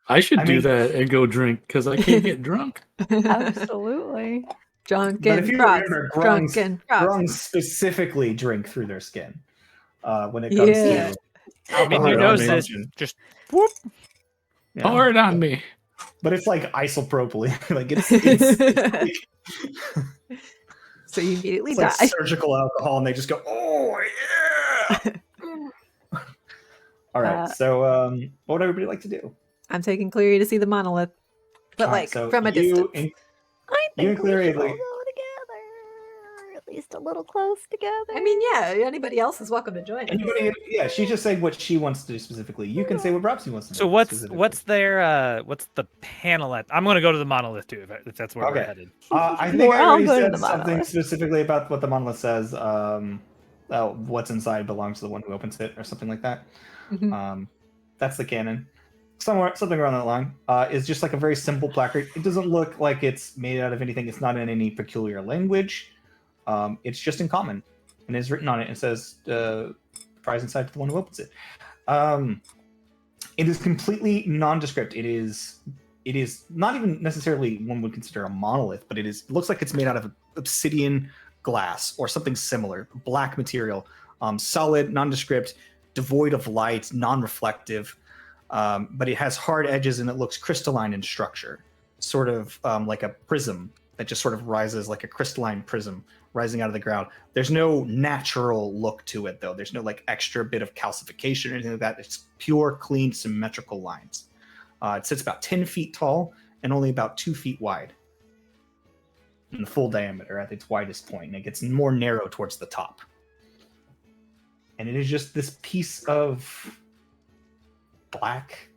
I should I do mean- that and go drink because I can't get drunk. Absolutely. But if Drunken you frogs. remember, Drunken frogs. grungs specifically drink through their skin when it comes Yeah. to I mean, alcohol who knows this? consumption. Just whoop. Yeah. Pour it on me. But it's like isopropylene. Like it's like, So you immediately it's die. like surgical alcohol, and they just go, "Oh yeah!" All right. Uh, So, what would everybody like to do? I'm taking Cleary to see the monolith. But All right, like so from a you distance. and- I You and think we Clary, should all like- go together. Or at least a little close together. I mean, yeah, anybody else is welcome to join us. Anybody? Yeah, she's just saying what she wants to do specifically. You can say what Robsy wants to do. So what's specifically. what's the panel at? I'm gonna go to the monolith too, if that's where we're Okay. headed. I think We're I all already going to said the something monolith. specifically about what the monolith says. What's inside belongs to the one who opens it, or something like that. Mhm. That's the canon. Something around that line. Is just like a very simple placard. It doesn't look like it's made out of anything. It's not in any peculiar language. It's just in common, and it's written on it. It says, "Prize inside to the one who opens it." It is completely nondescript. It is not even necessarily one would consider a monolith, but it looks like it's made out of obsidian glass or something similar, black material, solid, nondescript, devoid of light, non-reflective, but it has hard edges and it looks crystalline in structure, sort of like a prism that just sort of rises like a crystalline prism rising out of the ground. There's no natural look to it, though. There's no like extra bit of calcification or anything like that. It's pure, clean, symmetrical lines. It sits about 10 feet tall and only about 2 feet wide in the full diameter at its widest point, and it gets more narrow towards the top. And it is just this piece of black,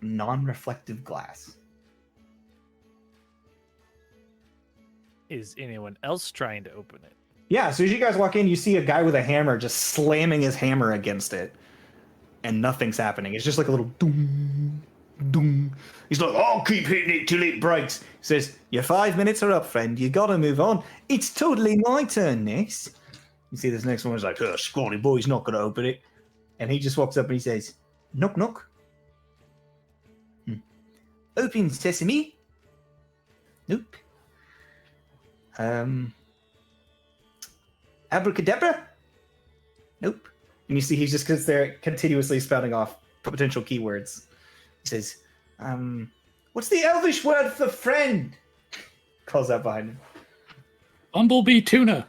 non-reflective glass. Is anyone else trying to open it? Yeah, so as you guys walk in, you see a guy with a hammer just slamming his hammer against it, and nothing's happening. It's just like a little doom, doom. He's like, "I'll keep hitting it till it breaks." He says, "Your 5 minutes are up, friend. You gotta move on. It's totally my turn next." You see this next one is like, "Oh, scrawny boy's not gonna open it." And he just walks up and he says, "Knock, knock. Open sesame." Nope. Abracadabra? Nope. And you see he just sits there continuously spouting off potential keywords. He says, "What's the Elvish word for friend?" Calls out behind him. Bumblebee tuna.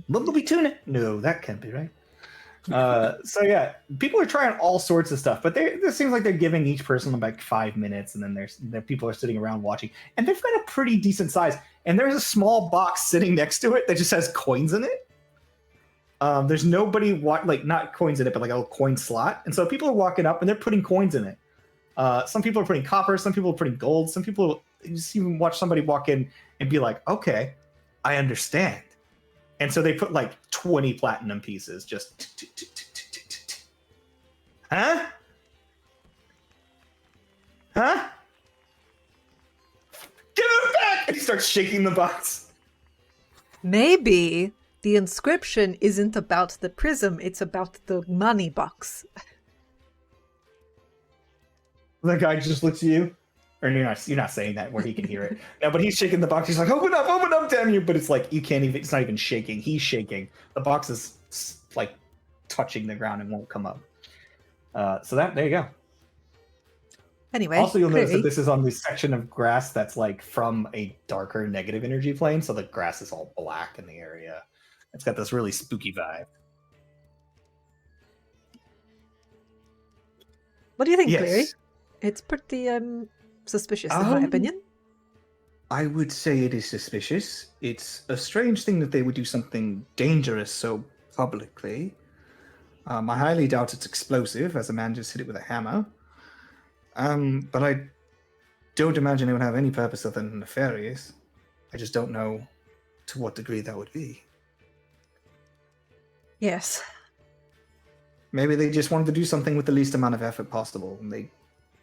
Bumblebee tuna? No, that can't be right. So yeah, people are trying all sorts of stuff, but this seems like they're giving each person like 5 minutes, and then there's people are sitting around watching, and they've got a pretty decent size. And there's a small box sitting next to it that just has coins in it. There's nobody like not coins in it, but like a little coin slot. And so people are walking up and they're putting coins in it. Some people are putting copper, some people are putting gold, some people you just even watch somebody walk in and be like, "Okay, I understand." And so they put like 20 platinum pieces just huh? Huh? Give it back! And he starts shaking the box. Maybe the inscription isn't about the prism, it's about the money box. The guy just looks at you. Or you're not saying that where he can hear it. No, but he's shaking the box. He's like, open up, damn you. But it's like, you can't even, it's not even shaking. He's shaking. The box is like touching the ground and won't come up. So there you go. Anyway, Also, you'll notice that Cleary. this is on the section of grass that's like from a darker negative energy plane. So the grass is all black in the area. It's got this really spooky vibe. What do you think, Yes. Cleary? It's pretty suspicious, in my opinion. I would say it is suspicious. It's a strange thing that they would do something dangerous so publicly. I highly doubt it's explosive, as a man just hit it with a hammer. But I don't imagine it would have any purpose other than nefarious. I just don't know to what degree that would be. Yes. Maybe they just wanted to do something with the least amount of effort possible, and they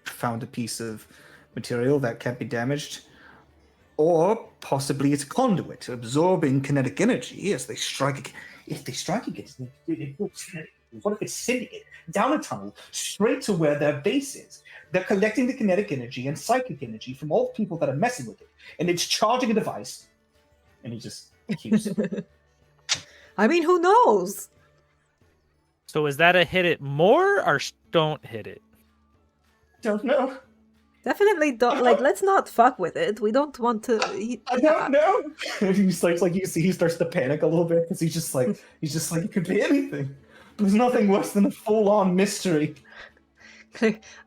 found a piece of material that can't be damaged. Or possibly it's a conduit, absorbing kinetic energy as they strike. If they strike against it, what if it's sending it down a tunnel straight to where their base is? They're collecting the kinetic energy and psychic energy from all the people that are messing with it, and it's charging a device. And he just keeps. I mean, who knows? So is that a hit it more or don't hit it? Don't know. Definitely don't. Like, let's not fuck with it. We don't want to. I don't know. And he starts like you see, he starts to panic a little bit because he's just like it could be anything. There's nothing worse than a full-on mystery.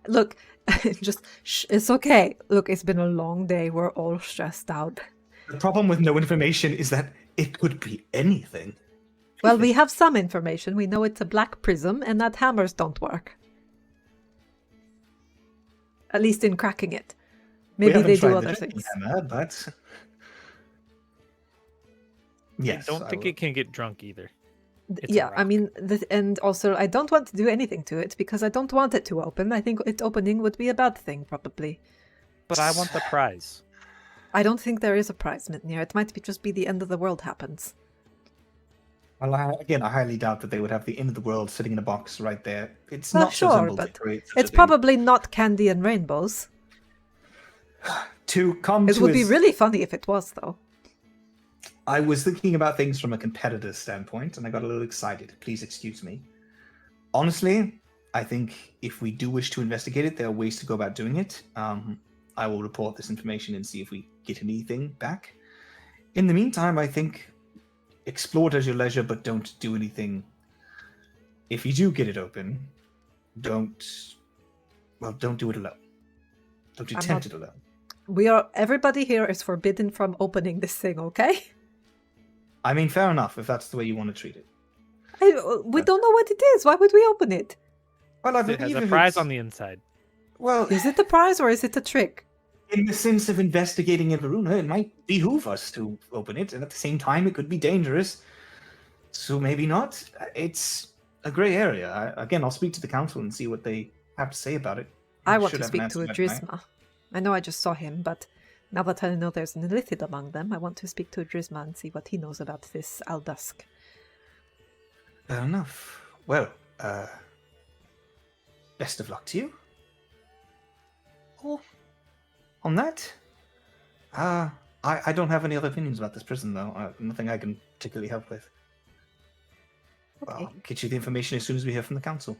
Look, it's okay. Look, it's been a long day. We're all stressed out. The problem with no information is that it could be anything. Well, we have some information. We know it's a black prism and that hammers don't work. At least in cracking it. Maybe they do other things. Hammer, but yes, I don't think it can get drunk either. Yeah, I mean, and also I don't want to do anything to it because I don't want it to open. I think it opening would be a bad thing, probably. But I want the prize. I don't think there is a prize, Mitnir. It might just be the end of the world happens. Well, I highly doubt that they would have the end of the world sitting in a box right there. It's Well, not so sure, simple but to create such it's a thing. probably not candy and rainbows. To come It to would be really funny if it was, though. I was thinking about things from a competitor's standpoint, and I got a little excited. Please excuse me. Honestly, I think if we do wish to investigate it, there are ways to go about doing it. I will report this information and see if we get anything back. In the meantime, I think explore it at your leisure, but don't do anything. If you do get it open, don't do it alone. Don't attempt it alone. Everybody here is forbidden from opening this thing, okay? I mean, fair enough, if that's the way you want to treat it. We don't know what it is. Why would we open it? Well, I It has believe a if prize it's- on the inside. Well, Is it a prize or is it a trick? in the sense of investigating in Varuna, it might behoove us to open it, and at the same time, it could be dangerous. So maybe not. It's a gray area. Again, I'll speak to the council and see what they have to say about it. I want should to have an speak to answer a by tonight. Drisma. I know I just saw him, but now that I know there's an illithid among them, I want to speak to a Drisma and see what he knows about this Aldusk. Fair enough. Well, best of luck to you. Oh, on that, I don't have any other opinions about this prison, though. Nothing I can particularly help with. Okay. I'll get you the information as soon as we hear from the council.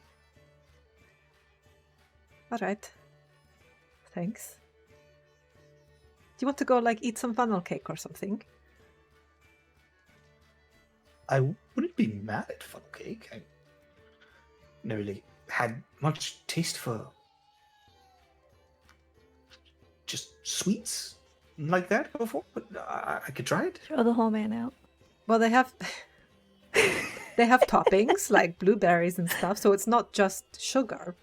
All right. Thanks. Do you want to go, eat some funnel cake or something? I wouldn't be mad at funnel cake. I never really had much taste for just sweets like that before, but I could try it. Throw the whole man out. Well, they have they have toppings like blueberries and stuff, so it's not just sugar.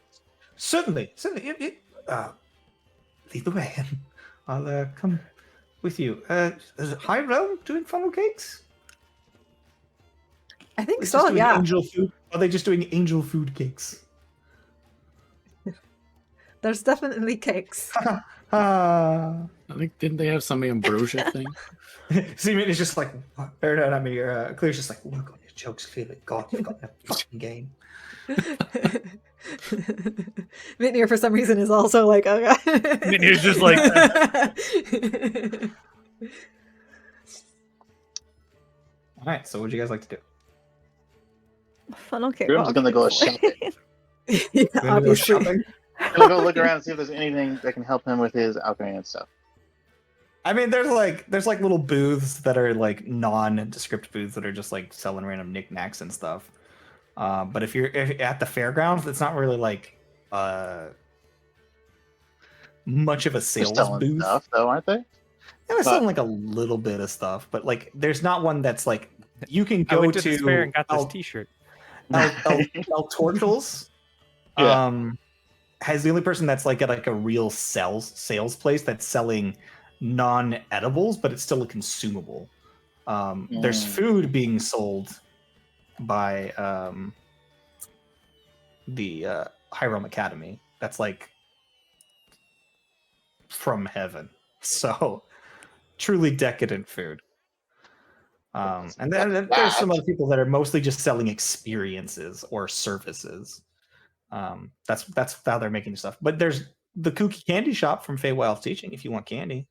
Certainly. Lead the way, and I'll come with you. Is High Realm doing funnel cakes? I think It's so, just doing yeah. Angel food. Are they just doing angel food cakes? There's definitely cakes. Ah. I think, didn't they have some ambrosia thing? Simienne is just like, or no, I mean, Clear's just like, work on your jokes, clearly. God, you've got no fucking game. Mitnir, for some reason, is also like, oh god. Mitnir's just like, All right, so what would you guys like to do? Funnel cake. Groom's gonna go shopping. Yeah, We're gonna go obviously. shopping? Gonna go look around and see if there's anything that can help him with his alchemy and stuff. I mean, there's like little booths that are like nondescript booths that are just like selling random knickknacks and stuff. But if you're at the fairgrounds, it's not really like much of a They're sales selling booth. stuff, though, aren't they? Yeah, they're selling like a little bit of stuff, but like there's not one that's like you can I go went to this fair and got this El, T-shirt. El Tortles. Yeah. Has the only person that's like at like a real sales place that's selling non-edibles, but it's still a consumable. There's food being sold by the High Realm Academy. That's like from heaven. So truly decadent food. And then there's some other people that are mostly just selling experiences or services. That's how they're making stuff. But there's the Kooky Candy Shop from Feywild's Teaching if you want candy.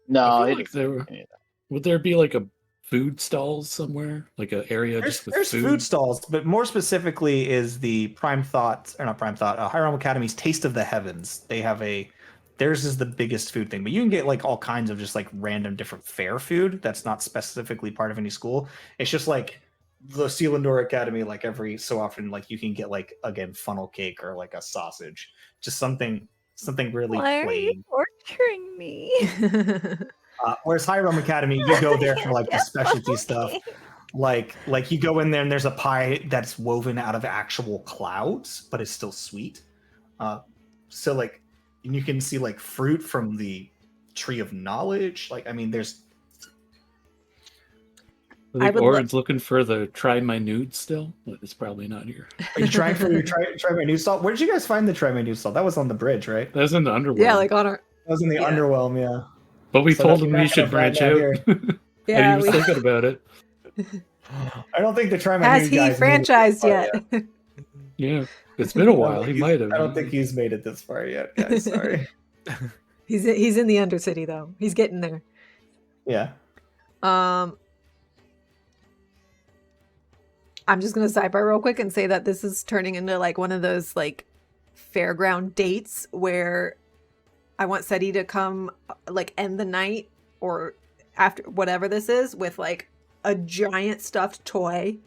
No, I I feel like didn't. would there be like a food stalls somewhere, like an area just with There's food? food stalls, but more specifically is the Prime Thought, or not Prime Thought, High Realm Academy's Taste of the Heavens. They have theirs is the biggest food thing, but you can get like all kinds of just like random different fair food that's not specifically part of any school. It's just like the Selindor Academy, like every so often, like you can get like again funnel cake or like a sausage, just something really Why are you plain. torturing me? Whereas High Realm Academy, you go there for like the Yes, specialty stuff. okay. Like you go in there and there's a pie that's woven out of actual clouds, but it's still sweet. So like you can see like fruit from the tree of knowledge. Like I mean, there's. I think Orin's looking for the try my nude still, but it's probably not here. Are you trying for your try my new salt? Where did you guys find the try my new salt? That was on the bridge, right? That was in the underworld. Yeah, like on our. That was in the underwhelm, yeah. But we So told that's him not he should gonna find branch that out. here. Yeah, And he was we- thinking about it. I don't think the try my Has new he guys made it this franchised far yet? Yeah, it's been a while. He might have. I don't think he's made it this far yet, guys. Sorry. He's in the Undercity though. He's getting there. Yeah. I'm just gonna sidebar real quick and say that this is turning into like one of those like fairground dates where I want Seti to come like end the night or after whatever this is with like a giant stuffed toy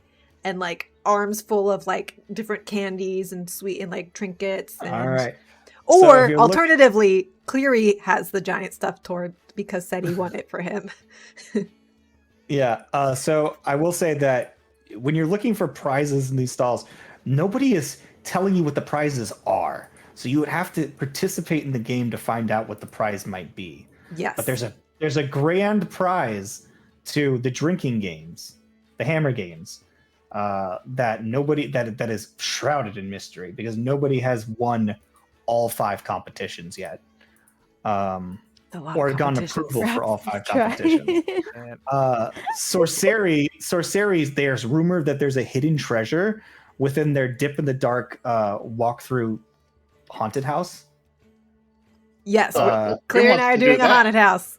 and like arms full of like different candies and sweet and like trinkets and All right. So if or you're alternatively Cleary has the giant stuffed toy because Seti won it for him. Yeah. So I will say that when you're looking for prizes in these stalls, nobody is telling you what the prizes are. So you would have to participate in the game to find out what the prize might be. Yes. But there's a grand prize to the drinking games, the hammer games, that nobody that is shrouded in mystery because nobody has won all 5 competitions yet. Or gotten approval for all 5 competitions. Sorceries, there's rumor that there's a hidden treasure within their dip in the dark walkthrough haunted house. Yes, Who Cleary and wants I are to do doing a that? haunted house.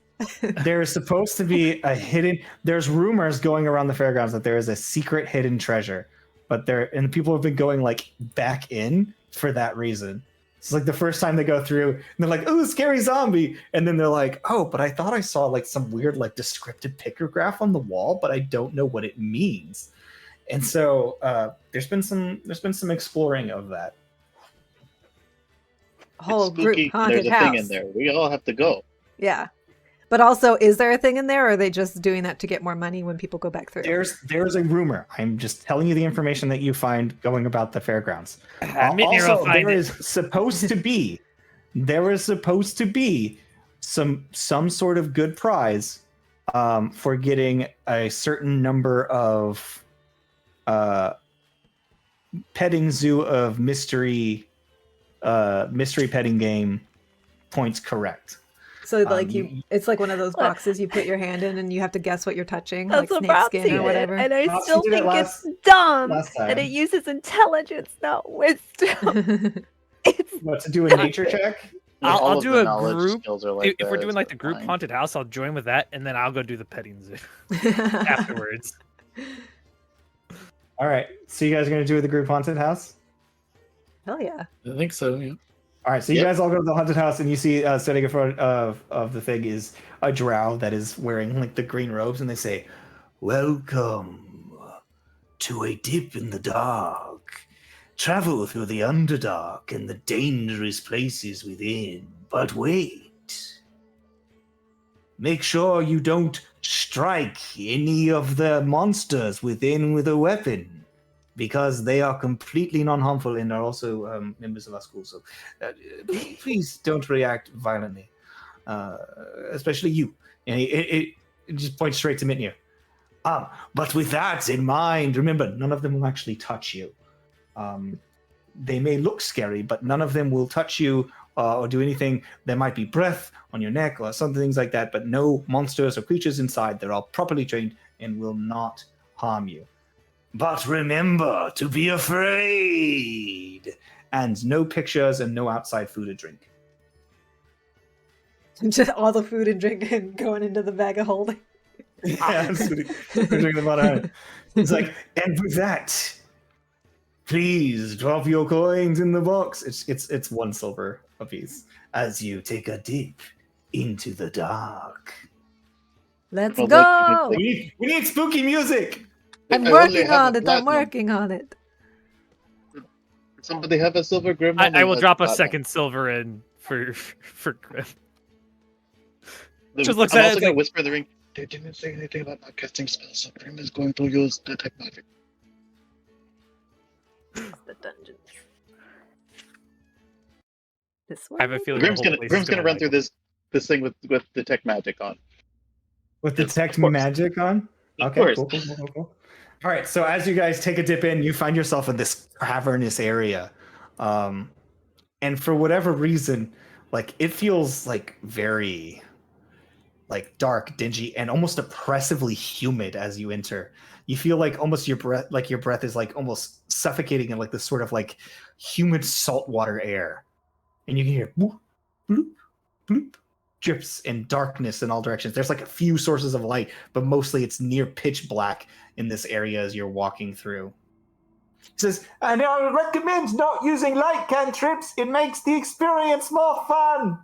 There is supposed to be a hidden. There's rumors going around the fairgrounds that there is a secret hidden treasure, but people have been going like back in for that reason. It's like the first time they go through and they're like, "Oh, scary zombie," and then they're like, "Oh, but I thought I saw like some weird like descriptive pictograph on the wall, but I don't know what it means." And so there's been some exploring of that. Whole It's spooky. group haunted There's a house. thing in there. We all have to go. Yeah. But also, is there a thing in there, or are they just doing that to get more money when people go back through? There's a rumor. I'm just telling you the information that you find going about the fairgrounds. Mitnir will find there it. is supposed to be some sort of good prize for getting a certain number of petting zoo of mystery petting game points correct. So like it's like one of those boxes you put your hand in and you have to guess what you're touching, That's like what snake Bobsy skin or did, whatever. and I Bobsy still did it think last it's dumb, time. and it uses intelligence, not wisdom. It's What, to do a nature check? All I'll of do the a knowledge group. skills are like If we're that, doing it's like the group fine. haunted house, I'll join with that, and then I'll go do the petting zoo afterwards. All right. So you guys are gonna do the group haunted house? Hell yeah. I think so. Yeah. All right, so you Yep. guys all go to the haunted house, and you see sitting in front of the thing is a drow that is wearing like the green robes, and they say, "Welcome to a dip in the dark. Travel through the underdark and the dangerous places within. But wait. Make sure you don't strike any of the monsters within with a weapon, because they are completely non-harmful and are also members of our school. So please don't react violently, especially you." And it just points straight to Mitnir. But with that in mind, remember, none of them will actually touch you. They may look scary, but none of them will touch you or do anything. There might be breath on your neck or some things like that, but no monsters or creatures inside. They're all properly trained and will not harm you. But remember to be afraid. And no pictures and no outside food or drink. Just all the food and drink and going into the bag of holding. Yeah, drinking the water. It's like, and with that, please drop your coins in the box. It's 1 silver a piece as you take a dip into the dark. Let's Well, go! We need spooky music. I'm I only working have on a it. I'm platinum. working on it. Somebody have a silver grim? I will Only drop a platinum. second silver in for Grim. The- Just looks I'm at it, also it's gonna like- whisper in the ring. They didn't say anything about not casting spells, so Grim is going to use detect magic. The dungeons. This one. I have a feeling Grim's the whole gonna place Grim's is gonna gonna run through this thing with detect magic on. With Yes, detect of course. magic on? Of Okay, course. cool. All right, so as you guys take a dip in, you find yourself in this cavernous area. And for whatever reason, like it feels like very like dark, dingy, and almost oppressively humid as you enter. You feel like almost your breath is like almost suffocating in like this sort of like humid saltwater air. And you can hear bloop, bloop, bloop, drips and darkness in all directions. There's like a few sources of light, but mostly it's near pitch black in this area as you're walking through. It says, "And I recommend not using light cantrips. It makes the experience more fun."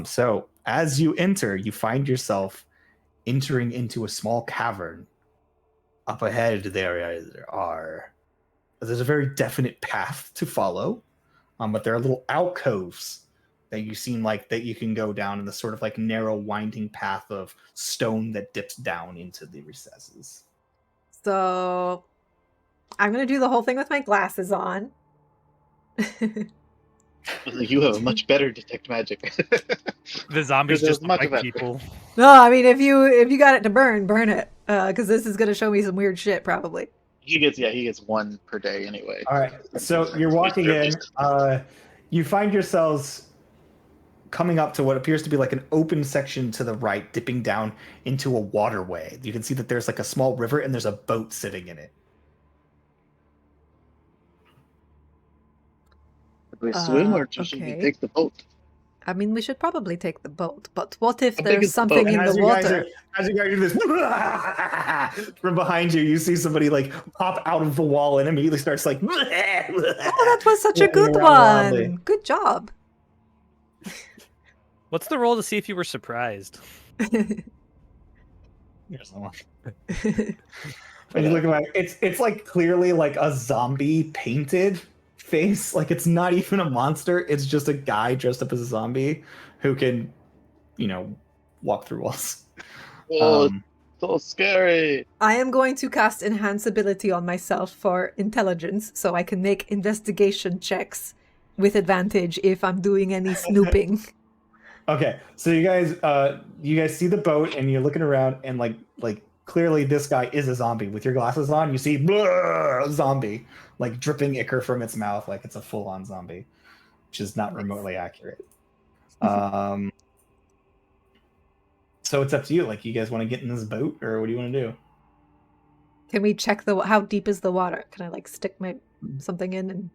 So as you enter, you find yourself entering into a small cavern. Up ahead, there's a very definite path to follow, but there are little alcoves that you seem like that you can go down in the sort of like narrow, winding path of stone that dips down into the recesses. So I'm gonna do the whole thing with my glasses on. You have a much better detect magic. The zombies There's just look much like of it. people. No, I mean if you got it to burn it. Because this is gonna show me some weird shit probably. he gets 1 per day anyway. All right, so you're walking in. You find yourselves coming up to what appears to be like an open section to the right, dipping down into a waterway. You can see that there's like a small river and there's a boat sitting in it. Should we swim or should we okay. take the boat? I mean we should probably take the boat, but what if How big there's is the boat? something And in as the you guys water? as you guys do this, from behind you, you see somebody like pop out of the wall and immediately starts like. Oh, that was such a walking good around one. wildly. Good job. What's the roll to see if you were surprised? Here's the one. When you look at it, it's like clearly like a zombie painted face. Like it's not even a monster. It's just a guy dressed up as a zombie who can, walk through walls. Oh, so scary. I am going to cast enhance ability on myself for intelligence, so I can make investigation checks with advantage if I'm doing any snooping. Okay, so you guys see the boat and you're looking around and like clearly this guy is a zombie. With your glasses on, you see zombie like dripping ichor from its mouth, like it's a full-on zombie, which is not remotely accurate. So it's up to you. Like, you guys want to get in this boat, or what do you want to do? Can we check how deep is the water? Can I like stick my something in and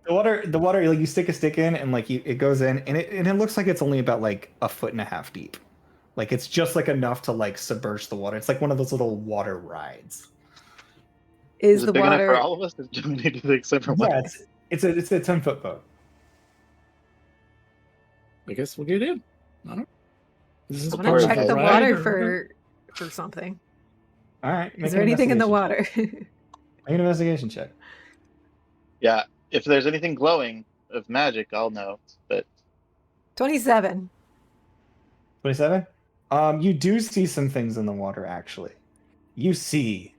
The water, like you stick a stick in and like it goes in, and it looks like it's only about like 1.5 feet deep. Like it's just like enough to like submerge the water. It's like one of those little water rides. Is it the big enough for water? all of us? Or do we need to take separate Yeah, ones? it's a 10-foot boat. I guess we'll get in. I don't know. This is I'm a gonna part of check the ride water or- for something. All right. Is there anything in the water? Make an investigation check. Yeah. If there's anything glowing of magic, I'll know. But 27. 27. You do see some things in the water. Actually, you see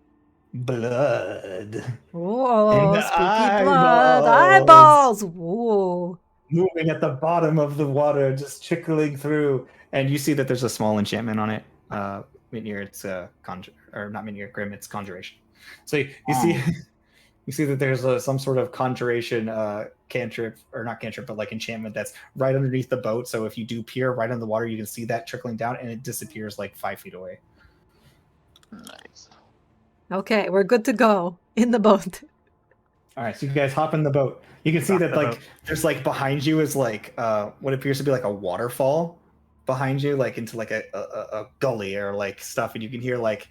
blood. Whoa, And spooky blood. Eyeballs. Whoa. Moving at the bottom of the water, just trickling through, and you see that there's a small enchantment on it. Minier, it's or not Minier, Grim, it's conjuration. So you see, you see that there's some sort of conjuration cantrip, or not cantrip, but like enchantment that's right underneath the boat. So if you do peer right in the water, you can see that trickling down, and it disappears like 5 feet away. nice. Okay, we're good to go in the boat. All right, so you guys hop in the boat. You can see Rock that the like boat. there's like behind you is like what appears to be like a waterfall behind you, like into like a gully or like stuff, and you can hear like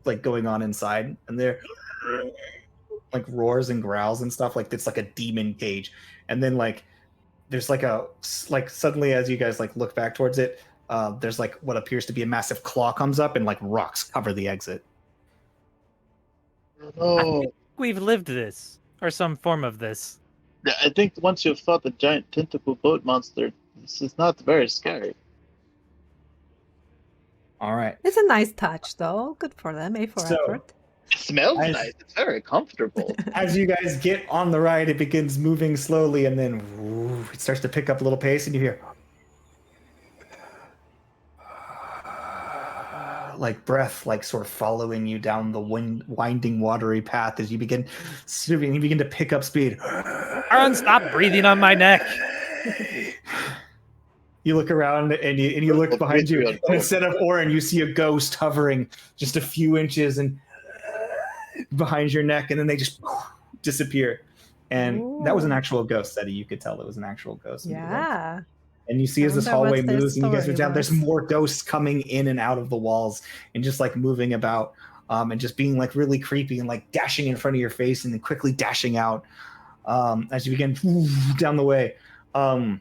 like going on inside, and there like roars and growls and stuff, like it's like a demon cage. And then like there's like suddenly as you guys like look back towards it, there's like what appears to be a massive claw comes up and like rocks cover the exit. Oh, We've lived this, or some form of this. yeah, I think once you've fought the giant tentacle boat monster, this is not very scary. All right. It's a nice touch, though. Good for them. A for So- effort. It smells As- nice. It's very comfortable. As you guys get on the ride, it begins moving slowly, and then it starts to pick up a little pace, and you hear like breath, like sort of following you down the winding, watery path as you begin to pick up speed. Aaron, stop breathing on my neck. You look around and you look behind you, and instead of Orin, you see a ghost hovering just a few inches and behind your neck, and then they just disappear. And that was an Ooh. actual ghost, Eddie. You could tell it was an actual ghost. Yeah. And you see I as this wonder hallway what their moves and you guys are story down, there's was. more ghosts coming in and out of the walls and just like moving about and just being like really creepy and like dashing in front of your face and then quickly dashing out as you begin down the way. And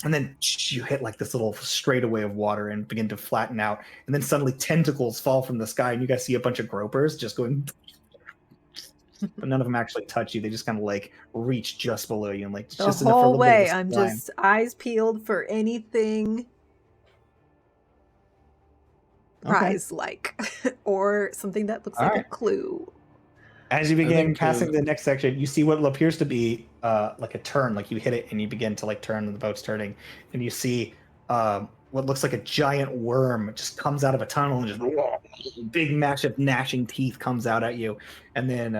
then you hit like this little straightaway of water and begin to flatten out. And then suddenly tentacles fall from the sky and you guys see a bunch of gropers just going. But none of them actually touch you. They just kind of like reach just below you and like The just enough for a whole little bit of way, a I'm slime. just eyes peeled for anything Okay. prize-like, or something that looks All like right. a clue. As you begin think, passing the next section, you see what appears to be like a turn. Like you hit it and you begin to like turn, and the boat's turning, and you see what looks like a giant worm just comes out of a tunnel and just big, massive, gnashing teeth comes out at you, and then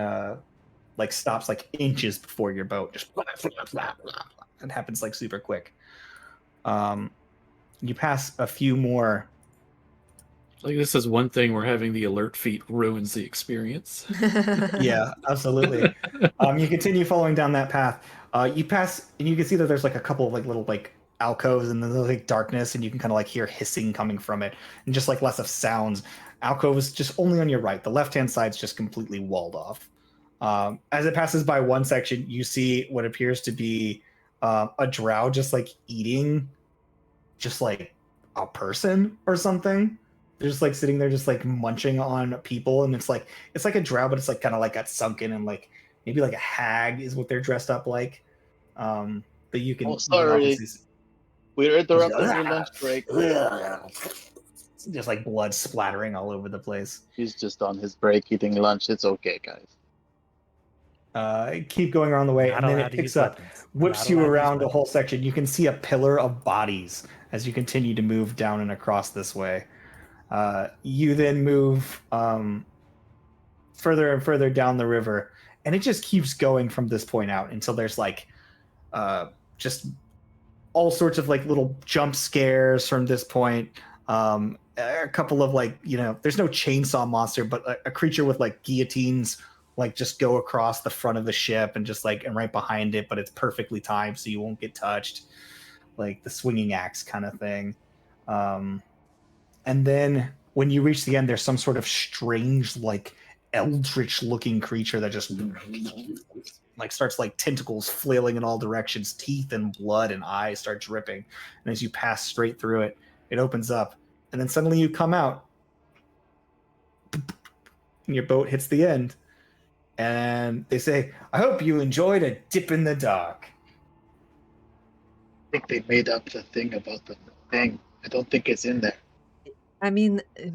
like stops like inches before your boat. Just it happens like super quick. You pass a few more. Like this is one thing where having the alert feat ruins the experience. Yeah, absolutely. You continue following down that path. You pass, and you can see that there's like a couple of like little like alcoves, and then there's like darkness, and you can kind of like hear hissing coming from it, and just like lots of sounds. Alcoves just only on your right. The left-hand side's just completely walled off. As it passes by one section, you see what appears to be a drow just like eating, just like a person or something. They're just like sitting there, just like munching on people, and it's like a drow, but it's like kind of like got sunken and like maybe like a hag is what they're dressed up like. But you can. Oh, you can sorry. obviously We're interrupting your lunch break. just like blood splattering all over the place. He's just on his break eating lunch. It's okay, guys. Keep going around the way, Not and then allowed it to picks use up, weapons. whips Not you allowed to use around a whole weapons. section. You can see a pillar of bodies as you continue to move down and across this way. You then move further and further down the river, and it just keeps going from this point out until there's like just all sorts of like little jump scares from this point. A couple of like, there's no chainsaw monster, but a creature with like guillotines like just go across the front of the ship and just like and right behind it, but it's perfectly timed so you won't get touched, like the swinging axe kind of thing. And then when you reach the end, there's some sort of strange, like eldritch-looking creature that just like starts like tentacles flailing in all directions, teeth and blood and eyes start dripping. And as you pass straight through it, it opens up, and then suddenly you come out, and your boat hits the end. And they say, "I hope you enjoyed a dip in the dark." I think they made up the thing about the thing. I don't think it's in there. I mean, I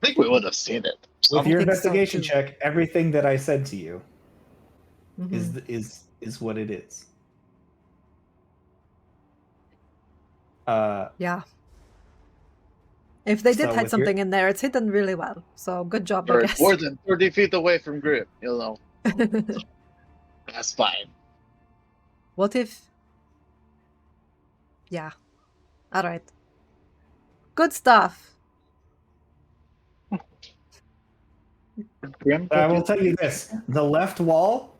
think we would have seen it. With I your think so, investigation too. check, everything that I said to you mhm. is what it is. Yeah. If they did So hide with your- something in there, it's hidden really well. So good job, I Or guess. more than 30 feet away from Grip, you know. That's fine. What if? Yeah. All right. Good stuff. Grim, I will tell you this: the left wall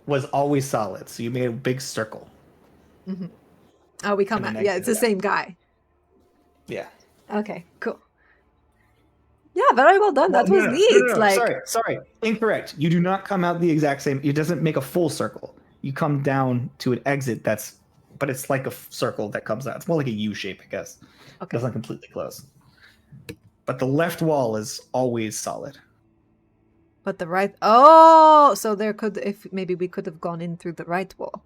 was always solid, so you made a big circle. Mhm. Oh, we come And out. then Yeah, it's the exit same guy. Yeah. Okay, cool. Yeah, very well done. That was neat. Like, Sorry, incorrect. You do not come out the exact same. It doesn't make a full circle. You come down to an exit but it's like a circle that comes out. It's more like a U shape, I guess. It okay. doesn't completely close. But the left wall is always solid. But the right. Oh, so there could, if maybe we could have gone in through the right wall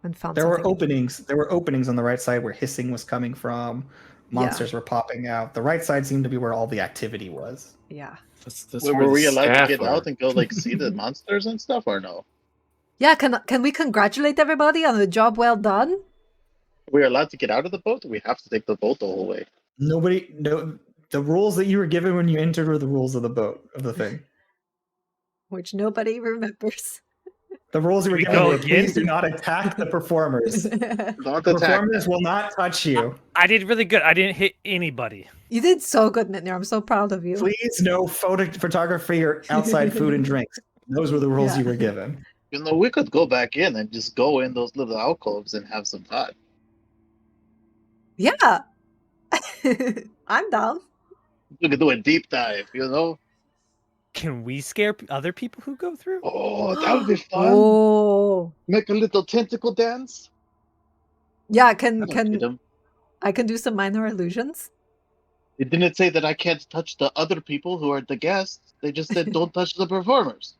and found There were something. openings. There were openings on the right side where hissing was coming from. Monsters were popping out. The right side seemed to be where all the activity was. Yeah. That's were where we the allowed to staff get are. out and go like see the monsters and stuff, or no? Yeah. Can we congratulate everybody on a job well done? We're allowed to get out of the boat. Or we have to take the boat the whole way. The rules that you were given when you entered were the rules of the boat, of the thing. Which nobody remembers. The rules you were We given go were, again? please do not attack the performers. Don't The attack performers them. will not touch you. I did really good. I didn't hit anybody. You did so good, Mitnir. I'm so proud of you. Please, no photography or outside food and drinks. Those were the rules Yeah. you were given. You know, we could go back in and just go in those little alcoves and have some fun. Yeah. I'm down. We could do a deep dive, you know? Can we scare other people who go through? Oh, that would be fun. Oh. Make a little tentacle dance. Yeah, That'll get 'em. I can do some minor illusions? It didn't say that I can't touch the other people who are the guests. They just said don't touch the performers.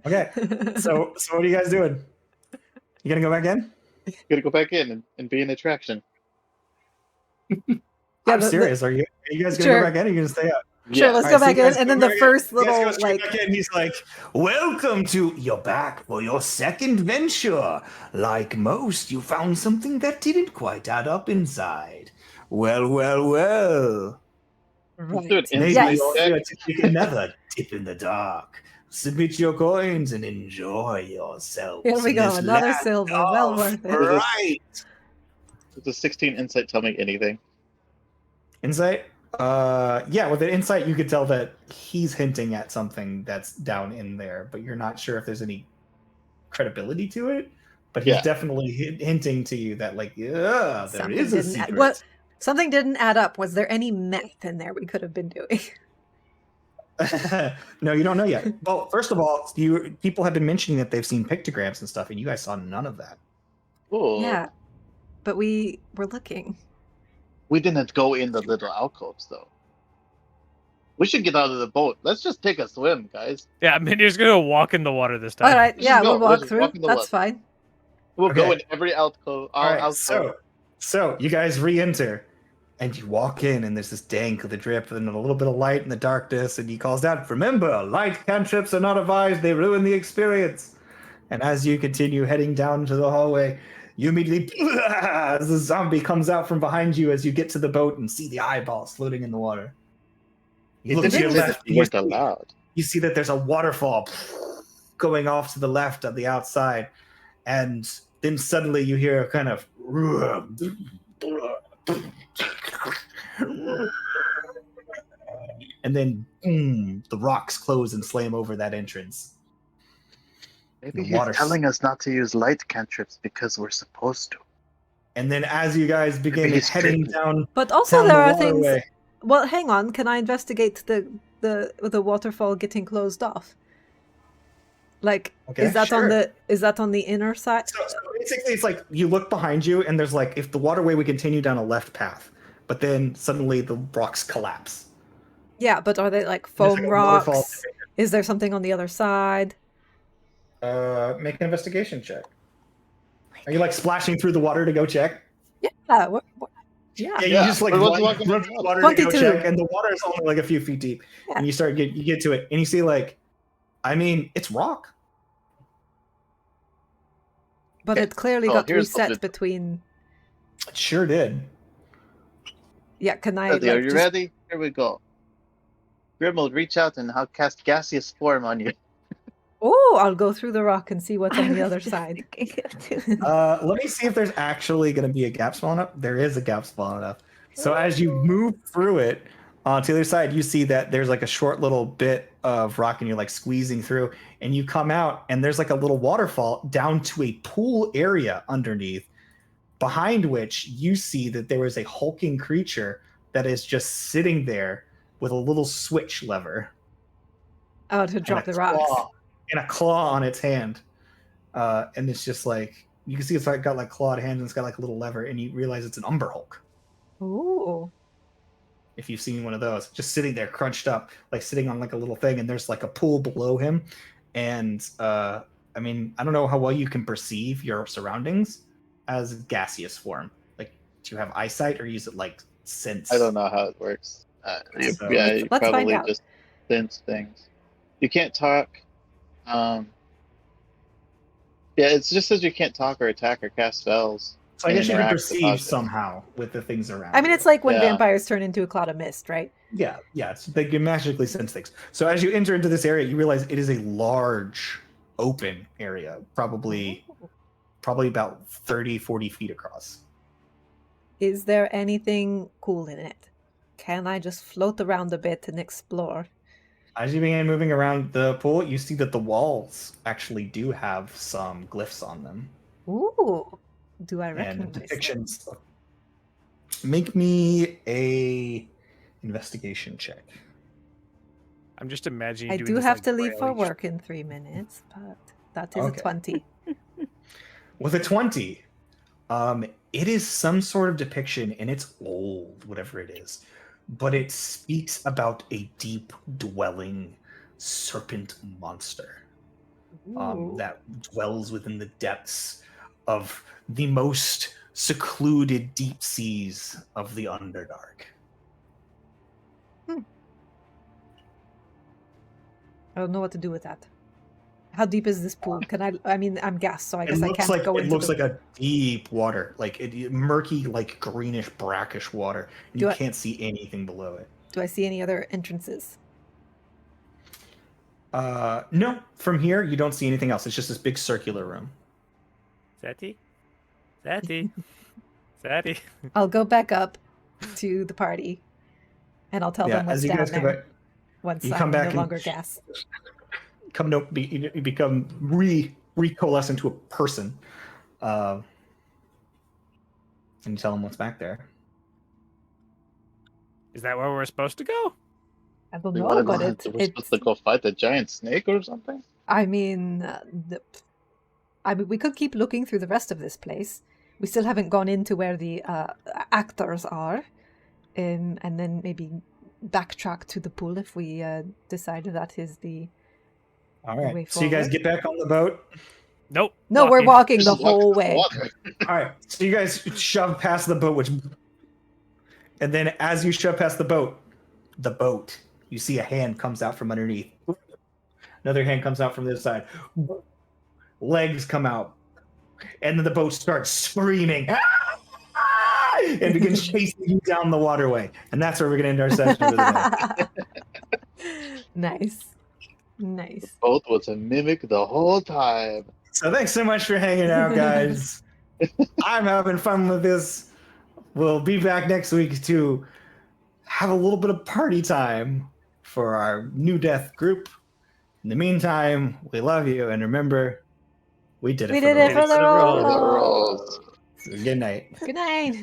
Okay, so what are you guys doing? You gonna go back in? Gotta go back in and be an attraction. Yeah, I'm serious. Are you guys gonna Sure. go back in or are you gonna stay up? Sure, Yeah. let's All go right, so back you in, guys and go then the back in. first You guys little go straight like back in. He's like, "Welcome to you're back for your second venture. Like most, you found something that didn't quite add up inside. Well. Let's do an right. Maybe insight you're check. here to take another dip in the dark. Submit your coins and enjoy yourselves. Here we in go, this another land silver, well of worth it. Right. Does the 16 insight tell me anything? Insight? Yeah, with the insight you could tell that he's hinting at something that's down in there, but you're not sure if there's any credibility to it. But he's Yeah. definitely hinting to you that, like, yeah, there is a secret. What? Something didn't add up. Was there any meth in there we could have been doing? No, you don't know yet. Well, first of all, people have been mentioning that they've seen pictograms and stuff, and you guys saw none of that. Oh, Yeah, but we were looking. we didn't go in the little alcoves though. We should get out of the boat. Let's just take a swim, guys. Yeah, Mindy's gonna walk in the water this time. All right, Let's yeah, just go. we'll Let's walk just through. walk in the That's water. fine. We'll go Okay. in every alcove. All right, alcove. so you guys re-enter, and you walk in, and there's this dank of the drip, and a little bit of light in the darkness, and he calls out, "Remember, light cantrips are not advised; they ruin the experience." And as you continue heading down to the hallway, you immediately, as a zombie comes out from behind you as you get to the boat and see the eyeballs floating in the water. You look It to your didn't say left, that we weren't allowed. you see that there's a waterfall going off to the left of the outside, and then suddenly you hear a kind of and then boom, the rocks close and slam over that entrance. Maybe The he's water- telling us not to use light cantrips because we're supposed to. And then as you guys begin biggest heading critic. down, But also down there the are things. waterway, Well, hang on. Can I investigate the waterfall getting closed off? Like, Okay, is that sure. on the inner side? So basically, it's like you look behind you, and there's like if the waterway would continue down a left path, but then suddenly the rocks collapse. Yeah, but are they like There's, foam like, a waterfall. rocks? Is there something on the other side? Make an investigation check. Are you like splashing through the water to go check? Yeah. Yeah. Yeah, you Yeah, just like everyone's run walking through on the the water to go 22. check, and the water is only like a few feet deep. Yeah. And you get to it, and you see like, I mean, it's rock. But it clearly Oh, got here's the reset bit- between. It sure did. Yeah, can I? Ready, are like, you just- ready? Here we go. Grim will reach out and I'll cast gaseous form on you. Oh, I'll go through the rock and see what's on I the was other just side. thinking of doing Let me see if there's actually going to be a gap small enough. There is a gap small enough. So as you move through it, to the other side, you see that there's like a short little bit of rock, and you're like squeezing through, and you come out, and there's like a little waterfall down to a pool area underneath, behind which you see that there is a hulking creature that is just sitting there with a little switch lever. Oh, to and drop a the rocks. claw- and a claw on its hand. And it's just like, you can see it's like got like clawed hands, and it's got like a little lever, and you realize it's an Umber Hulk. Ooh. If you've seen one of those, just sitting there crunched up, like sitting on like a little thing, and there's like a pool below him. And I mean, I don't know how well you can perceive your surroundings as gaseous form. Like, do you have eyesight, or use it like sense? I don't know how it works. So- Yeah, you Let's find probably out. just sense things. You can't talk. Yeah, it just says you can't talk or attack or cast spells. So I guess you can interact with perceive objects. somehow with the things around. I mean, you. it's like when Yeah. vampires turn into a cloud of mist, right? Yeah, it's, they can magically sense things. So as you enter into this area, you realize it is a large open area, probably about 30, 40 feet across. Is there anything cool in it? Can I just float around a bit and explore? As you begin moving around the pool, you see that the walls actually do have some glyphs on them Ooh. Do I and recognize them? depictions. Make me a investigation check. I'm just imagining. I doing do this, have like, to leave for braille. work in 3 minutes, but that is Okay. a 20. With a 20, it is some sort of depiction, and it's old, whatever it is, but it speaks about a deep dwelling serpent monster Ooh. that dwells within the depths of the most secluded deep seas of the Underdark. I don't know what to do with that. How deep is this pool? I mean, I'm gassed, so I guess I can't go It into looks the... like a deep water, like murky, like greenish, brackish water. And Do you I- can't see anything below it. Do I see any other entrances? No, from here you don't see anything else. It's just this big circular room. Sati, Sati, Sati. I'll go back up to the party, and I'll tell them what's as you down guys come there back, once you I'm come back no and- longer gas. you become recoalesce into a person, and you tell them what's back there. Is that where we're supposed to go? I don't We know, wanna but go- it's... we're supposed to go fight the giant snake or something? I mean, we could keep looking through the rest of this place. We still haven't gone into where the actors are, and then maybe backtrack to the pool if we decide that is the All way right. So you guys forward. get back on the boat. Nope. No, we're walking the Just walk whole in the way. water. All right. So you guys shove past the boat, and then as you shove past the boat, you see a hand comes out from underneath. Another hand comes out from this side. Legs come out, and then the boat starts screaming and begins chasing you down the waterway. And that's where we're going to end our session for the day. Nice. Nice. Both was a mimic the whole time. So thanks so much for hanging out, guys. I'm having fun with this. We'll be back next week to have a little bit of party time for our new death group. In the meantime, we love you, and remember, we did it We for did the it for rolls. the For the roll. The rolls. Good night. Good night.